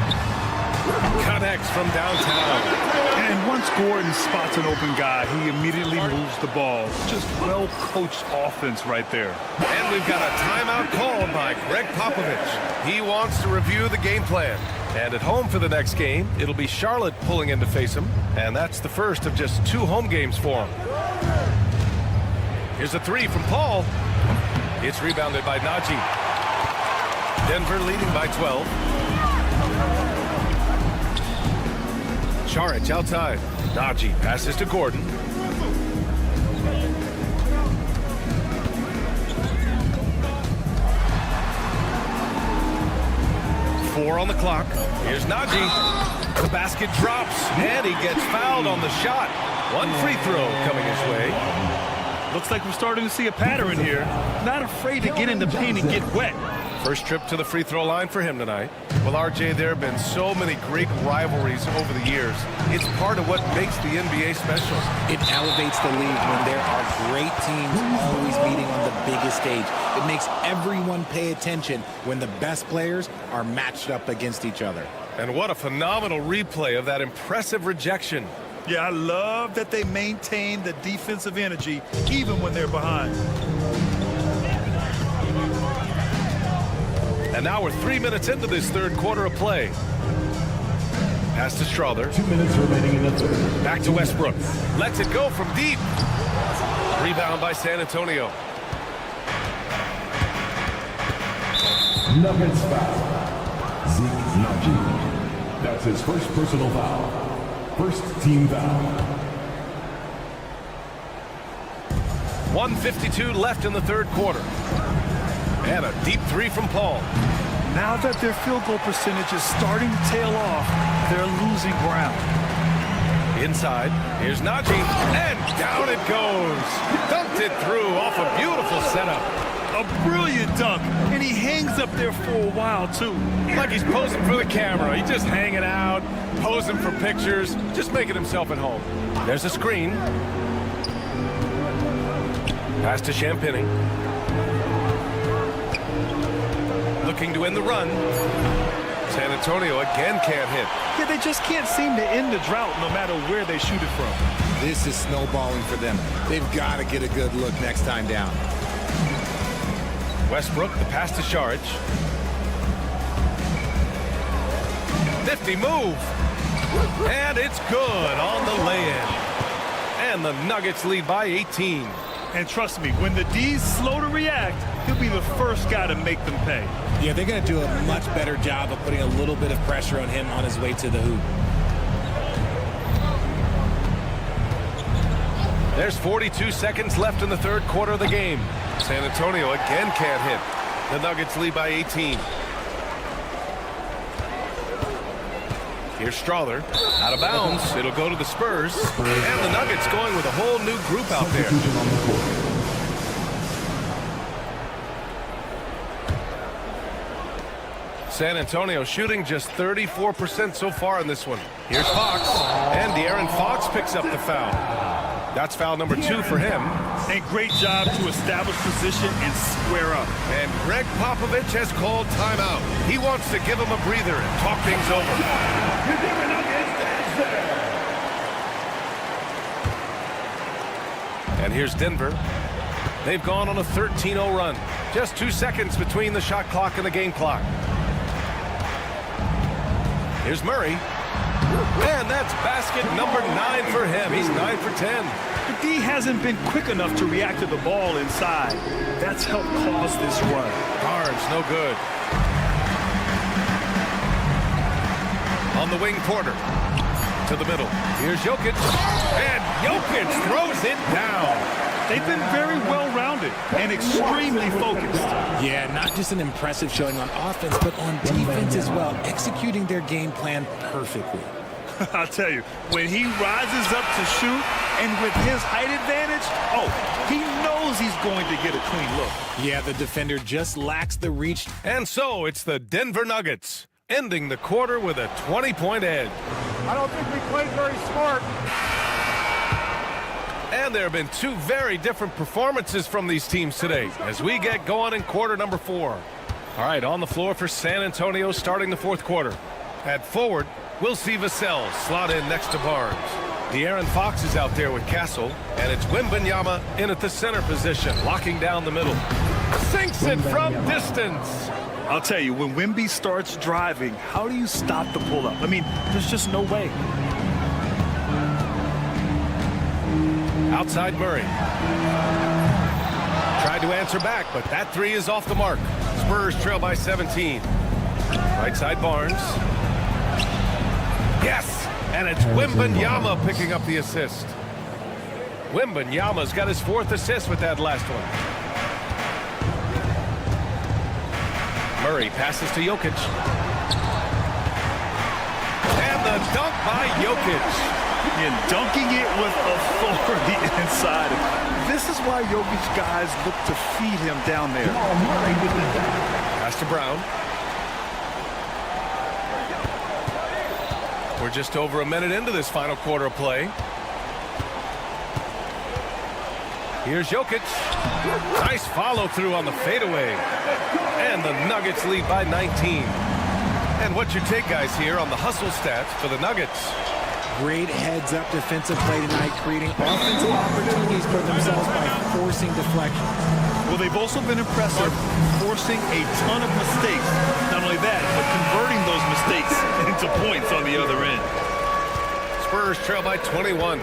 Connects from downtown. And once Gordon spots an open guy, he immediately moves the ball. Just well-coached offense right there. And we've got a timeout called by Greg Popovich. He wants to review the game plan. And at home for the next game, it'll be Charlotte pulling in to face him. And that's the first of just 2 home games for him. Here's a 3 from Paul. It's rebounded by Najee. Denver leading by 12. Charic outside. Najee passes to Gordon. Four on the clock. Here's Najee. The basket drops, and he gets fouled on the shot. 1 free throw coming his way. Looks like we're starting to see a pattern here. Not afraid to get in the paint and get wet. First trip to the free throw line for him tonight. Well, RJ, there have been so many great rivalries over the years. It's part of what makes the NBA special. It elevates the league when there are great teams always meeting on the biggest stage. It makes everyone pay attention when the best players are matched up against each other. And what a phenomenal replay of that impressive rejection. Yeah, I love that they maintain the defensive energy even when they're behind. And now we're 3 minutes into this third quarter of play. Pass to Strother. 2 minutes remaining in the third. Back to Westbrook. Lets it go from deep. Rebound by San Antonio. Nuggets foul. Zeke Najee. That's his first personal foul. First team foul. 1:52 left in the third quarter. And a deep 3 from Paul. Now that their field goal percentage is starting to tail off, they're losing ground. Inside, here's Najee, and down it goes. Dunked it through off a beautiful setup. A brilliant dunk, and he hangs up there for a while, too. Like he's posing for the camera. He's just hanging out, posing for pictures, just making himself at home. There's a screen. Pass to Champagny. Looking to end the run. San Antonio again can't hit. Yeah, they just can't seem to end the drought no matter where they shoot it from. This is snowballing for them. They've got to get a good look next time down. Westbrook, the pass to Charic. Nifty move. And it's good on the lay-in. And the Nuggets lead by 18. And trust me, when the D's slow to react, he'll be the first guy to make them pay. Yeah, they're going to do a much better job of putting a little bit of pressure on him on his way to the hoop. There's 42 seconds left in the third quarter of the game. San Antonio again can't hit. The Nuggets lead by 18. Here's Strother. Out of bounds. It'll go to the Spurs. And the Nuggets going with a whole new group out there. San Antonio shooting just 34% so far in this one. Here's Fox. And De'Aaron Fox picks up the foul. That's foul number 2 for him. And great job to establish position and square up. And Greg Popovich has called timeout. He wants to give him a breather and talk things over. And here's Denver. They've gone on a 13-0 run. Just 2 seconds between the shot clock and the game clock. Here's Murray. And that's basket number 9 for him. He's 9 for 10. But D hasn't been quick enough to react to the ball inside. That's helped cause this run. Barnes, no good. On the wing, Porter. To the middle. Here's Jokic. And Jokic throws it down. They've been very well-rounded and extremely focused. Yeah, not just an impressive showing on offense, but on defense as well, executing their game plan perfectly. I'll tell you, when he rises up to shoot and with his height advantage, he knows he's going to get a clean look. Yeah, the defender just lacks the reach. And so it's the Denver Nuggets ending the quarter with a 20-point edge. I don't think we played very smart. And there have been 2 very different performances from these teams today as we get going in quarter number 4. All right, on the floor for San Antonio starting the 4th quarter. At forward, we'll see Vassell slot in next to Barnes. De'Aaron Fox is out there with Castle, and it's Wembanyama in at the center position, locking down the middle. Sinks it from distance. I'll tell you, when Wemby starts driving, how do you stop the pull-up? I mean, there's just no way. Outside Murray. Tried to answer back, but that 3 is off the mark. Spurs trail by 17. Right side Barnes. Yes! And it's Wembanyama picking up the assist. Wembanyama's got his 4th assist with that last one. Murray passes to Jokic. And the dunk by Jokic. And dunking it with authority inside. This is why Jokic guys look to feed him down there. Pass to Brown. We're just over a minute into this final quarter of play. Here's Jokic. Nice follow through on the fadeaway. And the Nuggets lead by 19. And what's your take, guys, here on the hustle stats for the Nuggets? Great heads-up defensive play tonight, creating offensive opportunities for themselves by forcing deflection. Well, they've also been impressive, forcing a ton of mistakes. Not only that, but converting those mistakes into points on the other end. Spurs trail by 21.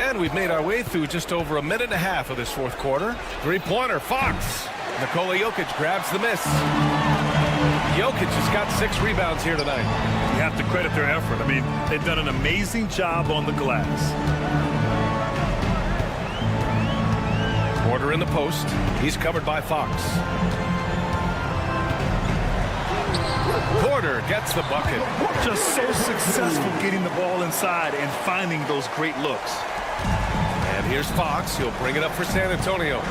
And we've made our way through just over a minute and a half of this 4th quarter. 3-pointer, Fox. Nikola Jokic grabs the miss. Jokic has got 6 rebounds here tonight. You have to credit their effort. I mean, they've done an amazing job on the glass. Porter in the post. He's covered by Fox. Porter gets the bucket. Just so successful getting the ball inside and finding those great looks. And here's Fox. He'll bring it up for San Antonio.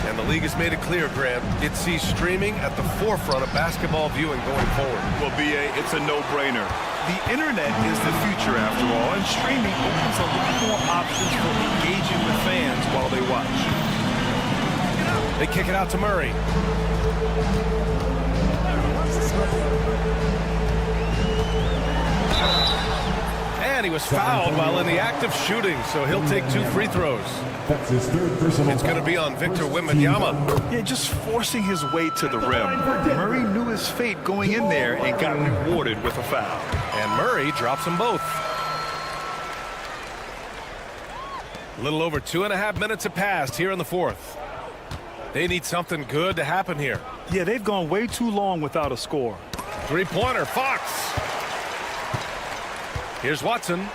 And the league has made it clear, Grant, it sees streaming at the forefront of basketball viewing going forward. Well, BA, it's a no-brainer. The internet is the future, after all, and streaming opens a lot more options for engaging with fans while they watch. They kick it out to Murray. And he was fouled while in the act of shooting, so he'll take 2 free throws. That's his 3rd personal It's going to be on Victor Wembanyama. Yeah, just forcing his way to the rim. Murray knew his fate going in there and got rewarded with a foul. And Murray drops them both. A little over 2.5 minutes have passed here in the 4th. They need something good to happen here. Yeah, they've gone way too long without a score. 3-pointer, Fox. Here's Watson.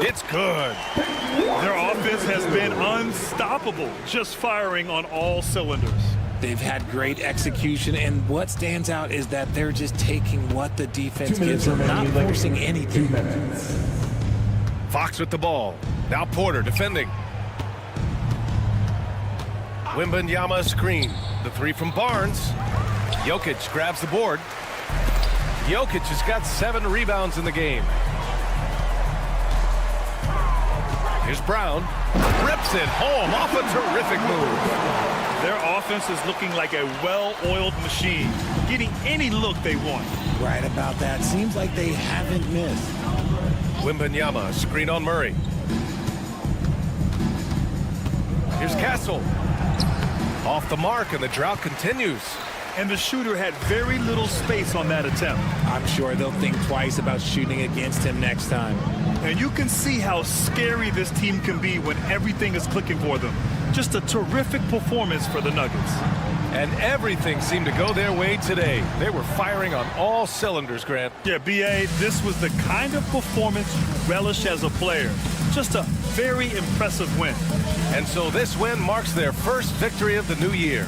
It's good. Their offense has been unstoppable, just firing on all cylinders. They've had great execution, and what stands out is that they're just taking what the defense gives them, not forcing anything. Fox with the ball. Now Porter defending. Wembanyama screen. The three from Barnes. Jokic grabs the board. Jokic has got 7 rebounds in the game. Here's Brown. Rips it home off a terrific move. Their offense is looking like a well-oiled machine, getting any look they want. Right about that. Seems like they haven't missed. Wembanyama, screen on Murray. Here's Castle. Off the mark, and the drought continues. And the shooter had very little space on that attempt. I'm sure they'll think twice about shooting against him next time. And you can see how scary this team can be when everything is clicking for them. Just a terrific performance for the Nuggets. And everything seemed to go their way today. They were firing on all cylinders, Grant. Yeah, B.A., this was the kind of performance you relish as a player. Just a very impressive win. And so this win marks their first victory of the new year.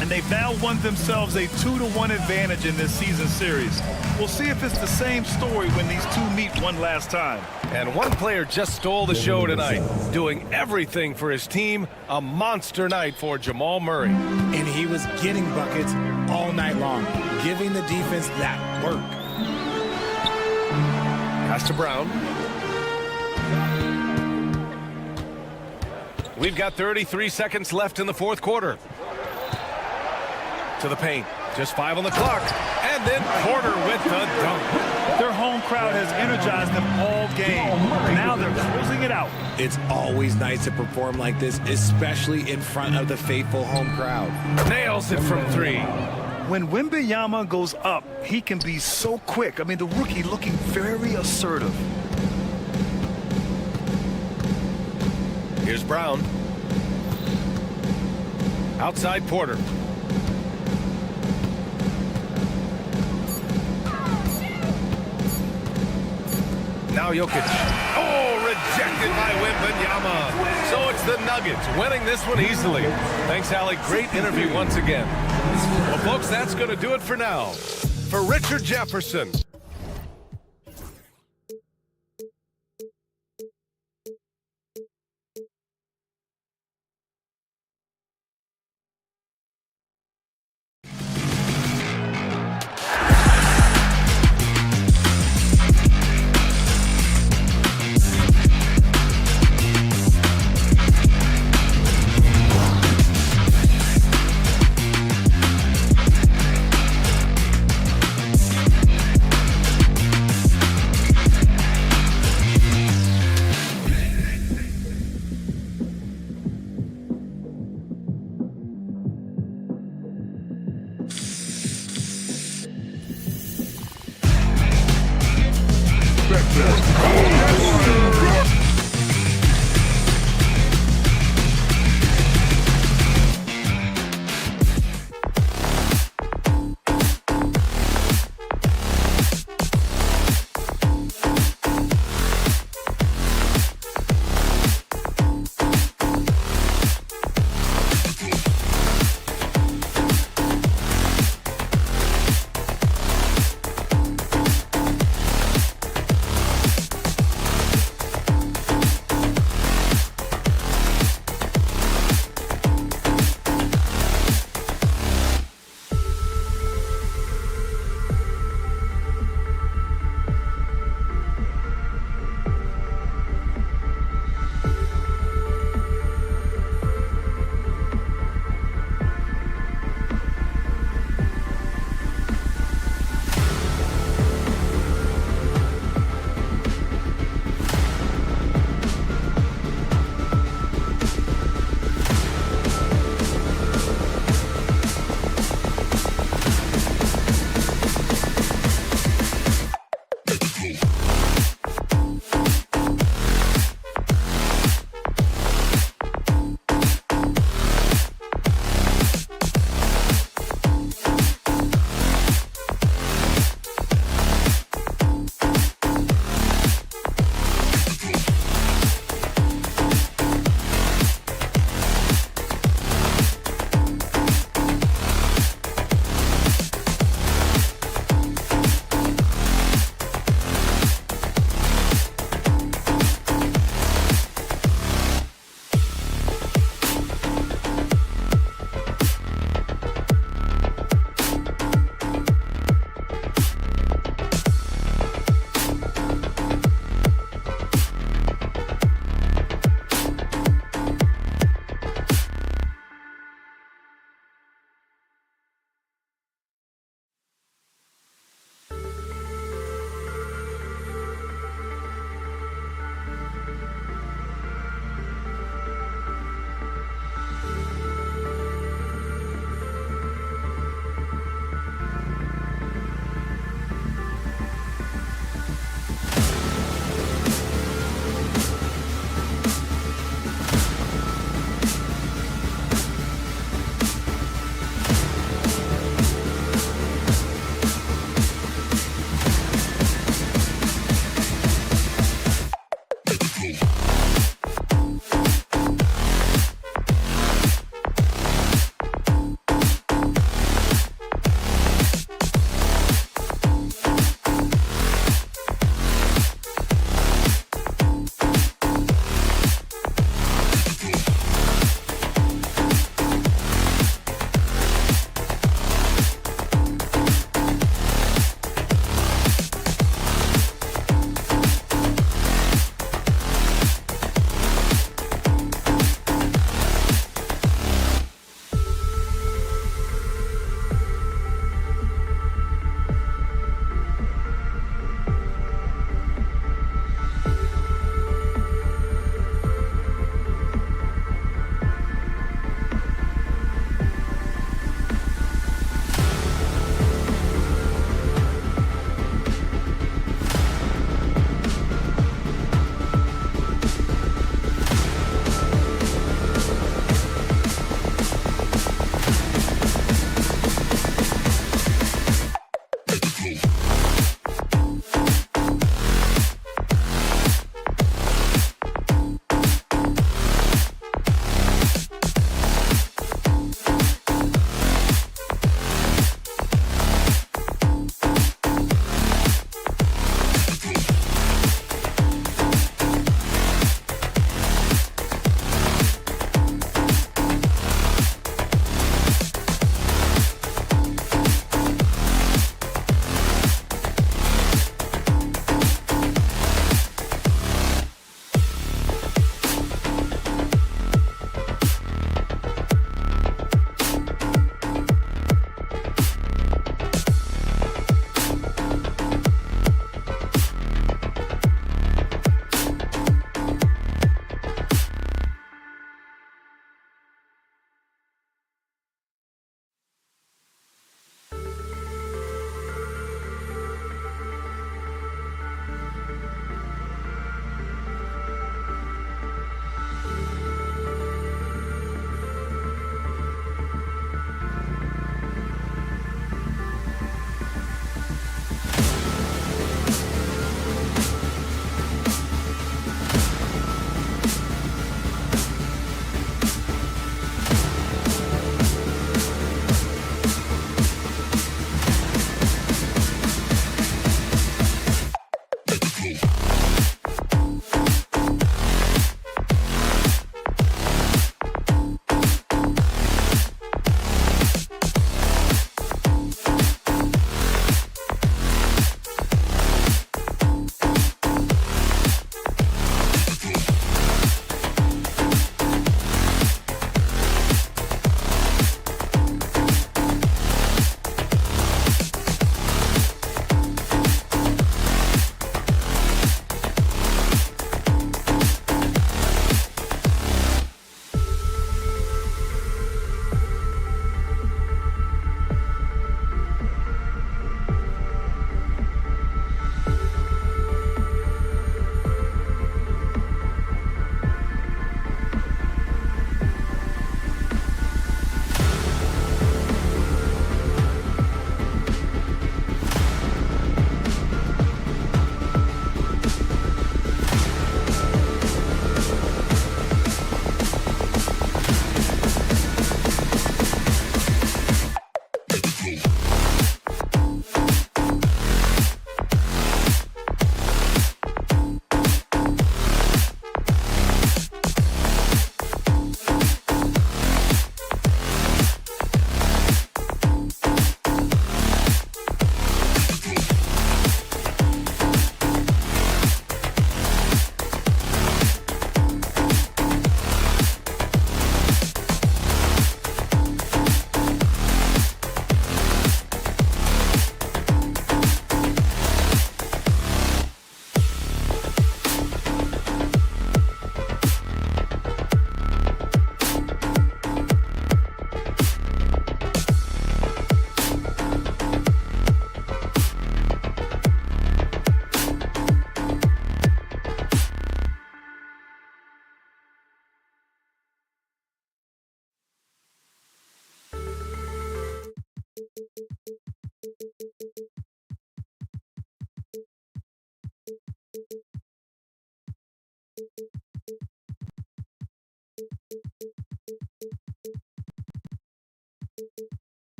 And they've now won themselves a 2-1 advantage in this season series. We'll see if it's the same story when these two meet one last time. And one player just stole the show tonight, doing everything for his team. A monster night for Jamal Murray. And he was getting buckets all night long, giving the defense that work. Pass to Brown. We've got 33 seconds left in the fourth quarter. To the paint. Just 5 on the clock. And then Porter with the dunk. Their home crowd has energized them all game. Now they're closing it out. It's always nice to perform like this, especially in front of the faithful home crowd. Nails it from 3. When Wembanyama goes up, he can be so quick. I mean, the rookie looking very assertive. Here's Brown. Outside Porter. Now Jokic. Oh, rejected by Wembanyama. So it's the Nuggets winning this one easily. Thanks, Allie. Great interview once again. Well, folks, that's going to do it for now. For Richard Jefferson.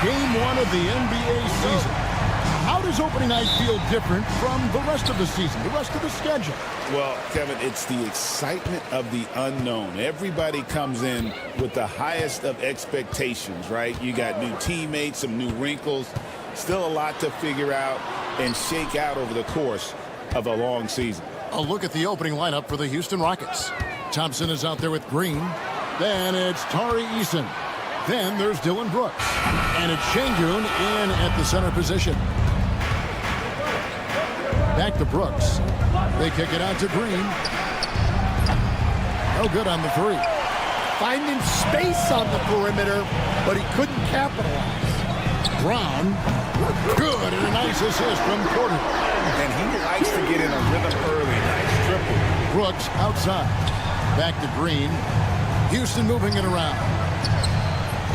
Game 1 of the NBA season. How does opening night feel different from the rest of the season, the rest of the schedule? Well, Kevin, it's the excitement of the unknown. Everybody comes in with the highest of expectations, right? You got new teammates, some new wrinkles, still a lot to figure out and shake out over the course of a long season. A look at the opening lineup for the Houston Rockets. Thompson is out there with Green. Then it's Tari Eason. Then there's Dylan Brooks. And it's Şengün in at the center position. Back to Brooks. They kick it out to Green. No good on the three. Finding space on the perimeter, but he couldn't capitalize. Brown. Good, and a nice assist from Porter. And he likes to get in a rhythm early. Nice triple. Brooks outside. Back to Green. Houston moving it around.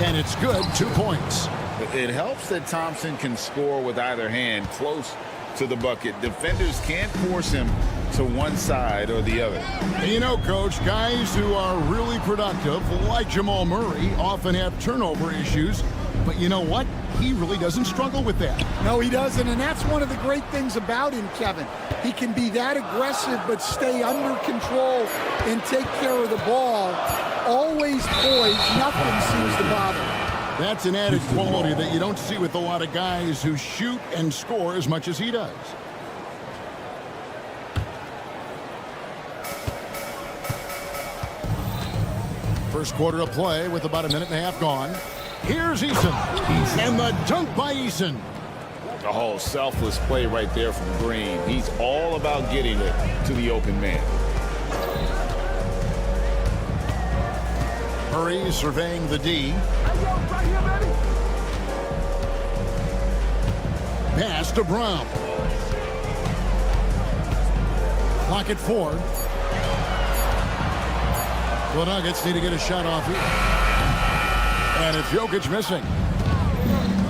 And it's good, 2 points. It helps that Thompson can score with either hand close to the bucket. Defenders can't force him to one side or the other. And you know, Coach, guys who are really productive, like Jamal Murray, often have turnover issues. But you know what? He really doesn't struggle with that. No, he doesn't, and that's one of the great things about him, Kevin. He can be that aggressive but stay under control and take care of the ball. Always poised, nothing seems to bother him. That's an added quality that you don't see with a lot of guys who shoot and score as much as he does. First quarter of play with about a minute and a half gone. Here's Eason. And the dunk by Eason. The whole selfless play right there from Green. He's all about getting it to the open man. Murray surveying the D. Pass to Brown. Clock at 4. The Nuggets need to get a shot off here. And it's Jokic missing.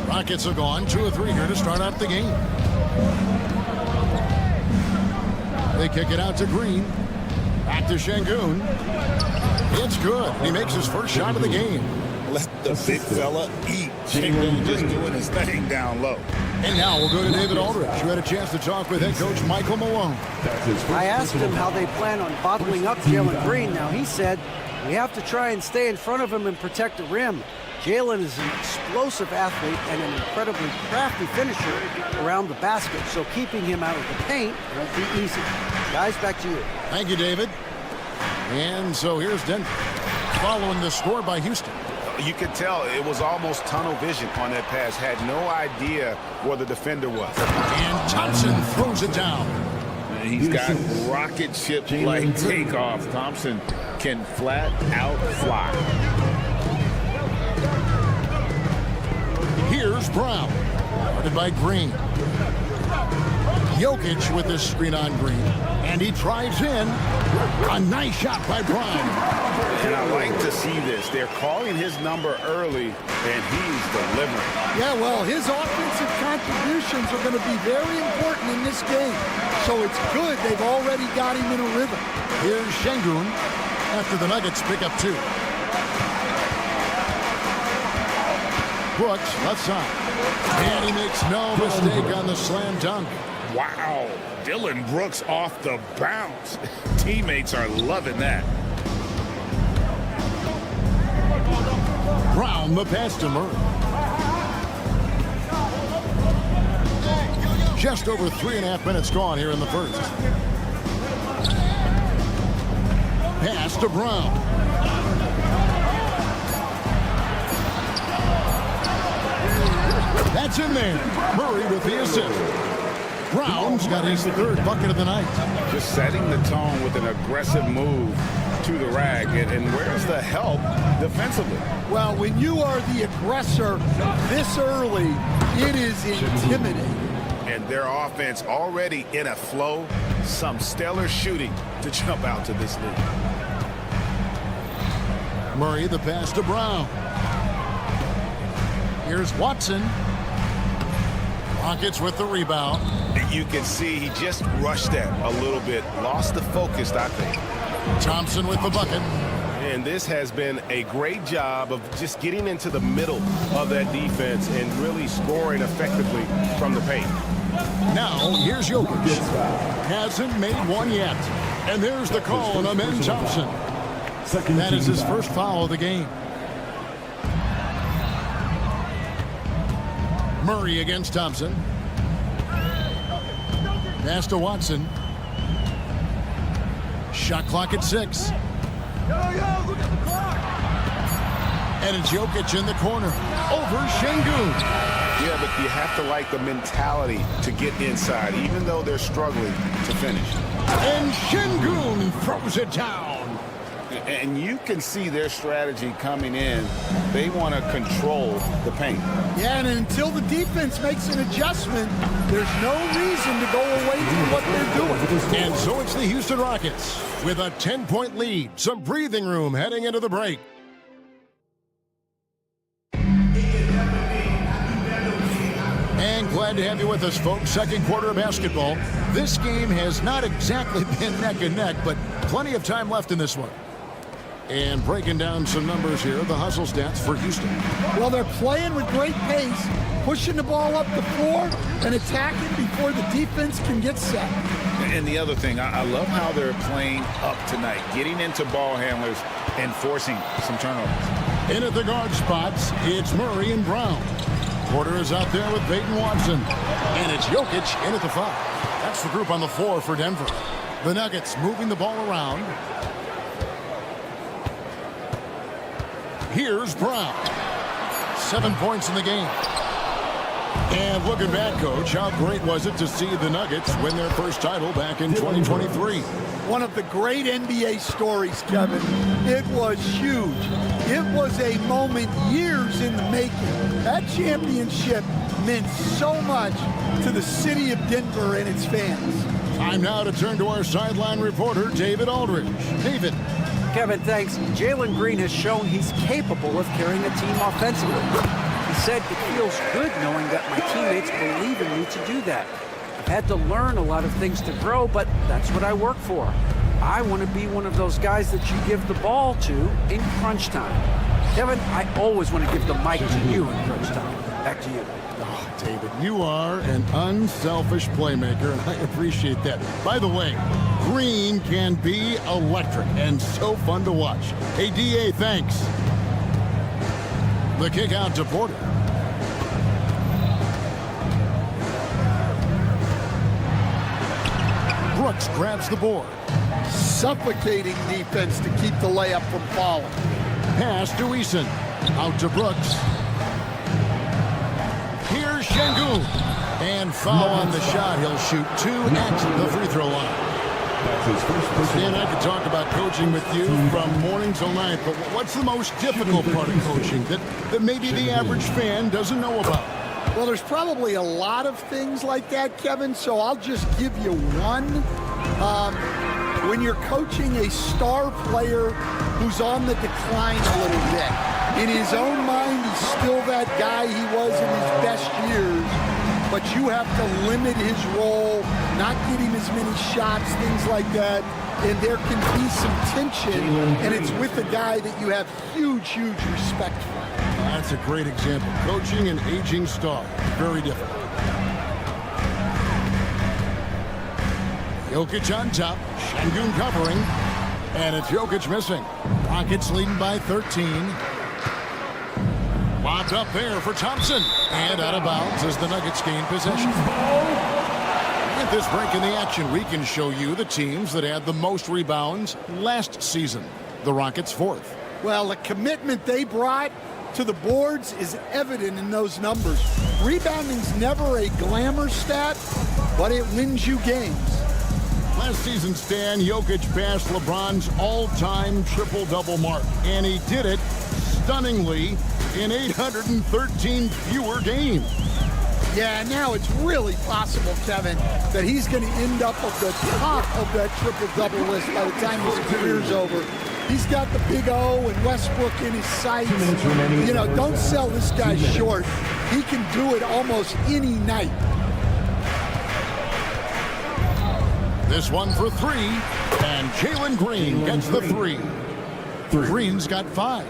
Rockets are gone. 2 of 3 here to start out the game. They kick it out to Green. Back to Şengün. It's good. He makes his first shot of the game. Let the big fella eat. Şengün just doing his thing down low. And now we'll go to David Aldridge, who had a chance to talk with head coach Michael Malone. I asked him how they plan on bottling up Jalen Green. Now, he said, we have to try and stay in front of him and protect the rim. Jalen is an explosive athlete and an incredibly crafty finisher around the basket, so keeping him out of the paint won't be easy. Guys, back to you. Thank you, David. And so here's Denver, following the score by Houston. You could tell it was almost tunnel vision on that pass. Had no idea where the defender was. And Thompson throws it down. He's got rocket ship-like takeoff. Thompson can flat out fly. Here's Brown, guarded by Green. Jokic with this screen on Green. And he drives in. A nice shot by Brown. And I like to see this. They're calling his number early, and he's delivering. Yeah, well, his offensive contributions are going to be very important in this game. So it's good they've already got him in a rhythm. Here's Şengün after the Nuggets pick up 2. Brooks, left side. And he makes no mistake on the slam dunk. Wow. Dylan Brooks off the bounce. Teammates are loving that. Brown, the pass to Murray. Just over 3.5 minutes gone here in the first. Pass to Brown. That's in there. Murray with the assist. Brown's got his third bucket of the night. Just setting the tone with an aggressive move to the rack. And where's the help defensively? Well, when you are the aggressor this early, it is intimidating. And their offense already in a flow. Some stellar shooting to jump out to this lead. Murray, the pass to Brown. Here's Watson. Rockets with the rebound. You can see he just rushed that a little bit. Lost the focus, I think. Thompson with the bucket. And this has been a great job of just getting into the middle of that defense and really scoring effectively from the paint. Now, here's Jokic. Hasn't made one yet. And there's the call on Amen Thompson. That is his first foul of the game. Murray against Thompson. Pass to Watson. Shot clock at 6. And it's Jokic in the corner. Over Şengün. Yeah, but you have to like the mentality to get inside, even though they're struggling to finish. And Şengün throws it down. And you can see their strategy coming in. They want to control the paint. Yeah, and until the defense makes an adjustment, there's no reason to go away from what they're doing. And so it's the Houston Rockets with a 10-point lead. Some breathing room heading into the break. And glad to have you with us, folks. Second quarter of basketball. This game has not exactly been neck and neck, but plenty of time left in this one. And breaking down some numbers here, the hustle stats for Houston. Well, they're playing with great pace, pushing the ball up the floor and attacking before the defense can get set. And the other thing, I love how they're playing up tonight, getting into ball handlers and forcing some turnovers. In at the guard spots, it's Murray and Brown. Porter is out there with Peyton Watson. And it's Jokic in at the 5. That's the group on the floor for Denver. The Nuggets moving the ball around. Here's Brown. 7 points in the game. And looking back, Coach, how great was it to see the Nuggets win their first title back in 2023? One of the great NBA stories, Kevin. It was huge. It was a moment years in the making. That championship meant so much to the city of Denver and its fans. Time now to turn to our sideline reporter, David Aldridge. David. Kevin, thanks. Jalen Green has shown he's capable of carrying a team offensively. He said it feels good knowing that my teammates believe in me to do that. I've had to learn a lot of things to grow, but that's what I work for. I want to be one of those guys that you give the ball to in crunch time. Kevin, I always want to give the mic to you in crunch time. Back to you. Oh, David, you are an unselfish playmaker, and I appreciate that. By the way, Green can be electric and so fun to watch. Hey, DA, thanks. The kick out to Porter. Brooks grabs the board. Suffocating defense to keep the layup from falling. Pass to Eason. Out to Brooks. Here's Şengün. And foul on the shot. He'll shoot 2 at the free throw line. Dan, I could talk about coaching with you from morning till night, but what's the most difficult part of coaching that maybe the average fan doesn't know about? Well, there's probably a lot of things like that, Kevin, so I'll just give you one. When you're coaching a star player who's on the decline a little bit, in his own mind, he's still that guy he was in his best years, but you have to limit his role, not get him as many shots, things like that, and there can be some tension, and it's with a guy that you have huge, huge respect for. That's a great example. Coaching an aging star, very difficult. Jokic on top, Şengün covering, and it's Jokic missing. Rockets leading by 13. Lobbed up there for Thompson. And out of bounds as the Nuggets gain possession. At this break in the action, we can show you the teams that had the most rebounds last season. The Rockets 4th. Well, the commitment they brought to the boards is evident in those numbers. Rebounding's never a glamour stat, but it wins you games. Last season, Stan, Jokic passed LeBron's all-time triple-double mark, and he did it stunningly in 813 fewer games. Yeah, now it's really possible, Kevin, that he's going to end up at the top of that triple-double list by the time his career's over. He's got the big O and Westbrook in his sights. You know, don't sell this guy short. He can do it almost any night. This one for 3, and Jalen Green gets the 3. Green's got 5.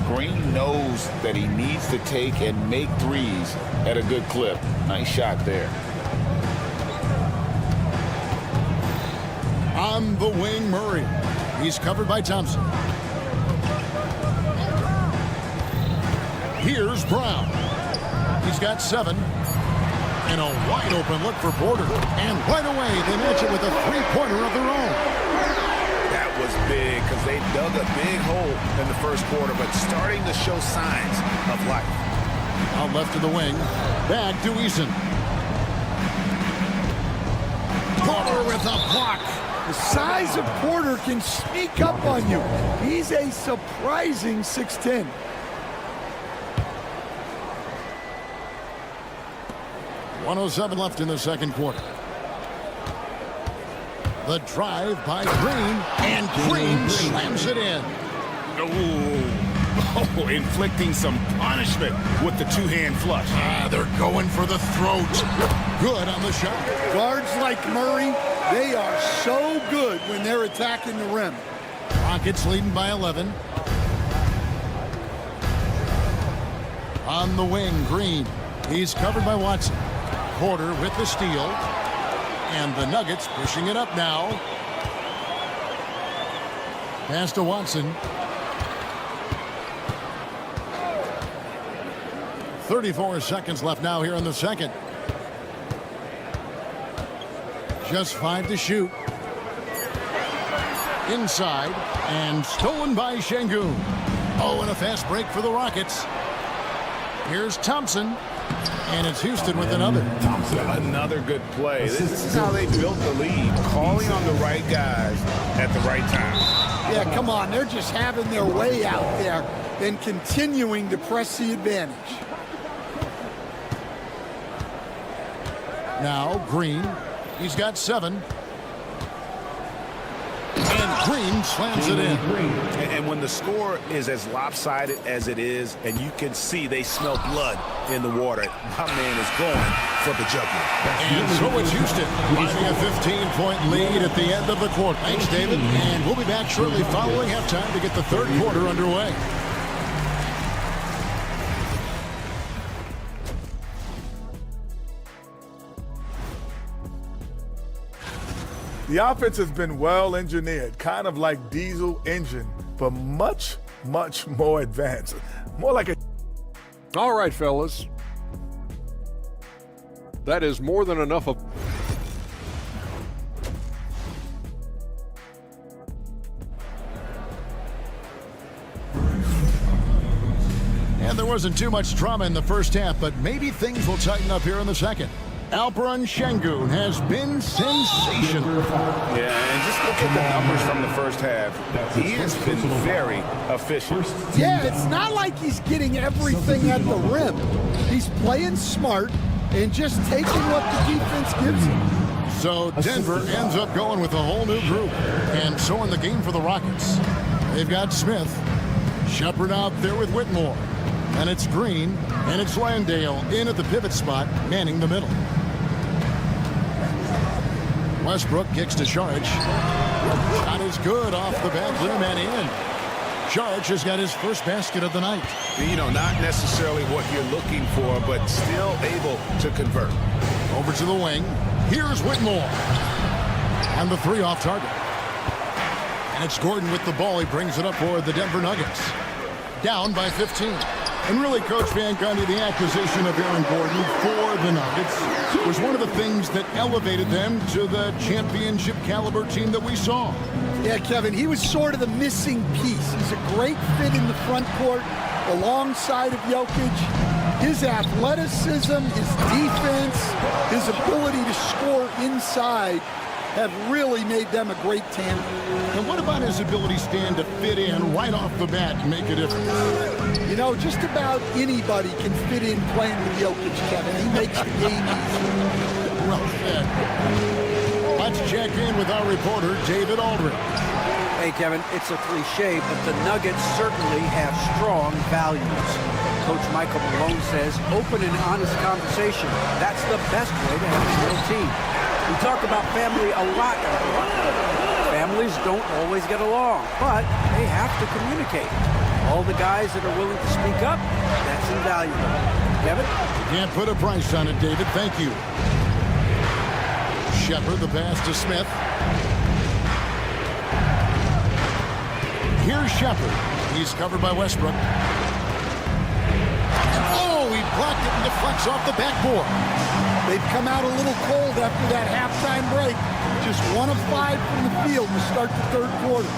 Green knows that he needs to take and make threes at a good clip. Nice shot there. On the wing, Murray. He's covered by Thompson. Here's Brown. He's got 7. And a wide open look for Porter. And right away, they match it with a three-pointer of their own. That was big because they dug a big hole in the first quarter, but starting to show signs of life. Out left to the wing. Back to Eason. Porter with a block. The size of Porter can sneak up on you. He's a surprising 6'10". .107 left in the second quarter. The drive by Green, and Green slams it in. Oh, inflicting some punishment with the two-hand flush. They're going for the throat. Good on the shot. Guards like Murray, they are so good when they're attacking the rim. Rockets leading by 11. On the wing, Green. He's covered by Watson. Porter with the steal. And the Nuggets pushing it up now. Pass to Watson. 34 seconds left now here in the second. Just 5 to shoot. Inside and stolen by Şengün. Oh, and a fast break for the Rockets. Here's Thompson. And it's Houston with another. Thompson, another good play. This is how they built the lead. Calling on the right guys at the right time. Yeah, come on. They're just having their way out there and continuing to press the advantage. Now Green. He's got 7. And Green slams it in. And when the score is as lopsided as it is, and you can see they smell blood in the water, my man is going for the jugular. And so it's Houston, finding a 15-point lead at the end of the quarter. Thanks, David. And we'll be back shortly following halftime to get the third quarter underway. The offense has been well engineered, kind of like diesel engine, but much, much more advanced. More like a... All right, fellas. That is more than enough of... And there wasn't too much drama in the first half, but maybe things will tighten up here in the second. Alperen Şengün has been sensational. Yeah, and just look at the numbers from the first half. He has been very efficient. Yeah, it's not like he's getting everything at the rim. He's playing smart and just taking what the defense gives him. So Denver ends up going with a whole new group. And so in the game for the Rockets, they've got Smith, Shepard out there with Whitmore. And it's Green, and it's Landale in at the pivot spot, manning the middle. Westbrook kicks to Saric. Shot is good off the back rim and in. Saric has got his first basket of the night. You know, not necessarily what you're looking for, but still able to convert. Over to the wing. Here's Whitmore. And the 3 off target. And it's Gordon with the ball. He brings it up for the Denver Nuggets. Down by 15. And really, Coach Van Gundy, the acquisition of Aaron Gordon for the Nuggets was one of the things that elevated them to the championship caliber team that we saw. Yeah, Kevin, he was sort of the missing piece. He's a great fit in the front court alongside of Jokic. His athleticism, his defense, his ability to score inside have really made them a great tandem. And what about his ability, Stan, to fit in right off the bat and make a difference? You know, just about anybody can fit in playing with Jokic, Kevin. He makes the game easy. Well said. Let's check in with our reporter, David Aldridge. Hey, Kevin, it's a cliche, but the Nuggets certainly have strong values. Coach Michael Malone says open and honest conversation. That's the best way to have a real team. We talk about family a lot. Families don't always get along, but they have to communicate. All the guys that are willing to speak up, that's invaluable. Kevin? Can't put a price on it, David. Thank you. Shepard, the pass to Smith. Here's Shepard. He's covered by Westbrook. Oh, he blocked it and deflects off the backboard. They've come out a little cold after that halftime break. Just 1 of 5 from the field to start the third quarter.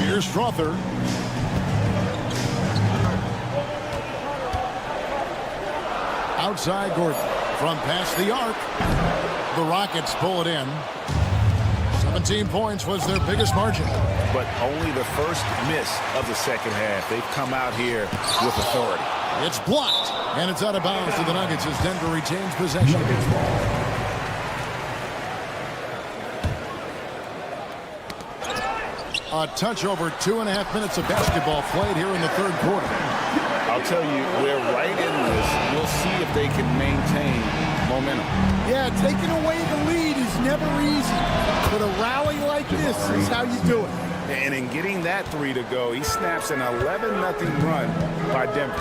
Here's Strother. Outside Gordon. From past the arc. The Rockets pull it in. 17 points was their biggest margin. But only the first miss of the second half. They've come out here with authority. It's blocked, and it's out of bounds to the Nuggets as Denver retains possession. A touch over 2.5 minutes of basketball played here in the third quarter. I'll tell you, we're right in this. We'll see if they can maintain momentum. Yeah, taking away the lead is never easy, but a rally like this is how you do it. And in getting that 3 to go, he snaps an 11-0 run by Denver.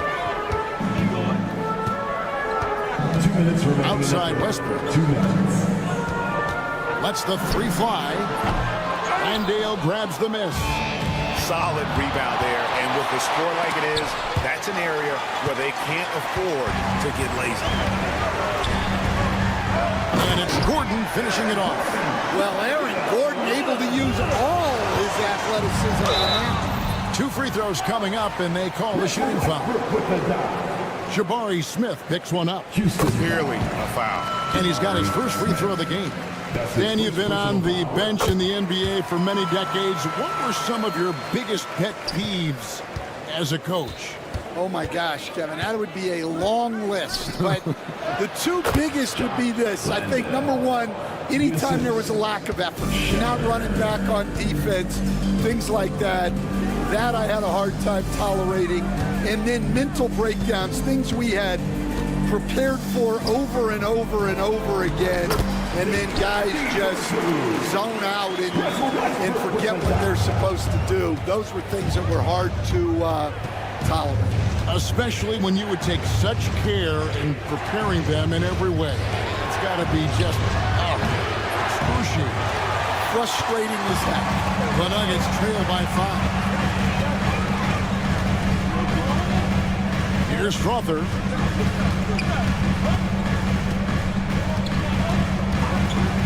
2 minutes remaining. Outside Westbrook. 2 minutes. Lets the 3 fly. Landale grabs the miss. Solid rebound there, and with the score like it is, that's an area where they can't afford to get lazy. And it's Gordon finishing it off. Well, Aaron Gordon able to use all his athleticism on that. 2 free throws coming up, and they call the shooting foul. Jabari Smith picks one up. Clearly a foul. And he's got his first free throw of the game. Dan, you've been on the bench in the NBA for many decades. What were some of your biggest pet peeves as a coach? Oh my gosh, Kevin, that would be a long list. But the 2 biggest would be this. I think number 1, anytime there was a lack of effort, not running back on defense, things like that, that I had a hard time tolerating. And then mental breakdowns, things we had prepared for over and over and over again. And then guys just zone out and forget what they're supposed to do. Those were things that were hard to tolerate. Especially when you would take such care in preparing them in every way. It's got to be just excruciating. Frustrating as heck. The Nuggets trail by 5. Here's Strother.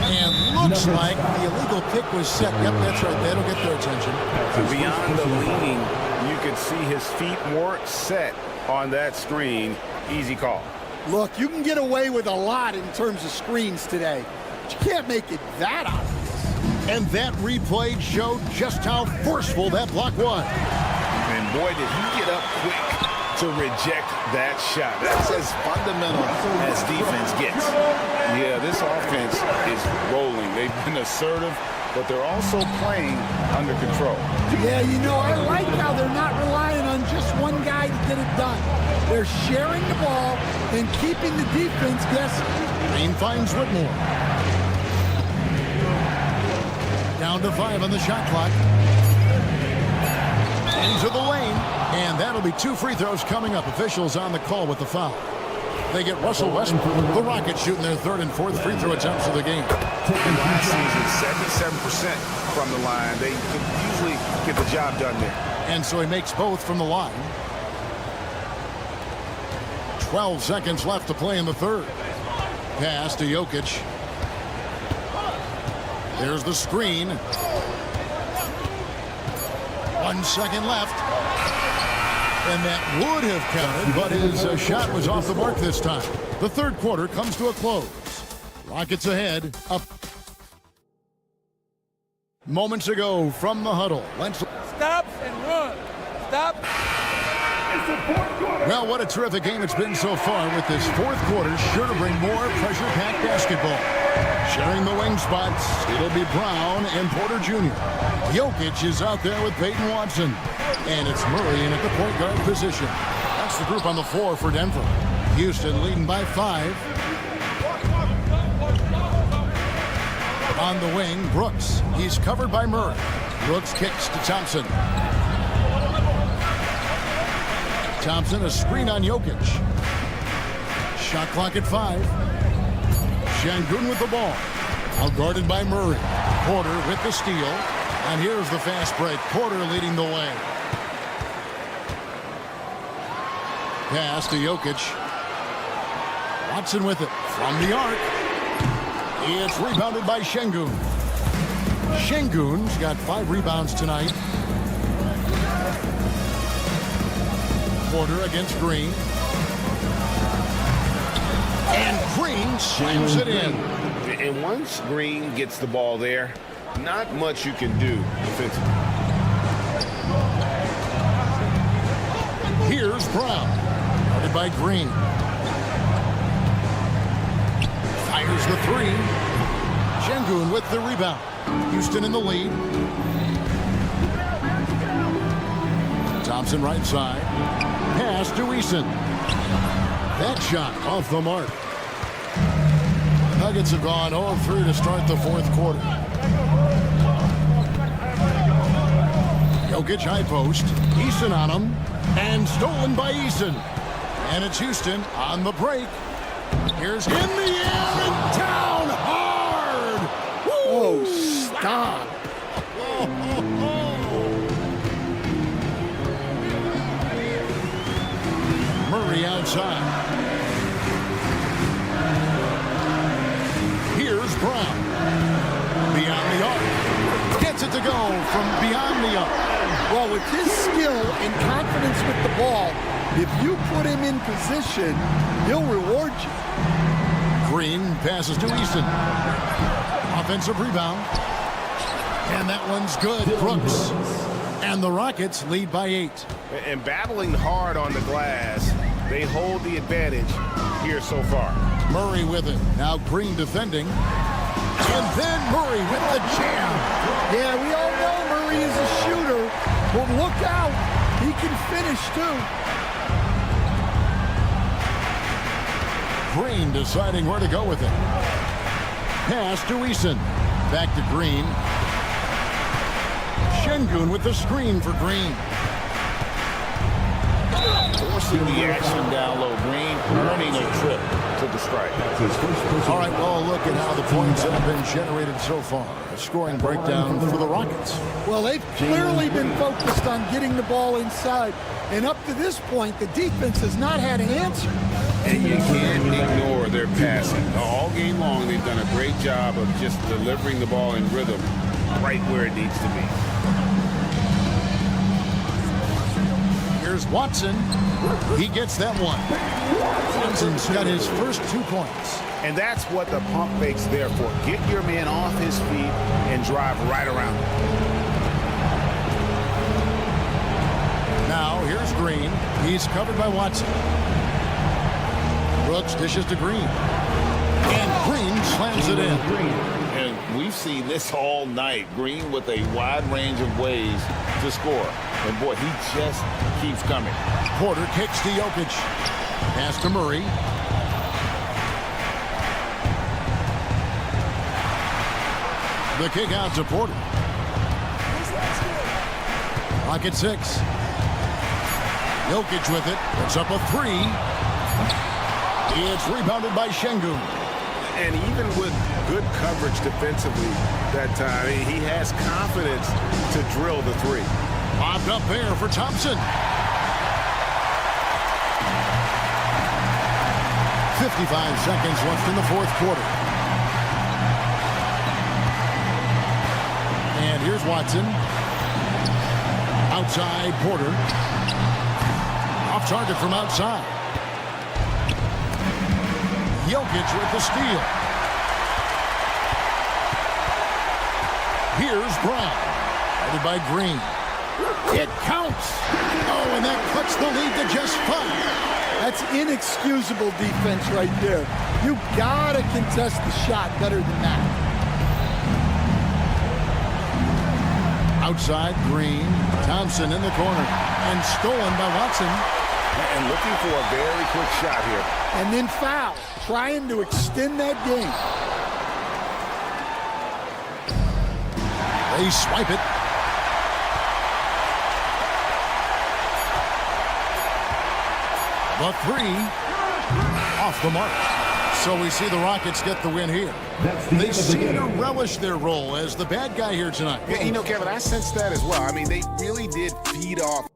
And looks like the illegal pick was set. Yep, that's right. That'll get their attention. Beyond the leaning, you could see his feet weren't set on that screen. Easy call. Look, you can get away with a lot in terms of screens today, but you can't make it that obvious. And that replay showed just how forceful that block was. And boy, did he get up quick to reject that shot. That's as fundamental as defense gets. Yeah, this offense is rolling. They've been assertive, but they're also playing under control. Yeah, you know, I like how they're not relying on just one guy to get it done. They're sharing the ball and keeping the defense guessing. Green finds Whitmore. Down to 5 on the shot clock. Into the lane. And that'll be 2 free throws coming up. Officials on the call with the foul. They get Russell Westbrook. The Rockets shooting their 3rd and 4th free throw attempts of the game. Last season, 77% from the line. They could usually get the job done there. And so he makes both from the line. 12 seconds left to play in the third. Pass to Jokic. There's the screen. 1 second left. And that would have counted, but his shot was off the mark this time. The third quarter comes to a close. Rockets ahead. Up. Moments ago from the huddle. Stop and run. Stop. Well, what a terrific game it's been so far, with this fourth quarter sure to bring more pressure-packed basketball. Sharing the wing spots, it'll be Brown and Porter Jr. Jokic is out there with Peyton Watson. And it's Murray in at the point guard position. That's the group on the floor for Denver. Houston leading by 5. On the wing, Brooks. He's covered by Murray. Brooks kicks to Thompson. Thompson, a screen on Jokic. Shot clock at 5. Şengün with the ball. Out guarded by Murray. Porter with the steal. And here's the fast break. Porter leading the way. Pass to Jokic. Watson with it from the arc. It's rebounded by Şengün. Şengün's got 5 rebounds tonight. Porter against Green. And Green slams it in. And once Green gets the ball there, not much you can do defensively. Here's Brown. Guarded by Green. Fires the 3. Şengün with the rebound. Houston in the lead. Thompson right side. Pass to Eason. That shot off the mark. Nuggets have gone 0-3 to start the fourth quarter. Jokic high post. Eason on him. And stolen by Eason. And it's Houston on the break. Here's in the air and down hard. Whoa, stop. Murray outside. Here's Brown. Beyond the arc. Gets it to go from beyond the arc. Well, with his skill and confidence with the ball, if you put him in position, he'll reward you. Green passes to Eason. Offensive rebound. And that one's good. Brooks. And the Rockets lead by 8. And battling hard on the glass, they hold the advantage here so far. Murray with it. Now Green defending. And then Murray with the jam. Yeah, we all know Murray is a shooter. But look out. He can finish, too. Green deciding where to go with it. Pass to Eason. Back to Green. Şengün with the screen for Green. Forcing the action down low. Green earning a trip to the strike. All right, well, look at how the points have been generated so far. A scoring breakdown for the Rockets. Well, they've clearly been focused on getting the ball inside. And up to this point, the defense has not had an answer. And you can't ignore their passing. All game long, they've done a great job of just delivering the ball in rhythm right where it needs to be. Here's Watson. He gets that one. Watson's got his first 2 points. And that's what the pump fake's there for. Get your man off his feet and drive right around him. Now, here's Green. He's covered by Watson. Brooks dishes to Green. And Green slams it in. And we've seen this all night. Green with a wide range of ways to score. And boy, he just keeps coming. Porter kicks to Jokic. Pass to Murray. The kick out to Porter. Rocket 6. Jokic with it. It's up a 3. It's rebounded by Şengün. And even with good coverage defensively that time, he has confidence to drill the 3. Popped up there for Thompson. 55 seconds left in the fourth quarter. And here's Watson. Outside Porter. Off target from outside. Jokic with the steal. Here's Brown. Guarded by Green. It counts. Oh, and that cuts the lead to just 5. That's inexcusable defense right there. You gotta contest the shot better than that. Outside Green. Thompson in the corner. And stolen by Watson. And looking for a very quick shot here. And then foul. Trying to extend that game. They swipe it. The 3 off the mark. So we see the Rockets get the win here. They seem to relish their role as the bad guy here tonight. Yeah, you know, Kevin, I sense that as well. I mean, they really did feed off